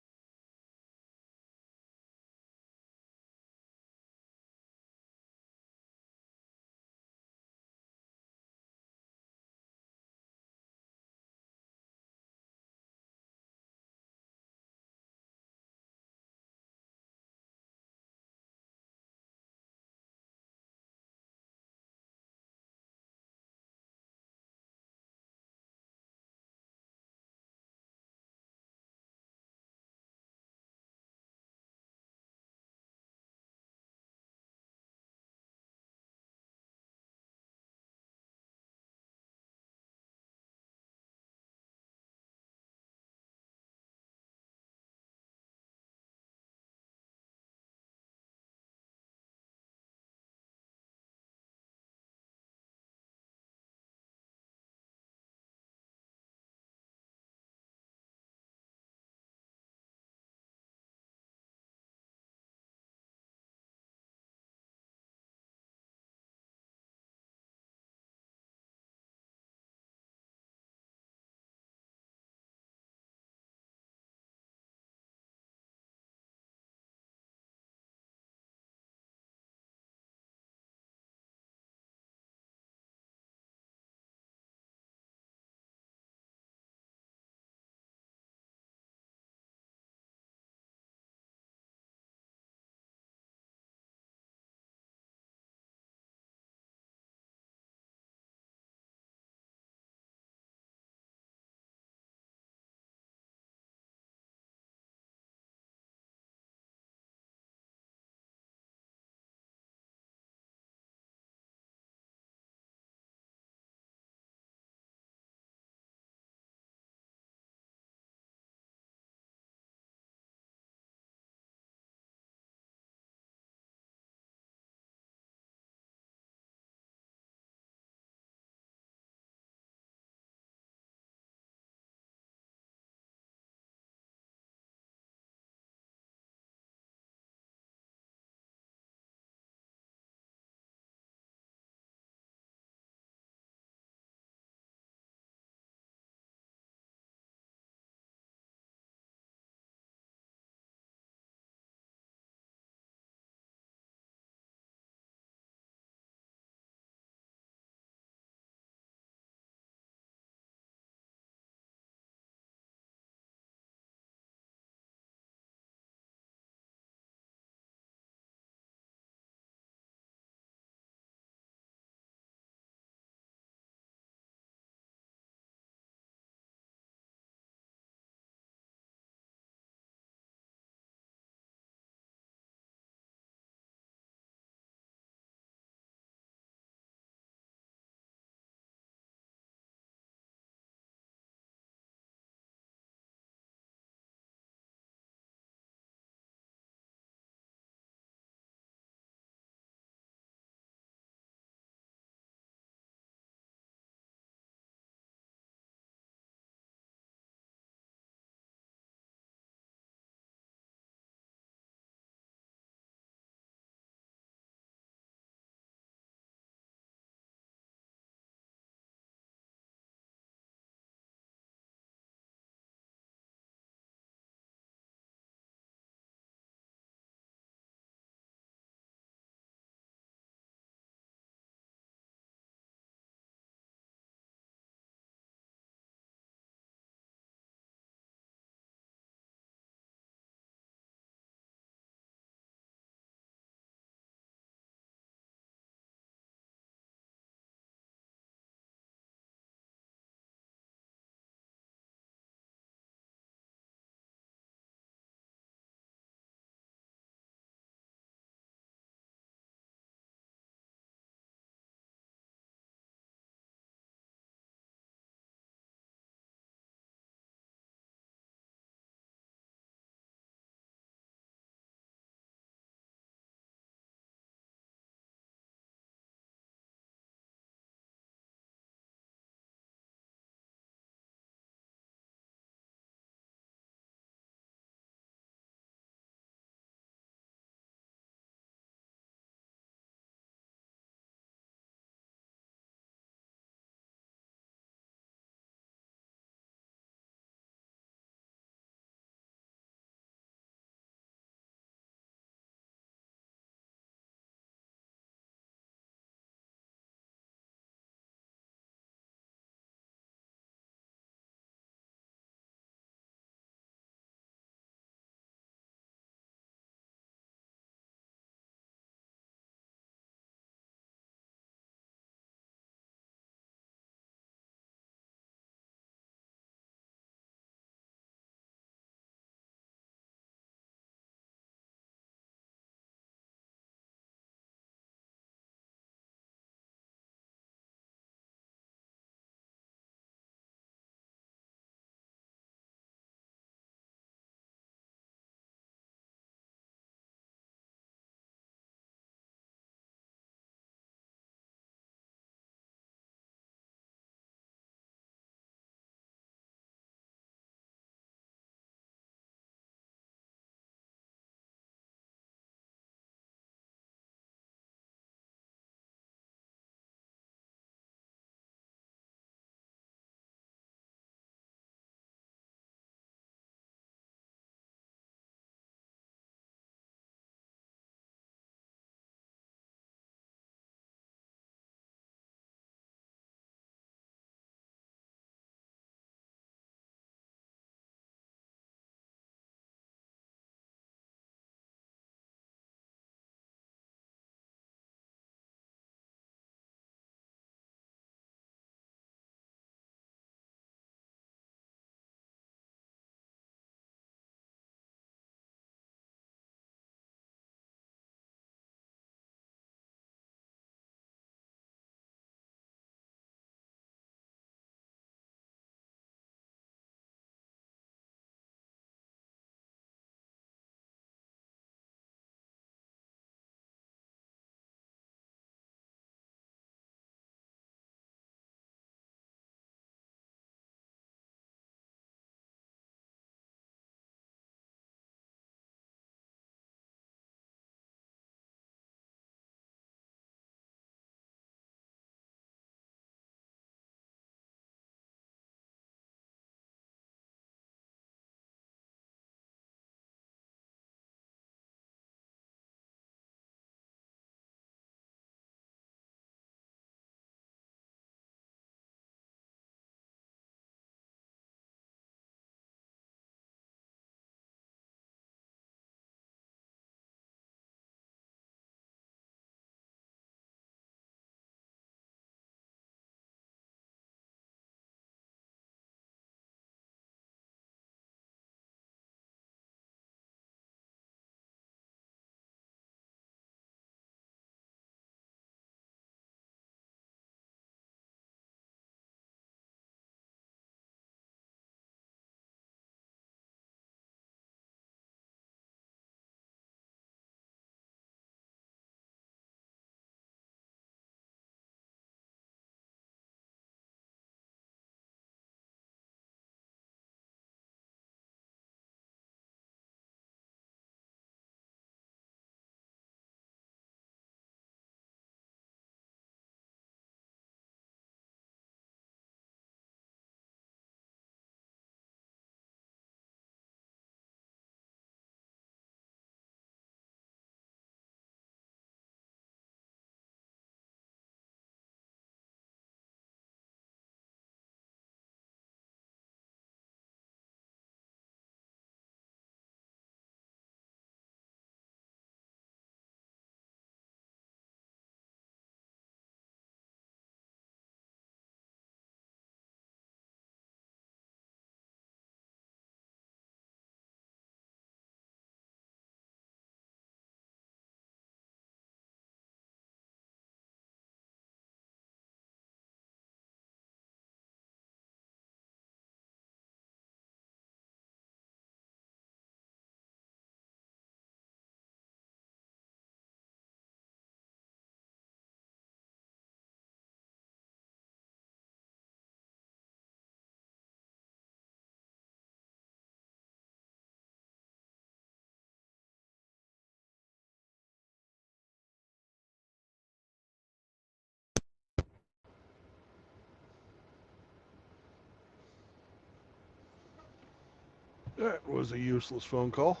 That was a useless phone call.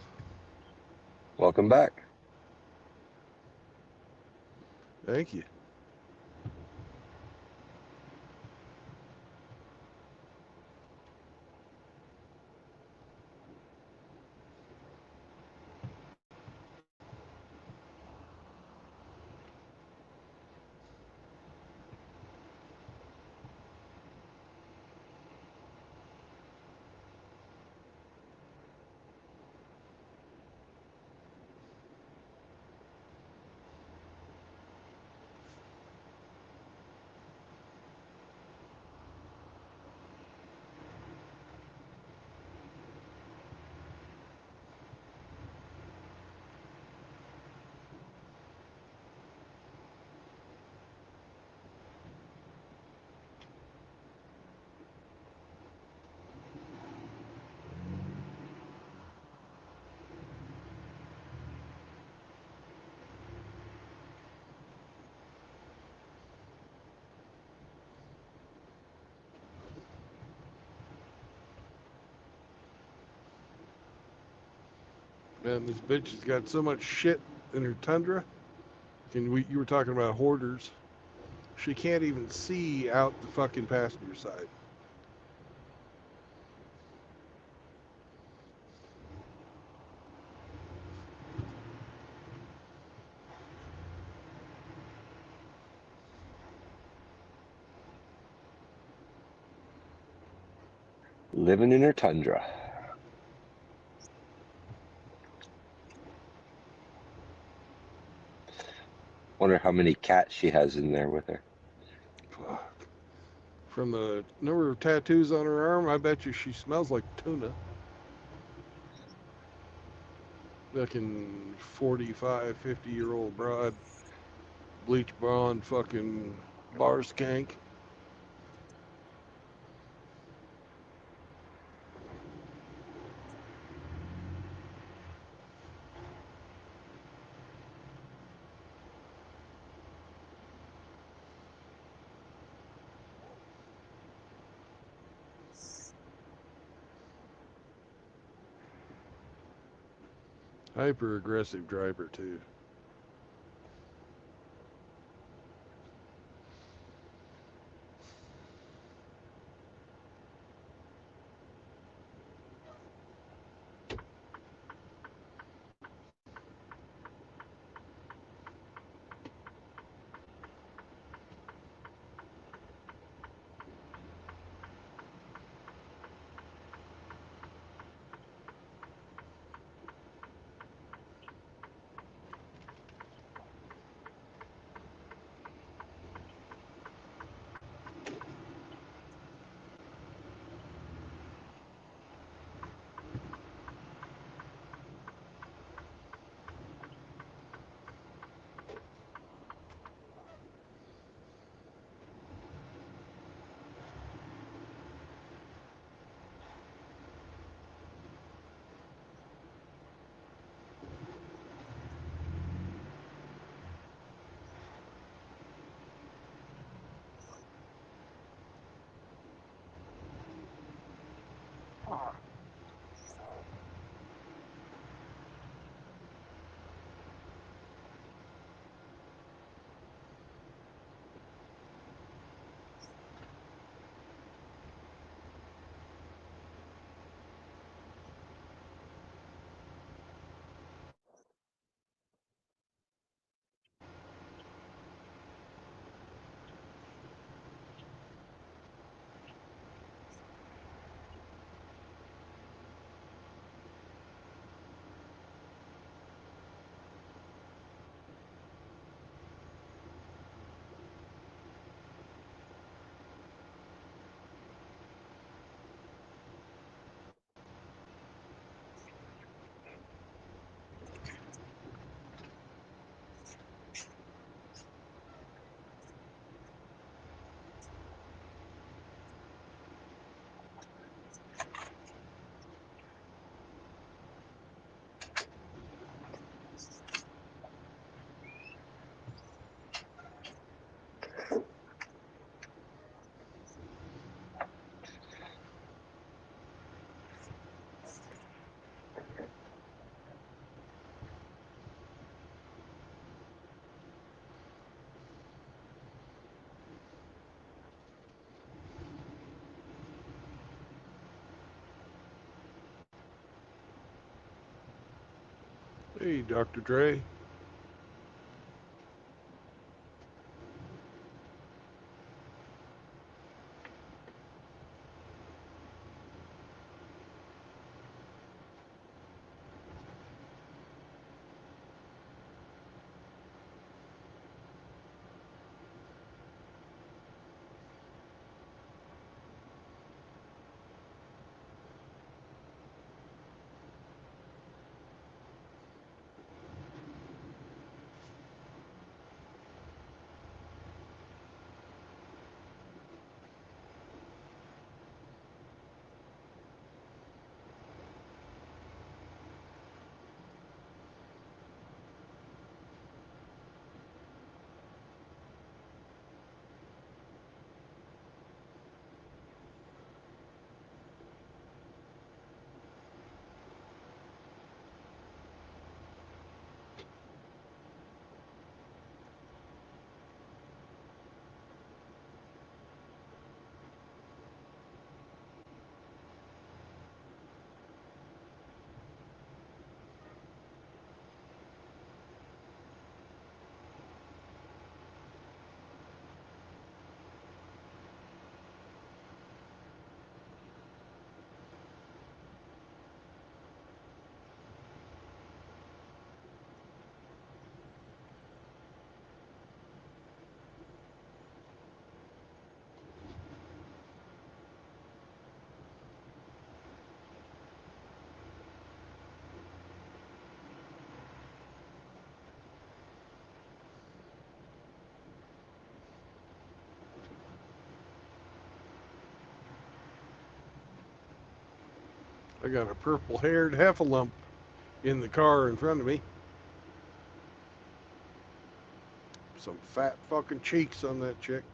Welcome back. Thank you. Man, this bitch has got so much shit in her Tundra. And you were talking about hoarders. She can't even see out the fucking passenger side. Living in her tundra. Wonder how many cats she has in there with her. Fuck. From the number of tattoos on her arm, I bet you she smells like tuna. Fucking 45, 50-year-old broad, bleach blonde, fucking bar skank. Hyper aggressive driver, too. Hey, Dr. Dre. I got a purple haired heffalump in the car in front of me. Some fat fucking cheeks on that chick.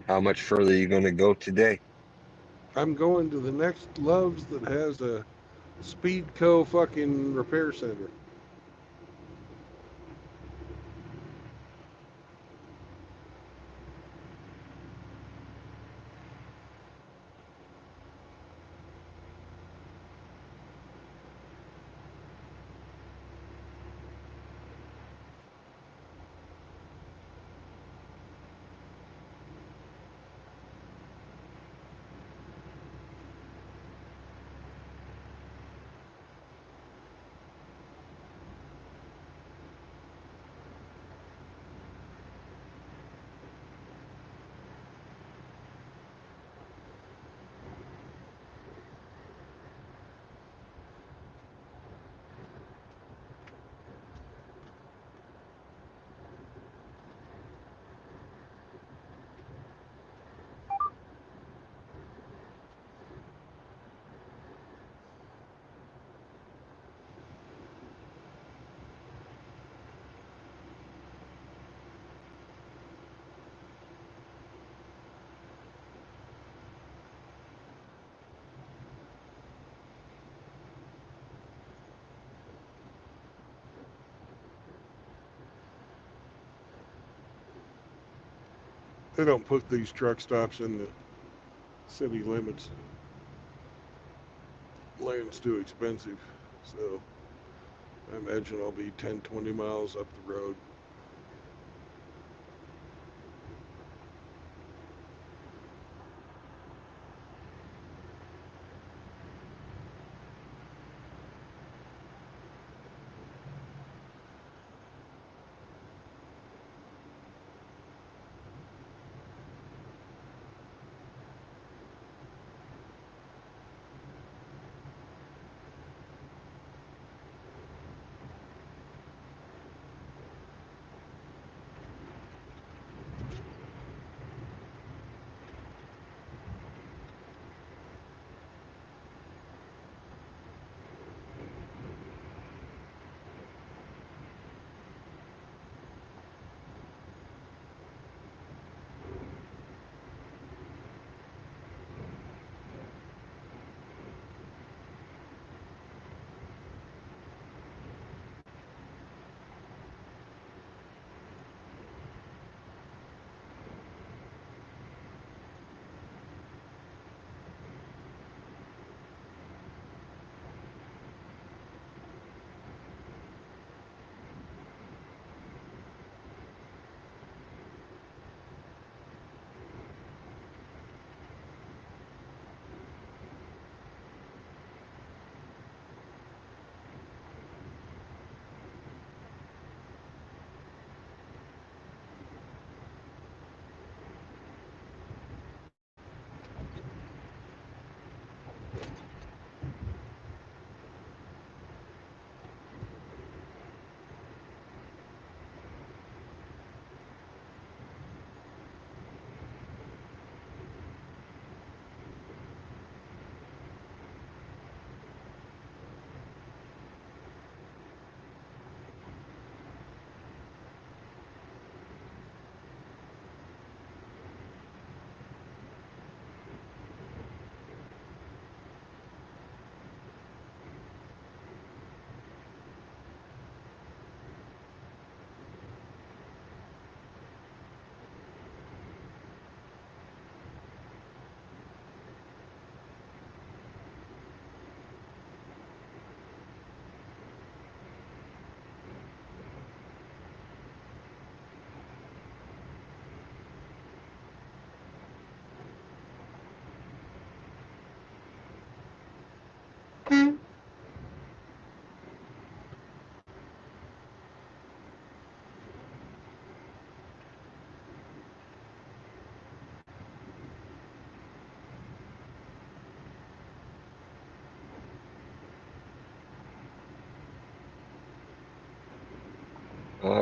How much further are you going to go today? I'm going to the next Love's that has a Speedco fucking repair center. They don't put these truck stops in the city limits. Land's too expensive. So I imagine I'll be 10, 20 miles up the road.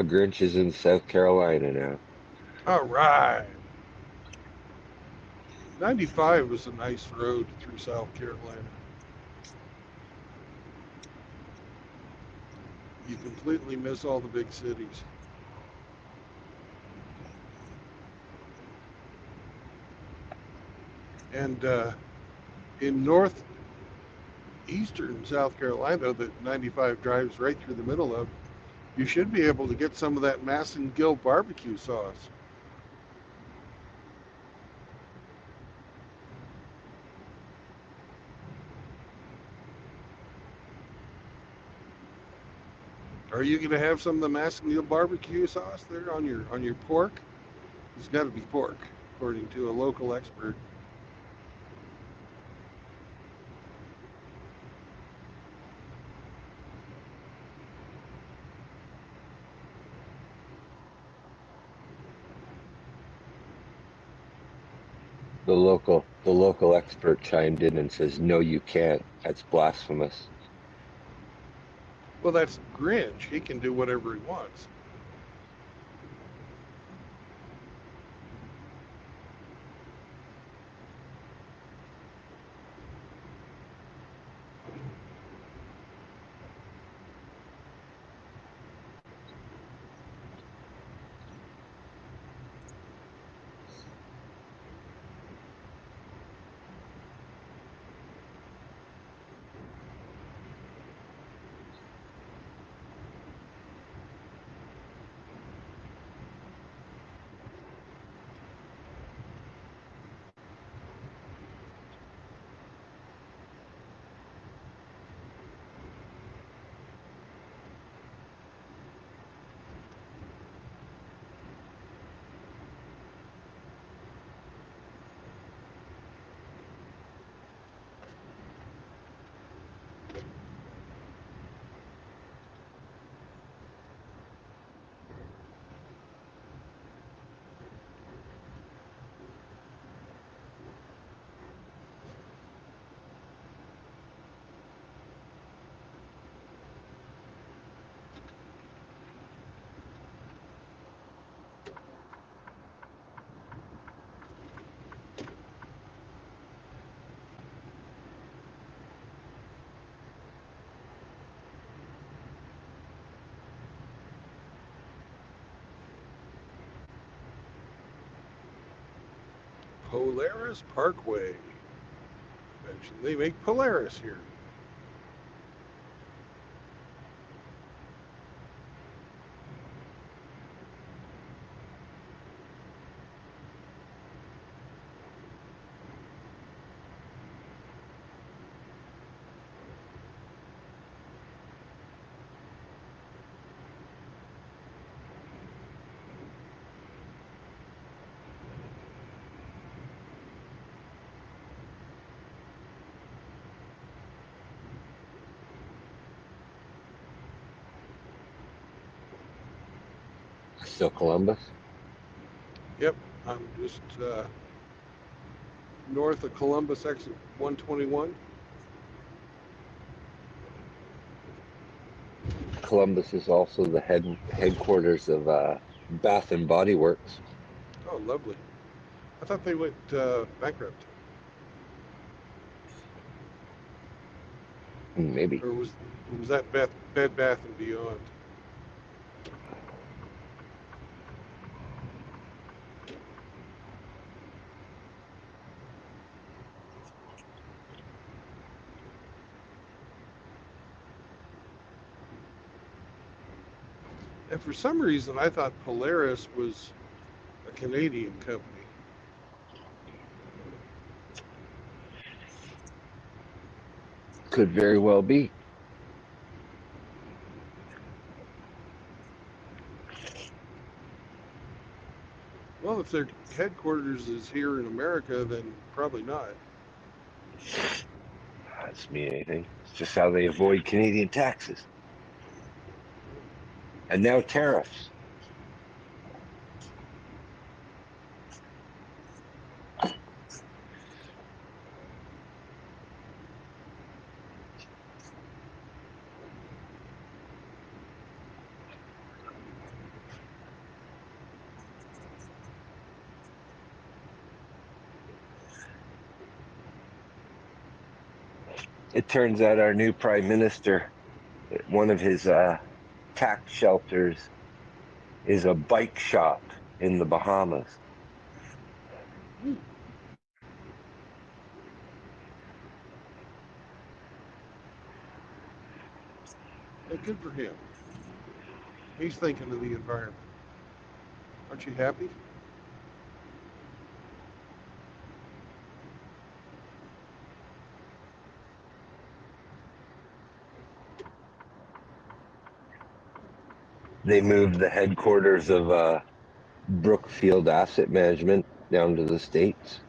Grinch is in South Carolina now. All right. 95 was a nice road through South Carolina. You completely miss all the big cities. And in northeastern South Carolina, that 95 drives right through the middle of, you should be able to get some of that Masson Gill barbecue sauce. Are you going to have some of the Masson Gill barbecue sauce there on your pork? It's got to be pork, according to a local expert. The local expert chimed in and says, "No, you can't. That's blasphemous." Well, that's Grinch. He can do whatever he wants. Polaris Parkway. Mentioned they make Polaris here. Still Columbus. Yep, I'm just north of Columbus, exit 121. Columbus is also the headquarters of Bath and Body Works. Oh, lovely. I thought they went bankrupt. Maybe. Or was that Bed Bath and Beyond? And for some reason, I thought Polaris was a Canadian company. Could very well be. Well, if their headquarters is here in America, then probably not. Doesn't mean anything. It's just how they avoid Canadian taxes. And now tariffs. It turns out our new prime minister, one of his tax shelters is a bike shop in the Bahamas. Hmm. And good for him. He's thinking of the environment. Aren't you happy? They moved the headquarters of Brookfield Asset Management down to the States.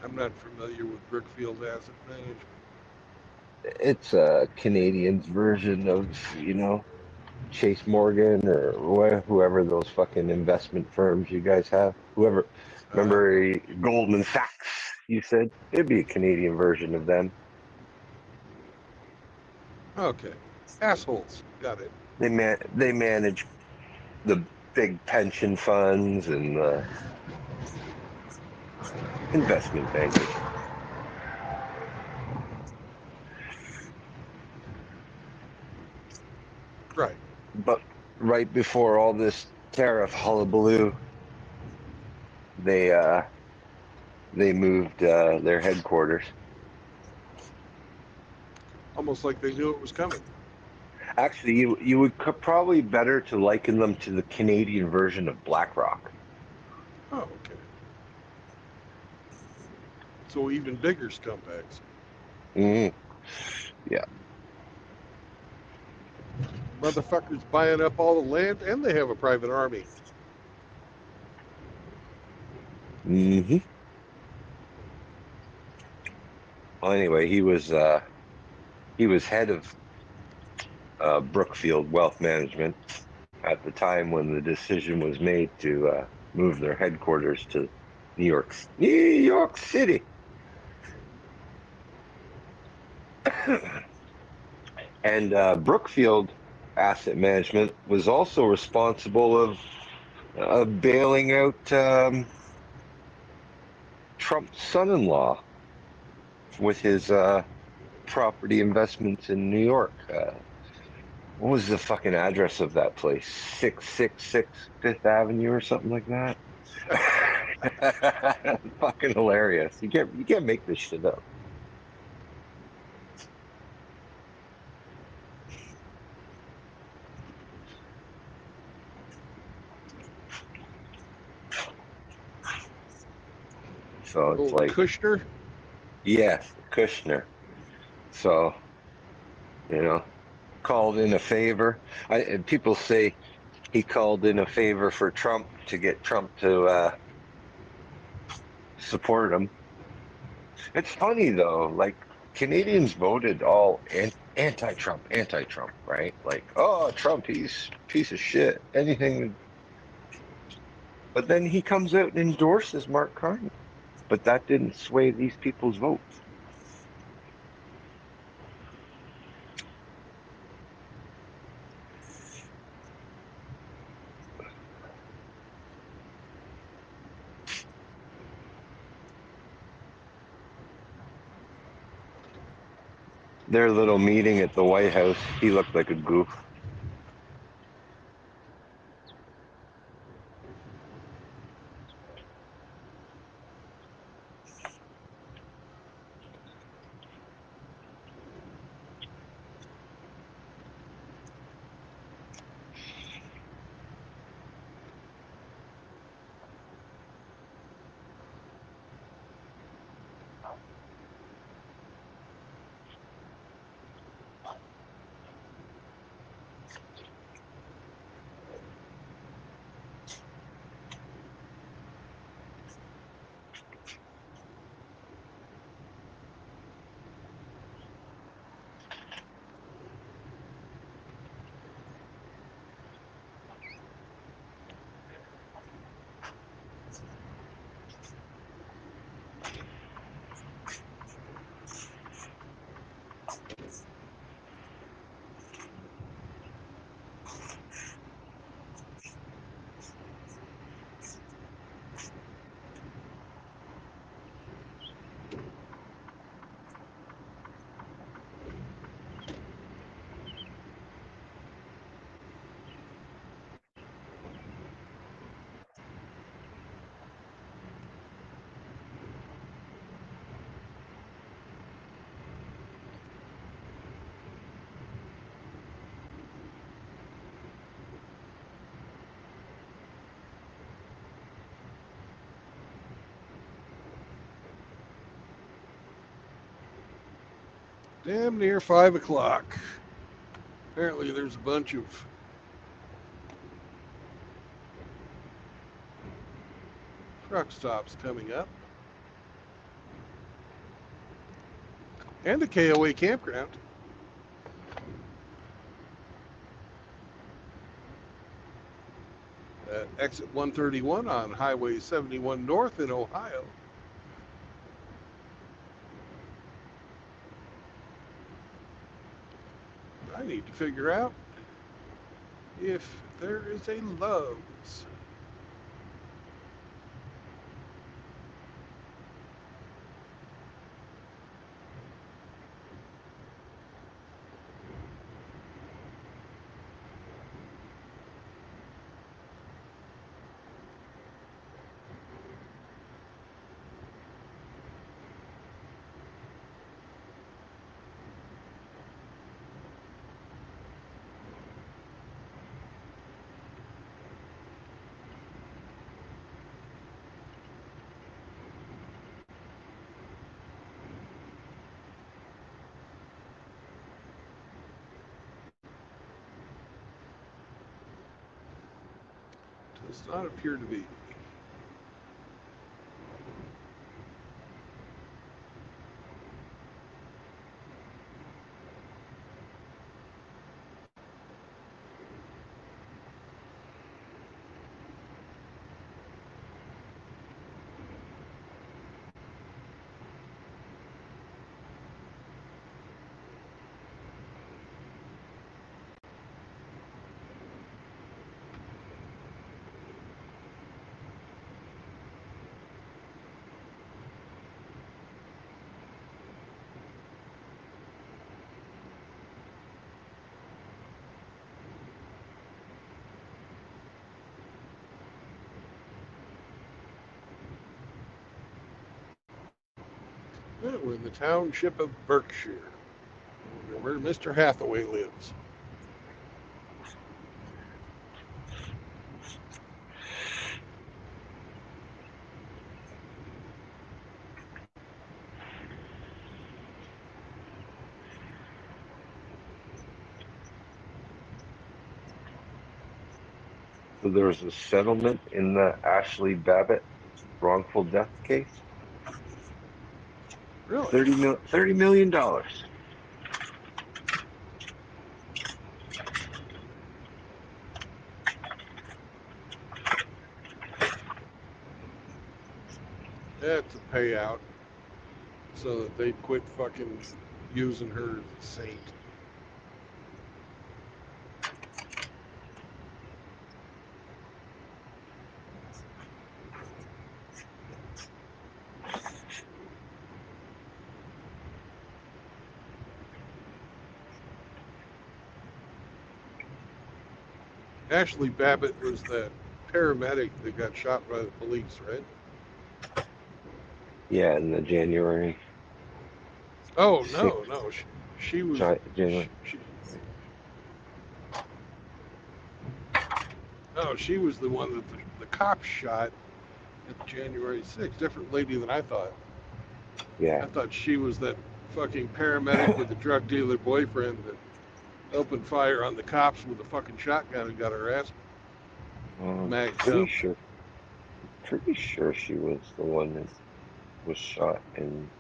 I'm not familiar with Brookfield Asset Management. It's a Canadian's version of, Chase Morgan or whoever those fucking investment firms you guys have. Whoever, Uh, remember Goldman Sachs, you said? It'd be a Canadian version of them. okay. Assholes. Got it. They manage the big pension funds and the investment bankers. Right. But right before all this tariff hullabaloo, they they moved their headquarters. Almost like they knew it was coming. Actually, you would probably better to liken them to the Canadian version of BlackRock. Oh, okay. So even bigger scumbags. Mm, yeah. Motherfuckers buying up all the land, and they have a private army. Hmm. Well, anyway, he was head of Brookfield Wealth Management at the time when the decision was made to move their headquarters to New York City. And Brookfield Asset Management was also responsible of bailing out Trump's son-in-law with his property investments in New York. What was the fucking address of that place? 666 Fifth Avenue or something like that? Fucking hilarious. You can't make this shit up. So it's Old like, Kushner. yes, Kushner. So, you know, called in a favor. And people say he called in a favor for Trump to get Trump to support him. It's funny though, like Canadians voted all anti-Trump, anti-Trump, right? Like, oh, Trump, he's a piece of shit. Anything, but then he comes out and endorses Mark Carney. But that didn't sway these people's votes. Their little meeting at the White House, he looked like a goof. Damn near 5 o'clock. Apparently there's a bunch of truck stops coming up. And a KOA campground. At exit 131 on Highway 71 North in Ohio. I need to figure out if there is a Love's. Does not appear to be. Well, we're in the township of Berkshire, where Mr. Hathaway lives. So there was a settlement in the Ashley Babbitt wrongful death case. Really? $30 million. That's a payout so that they'd quit fucking using her as a saint. Ashley Babbitt was that paramedic that got shot by the police, right? Yeah, in the January Oh, 6th, no. She was. January. No, she was the one that the cops shot at January 6th. Different lady than I thought. Yeah. I thought she was that fucking paramedic with the drug dealer boyfriend that opened fire on the cops with a fucking shotgun and got her ass magged Pretty up. sure. Pretty sure she was the one that was shot and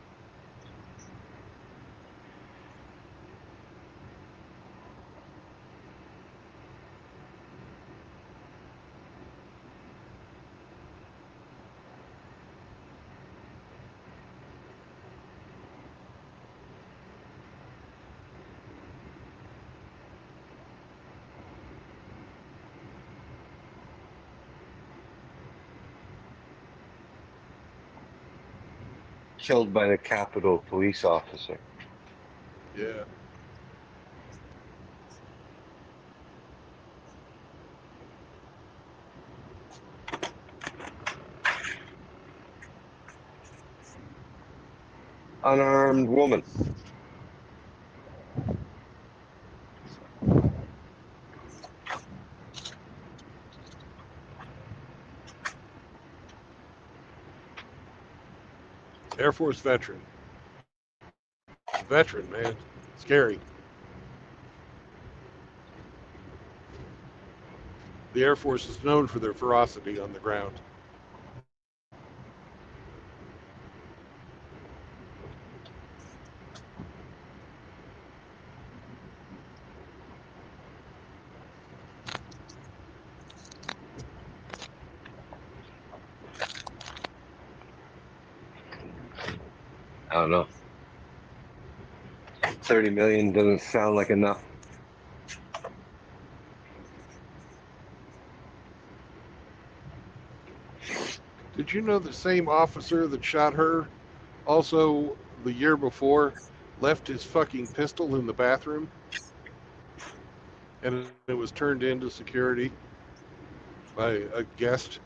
killed by the Capitol police officer. Yeah. Unarmed woman. Air Force veteran. Veteran, man. Scary. The Air Force is known for their ferocity on the ground. I don't know. 30 million doesn't sound like enough. Did you know the same officer that shot her also the year before left his fucking pistol in the bathroom? And it was turned into security by a guest.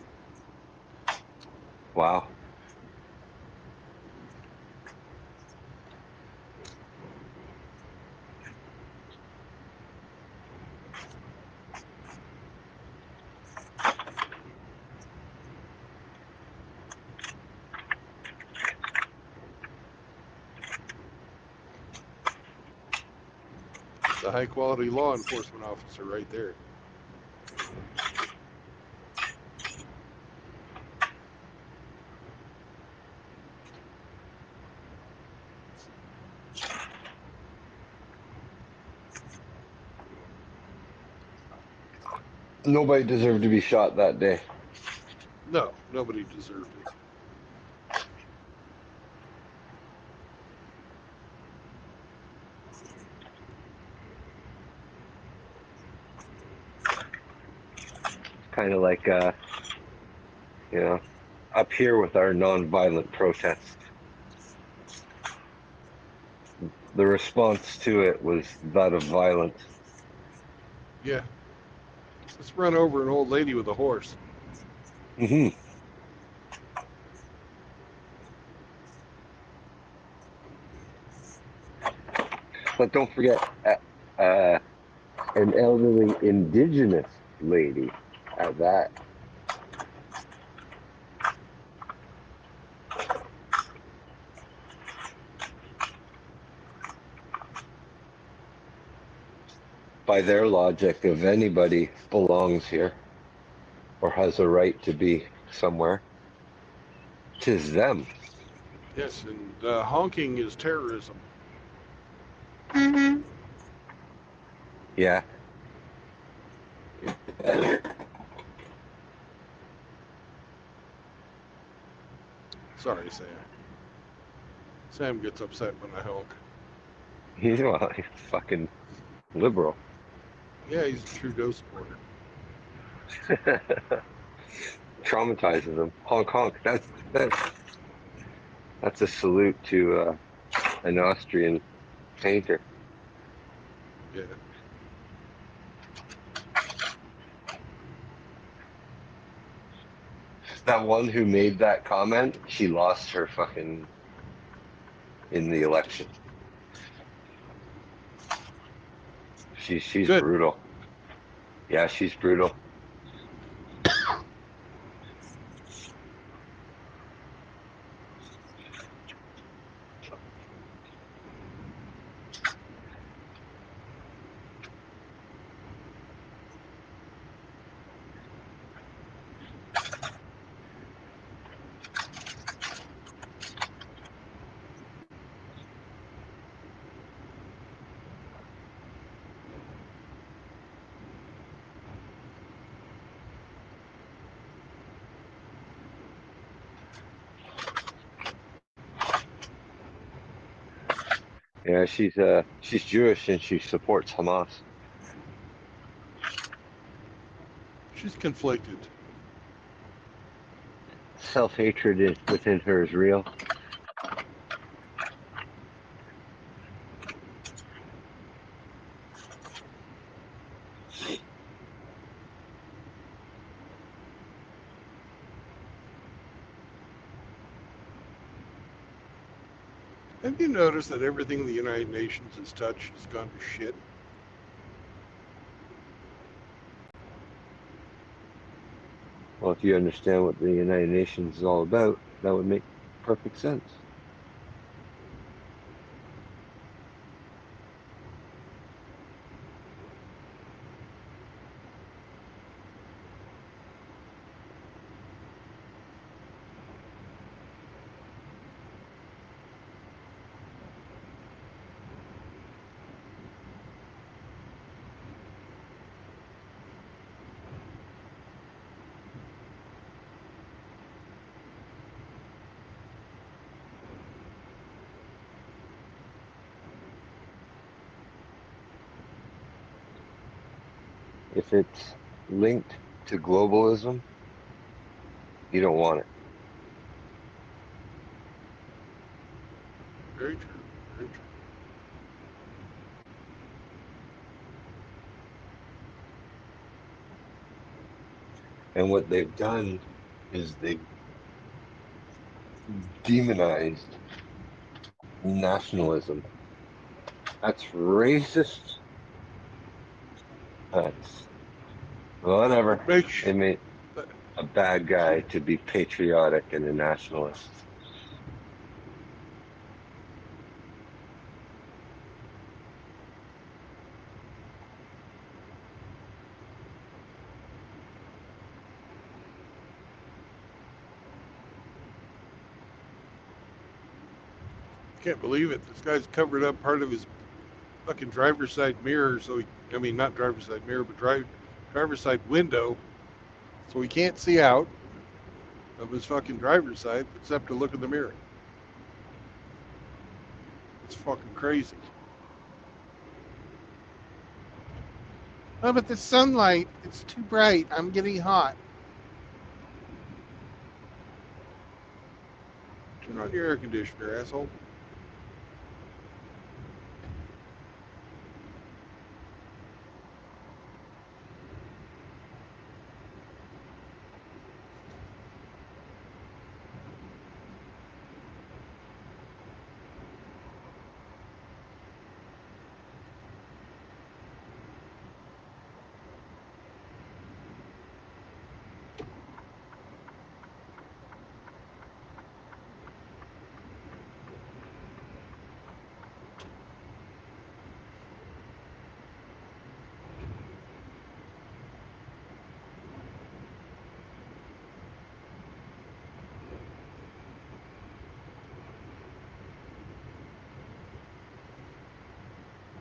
Wow. The high quality law enforcement officer right there. Nobody deserved to be shot that day. No, nobody deserved it. Kind of like, you know, up here with our nonviolent protests. The response to it was that of violence. Yeah. Let's run over an old lady with a horse. Hmm. But don't forget, an elderly indigenous lady at that. By their logic, if anybody belongs here or has a right to be somewhere, 'tis them. Yes, and honking is terrorism. Yeah. Sorry, Sam. Sam gets upset when I honk. He's, well, he's fucking liberal. Yeah, he's a Trudeau supporter. Traumatizes them. Honk honk. That's a salute to an Austrian painter. Yeah. That one who made that comment, she lost her fucking in the election. She's Good. brutal. Yeah, she's brutal. Yeah, she's Jewish and she supports Hamas. She's conflicted. Self-hatred within her is real. Have you noticed that everything the United Nations has touched has gone to shit? Well, if you understand what the United Nations is all about, that would make perfect sense. if it's linked to globalism, you don't want it. Very true. Very true. And what they've done is they've demonized nationalism. That's racist. That's whatever. It makes They made a bad guy to be patriotic and a nationalist. can't believe it. This guy's covered up part of his fucking driver's side mirror, so I mean, not driver's side mirror, but driver's side window, so he can't see out of his fucking driver's side except to look in the mirror. It's fucking crazy. Oh, but the sunlight, it's too bright. I'm getting hot. Turn on your air conditioner, asshole.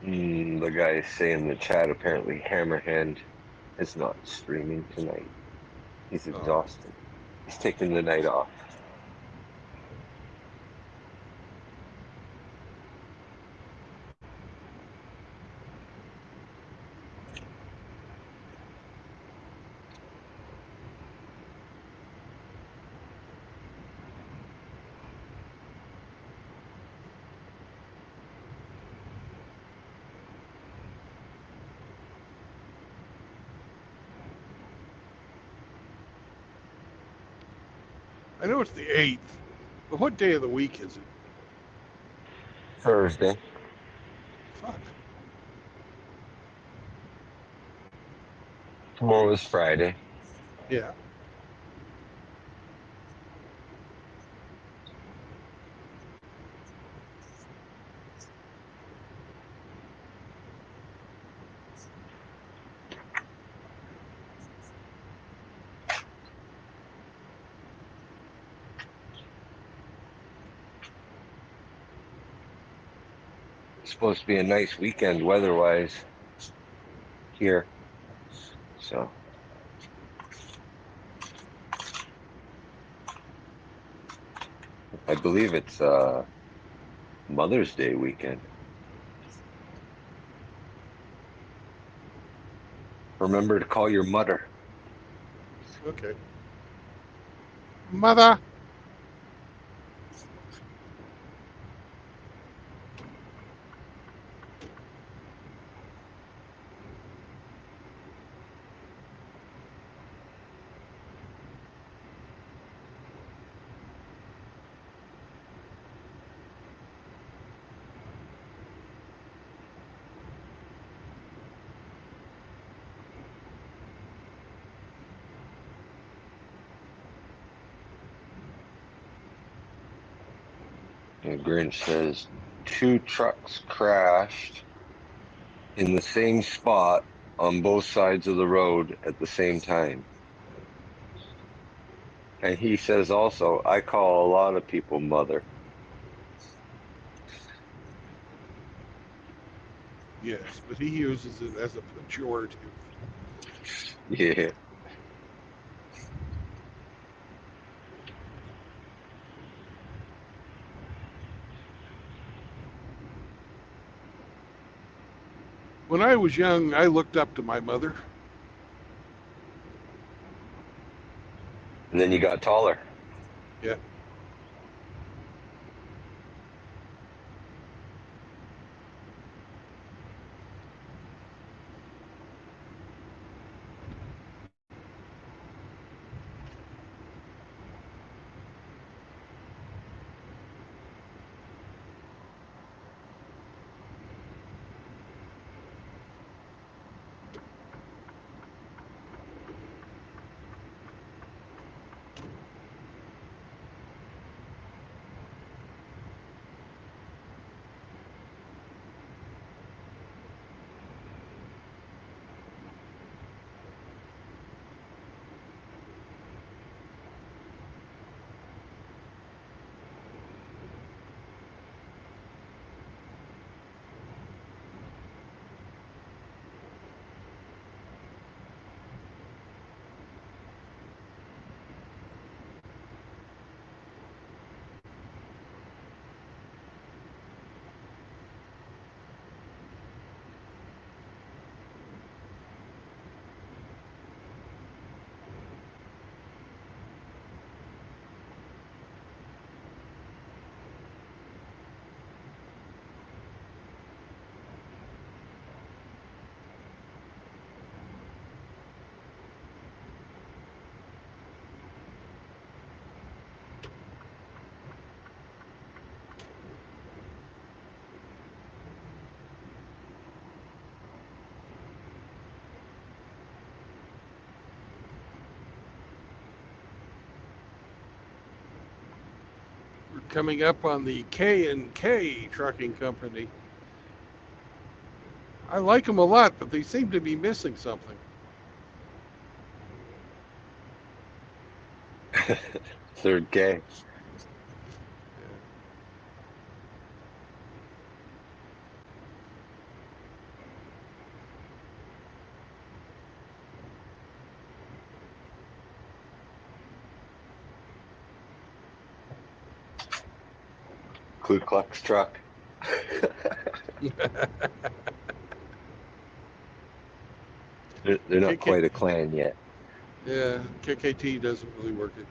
The guy saying in the chat apparently Hammerhand is not streaming tonight. He's Oh. exhausted. He's taking the night off. I know it's the 8th, but what day of the week is it? Thursday. Fuck. Tomorrow is Friday. Yeah. It's supposed to be a nice weekend weather-wise here. So I believe it's Mother's Day weekend. Remember to call your mother. Okay. Mother. And Grinch says 2 trucks crashed in the same spot on both sides of the road at the same time. And he says also, I call a lot of people mother. Yes, but he uses it as a pejorative. Yeah. When I was young, I looked up to my mother. And then you got taller. Yeah. We're coming up on the K&K Trucking Company. I like them a lot, but they seem to be missing something. Third K. Ku Klux truck. They're not KK, quite a clan yet. yeah, KKT doesn't really work it.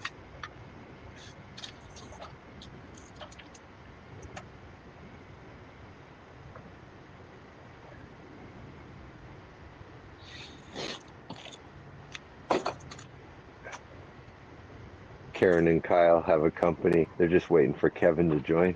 Karen and Kyle have a company. They're just waiting for Kevin to join.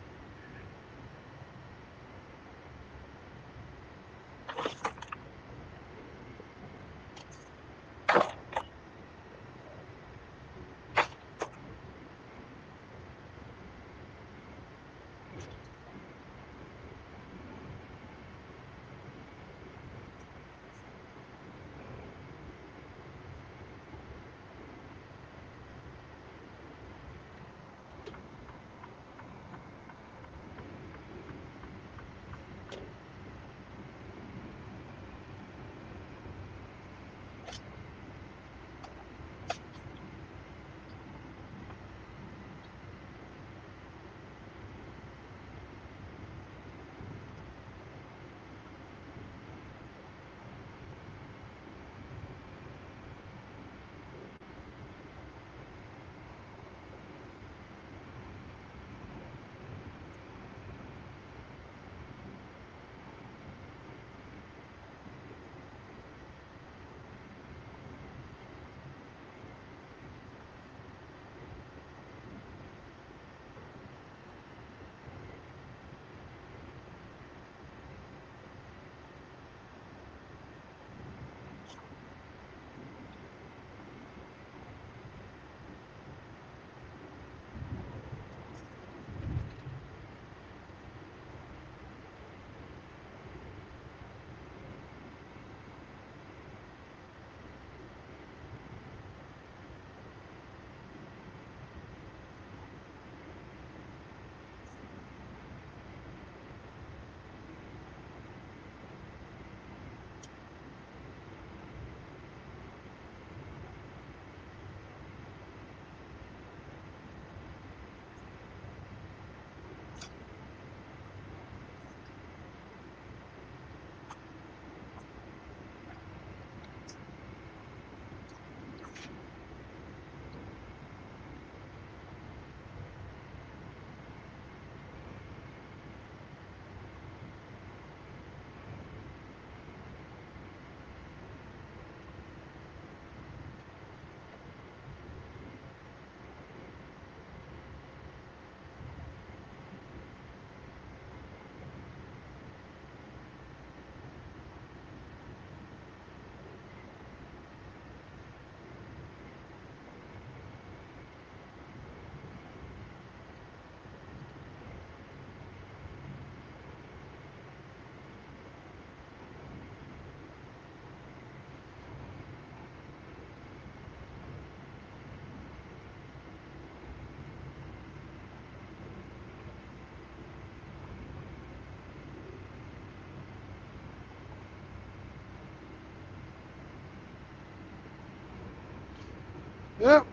Yep.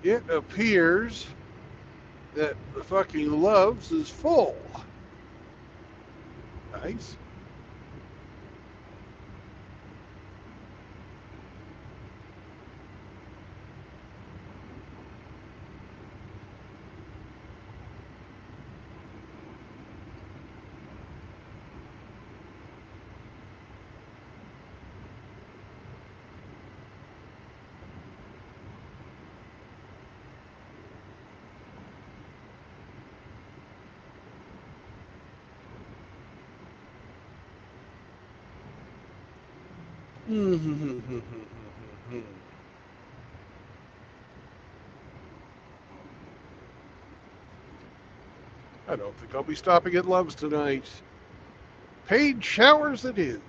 It appears that the fucking Loves is full. Nice. I don't think I'll be stopping at Love's tonight. Paid showers it is.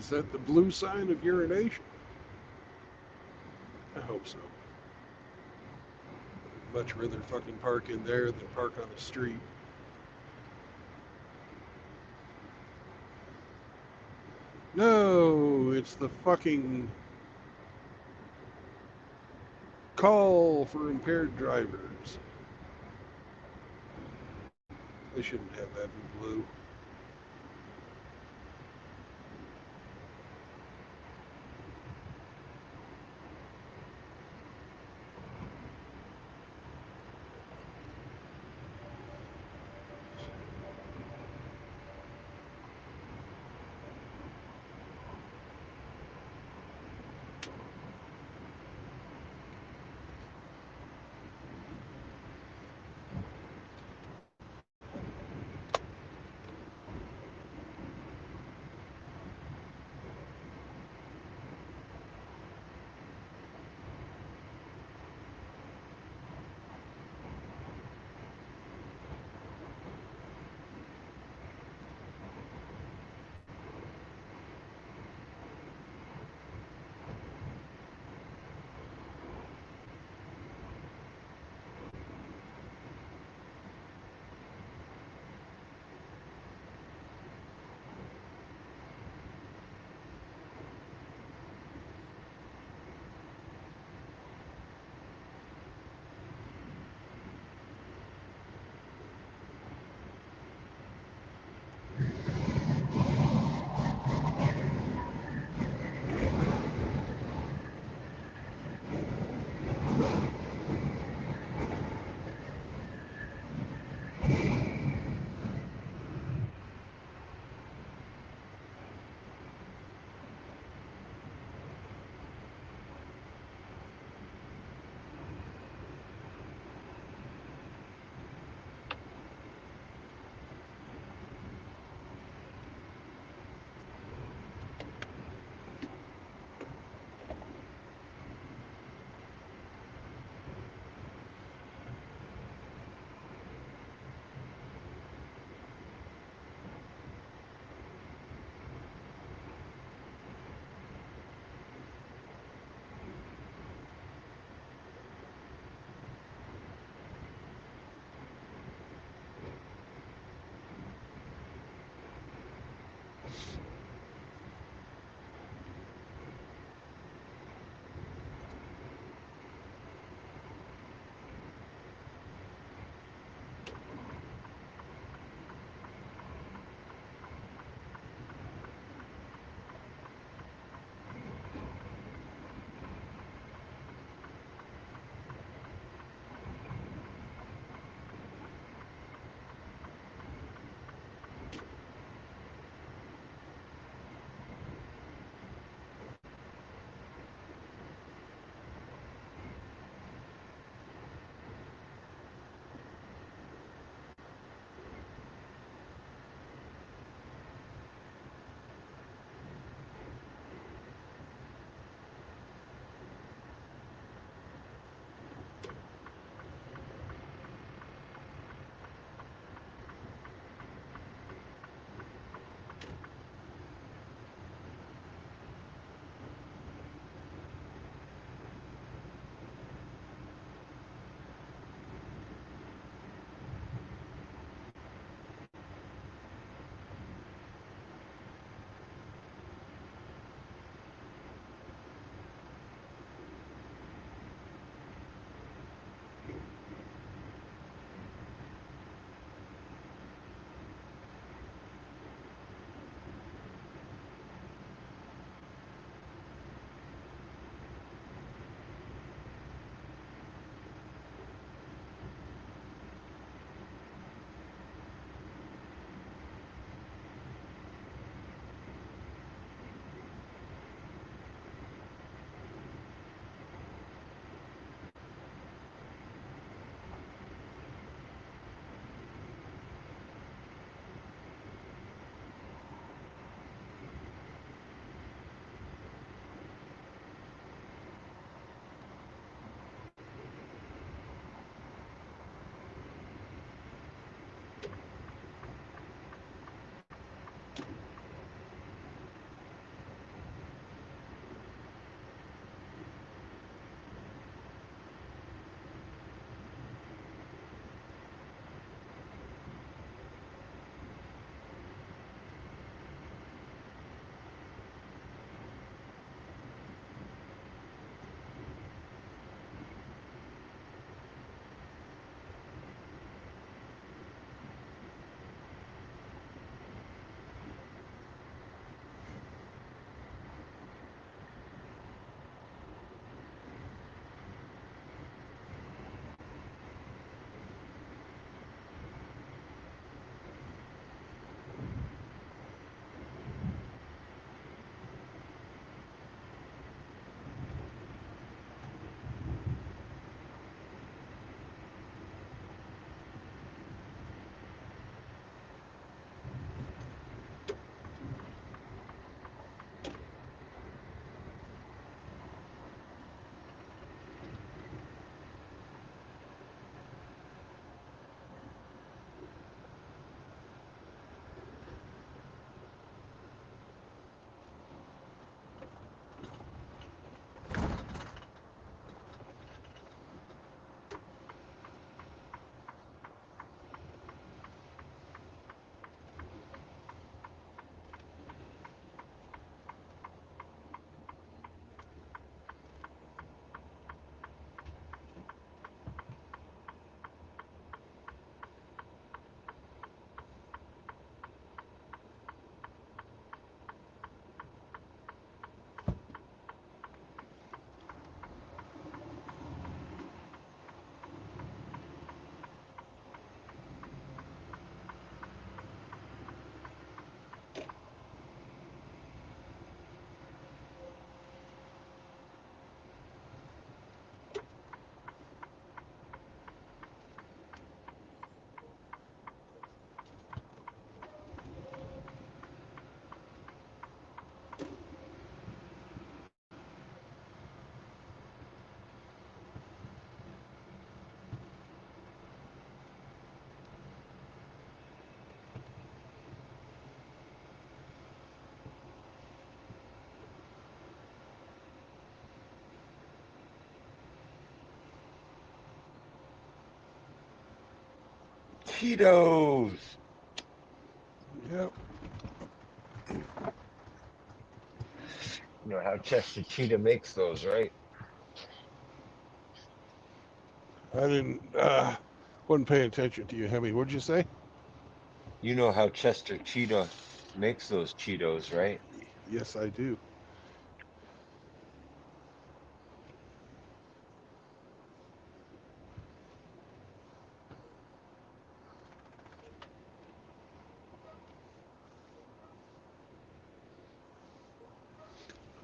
Is that the blue sign of urination? I hope so. Much rather fucking park in there than park on the street. No, it's the fucking call for impaired drivers. They shouldn't have that in blue. Cheetos. Yep. You know how Chester Cheetah makes those, right? I didn't, wasn't paying attention to you, Hemi. What'd you say? You know how Chester Cheetah makes those Cheetos, right? Yes, I do.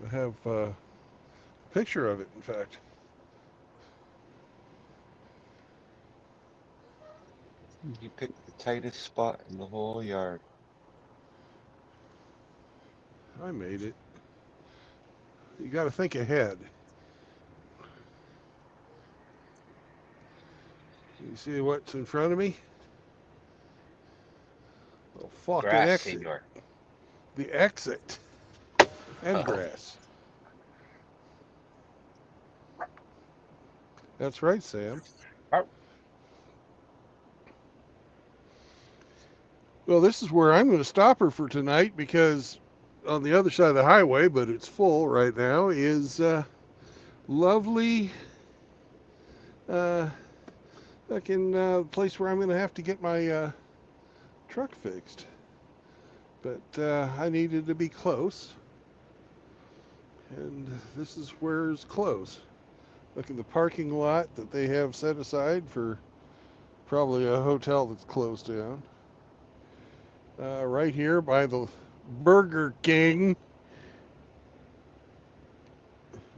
I have a picture of it, in fact. You picked the tightest spot in the whole yard. I made it. You got to think ahead. You see what's in front of me? The fucking Grass, exit. senor. The exit. And grass. That's right, Sam. Well, this is where I'm going to stop her for tonight because on the other side of the highway, but it's full right now, is lovely uh, fucking place where I'm going to have to get my truck fixed. But I needed to be close, and this is where it's close. Look at the parking lot that they have set aside for probably a hotel that's closed down. Right here by the Burger King,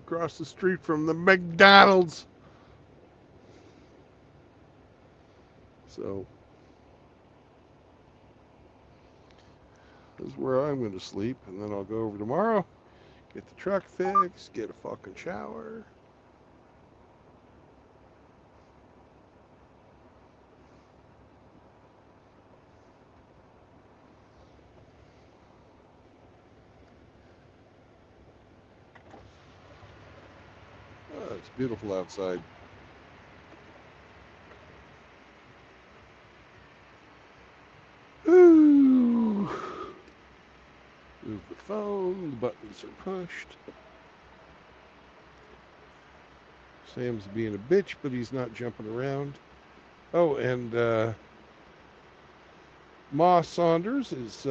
across the street from the McDonald's. So this is where I'm going to sleep, and then I'll go over tomorrow, get the truck fixed, get a fucking shower. Oh, it's beautiful outside. Ooh. Move the phone, the buttons are pushed. Sam's being a bitch, but he's not jumping around. Oh, and Ma Saunders is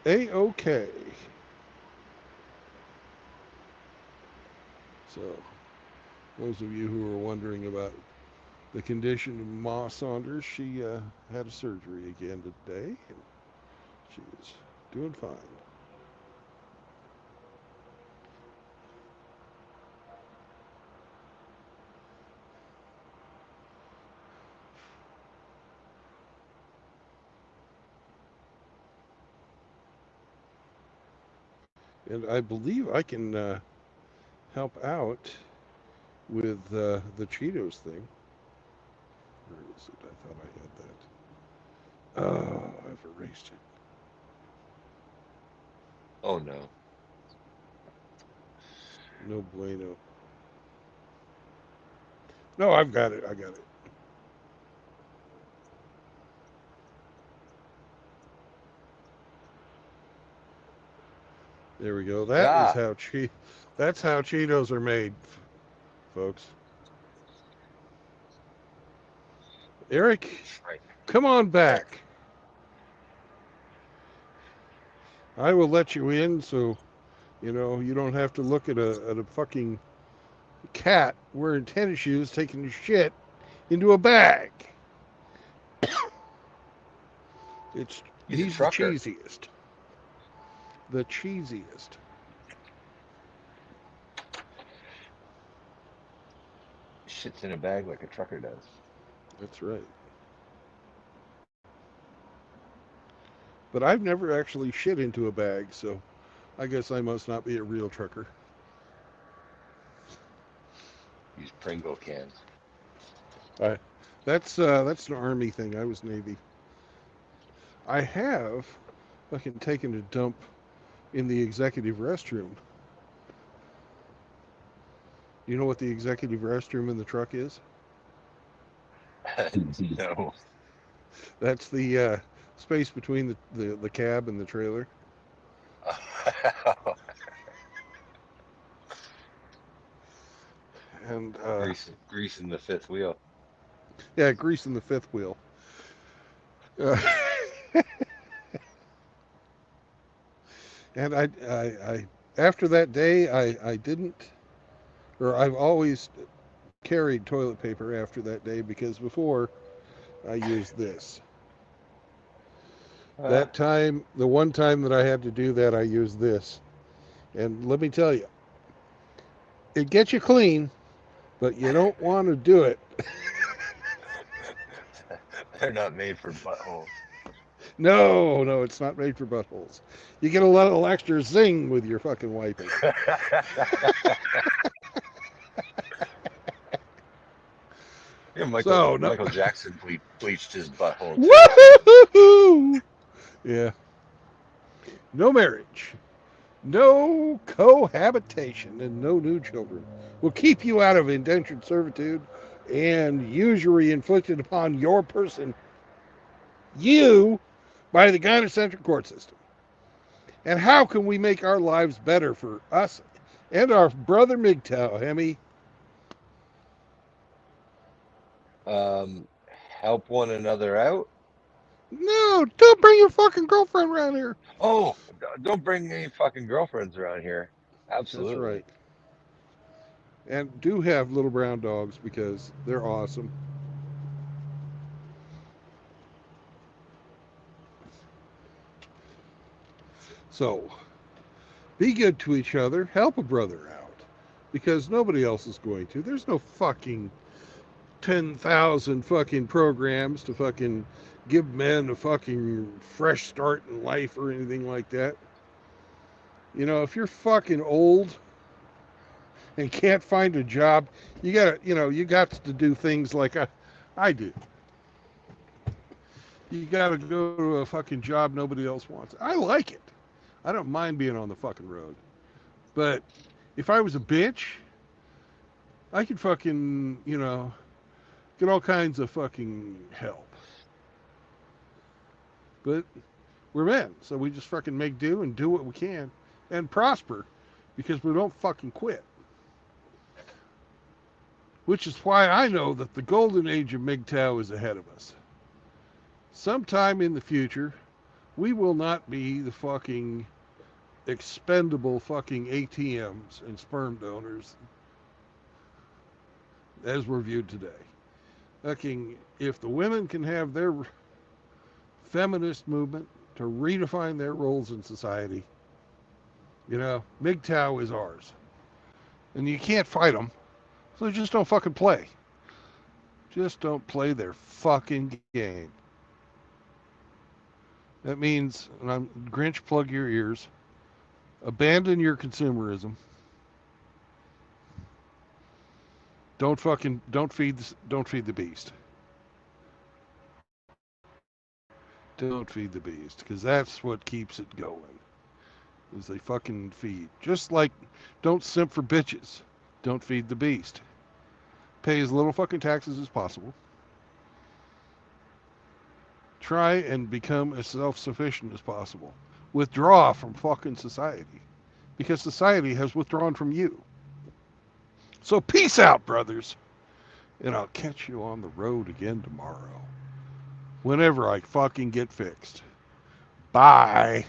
A-OK. So, those of you who are wondering about the condition of Ma Saunders, she had a surgery again today, and she is doing fine. And I believe I can help out with the Cheetos thing. Where is it? I thought I had that. Oh, I've erased it. Oh no. No bueno. No, I've got it. I got it. There we go. Ah, That's how Cheetos are made, folks. Eric, right. come on back. I will let you in, so you don't have to look at a fucking cat wearing tennis shoes taking shit into a bag. It's He's a he's the trucker. cheesiest. The cheesiest. Shits in a bag like a trucker does. That's right. But I've never actually shit into a bag, so I guess I must not be a real trucker. Use Pringle cans. I, that's an army thing. I was Navy. I have fucking taken a dump in the executive restroom. You know what the executive restroom in the truck is? No. That's the space between the cab and the trailer. And Greasing the fifth wheel. yeah, greasing the fifth wheel. Uh, and I after that day, I didn't, or I've always carried toilet paper after that day because before I used this. Uh, That time, the one time that I had to do that, I used this. And let me tell you, it gets you clean, but you don't want to do it. they're not made for buttholes. No, no, it's not made for buttholes. You get a little extra zing with your fucking wiping. Yeah, So, no. Michael Jackson bleached his butthole too. Woohoo! Yeah. No marriage, no cohabitation, and no new children will keep you out of indentured servitude and usury inflicted upon your person, you, by the gynocentric court system. And how can we make our lives better for us and our brother MGTOW, Hemi? Um, help one another out. No, don't bring your fucking girlfriend around here. Oh, don't bring any fucking girlfriends around here. That's Absolutely. right. And do have little brown dogs because they're awesome. So, be good to each other. Help a brother out because nobody else is going to. There's no fucking 10,000 fucking programs to fucking give men a fucking fresh start in life or anything like that. You know, if you're fucking old and can't find a job, you gotta, you got to do things like I do. You gotta go to a fucking job nobody else wants. I like it. I don't mind being on the fucking road. But if I was a bitch, I could fucking, get all kinds of fucking help. But we're men, so we just fucking make do and do what we can and prosper because we don't fucking quit. Which is why I know that the golden age of MGTOW is ahead of us. Sometime in the future, we will not be the fucking expendable fucking ATMs and sperm donors as we're viewed today. Fucking, if the women can have their feminist movement to redefine their roles in society, MGTOW is ours. And you can't fight them, so just don't fucking play. Just don't play their fucking game. That means, and I'm Grinch, plug your ears. Abandon your consumerism. Don't feed the beast. Don't feed the beast because that's what keeps it going. Is they fucking feed. Just like don't simp for bitches. Don't feed the beast. Pay as little fucking taxes as possible. Try and become as self-sufficient as possible. Withdraw from fucking society because society has withdrawn from you. So peace out, brothers. And I'll catch you on the road again tomorrow. Whenever I fucking get fixed. Bye.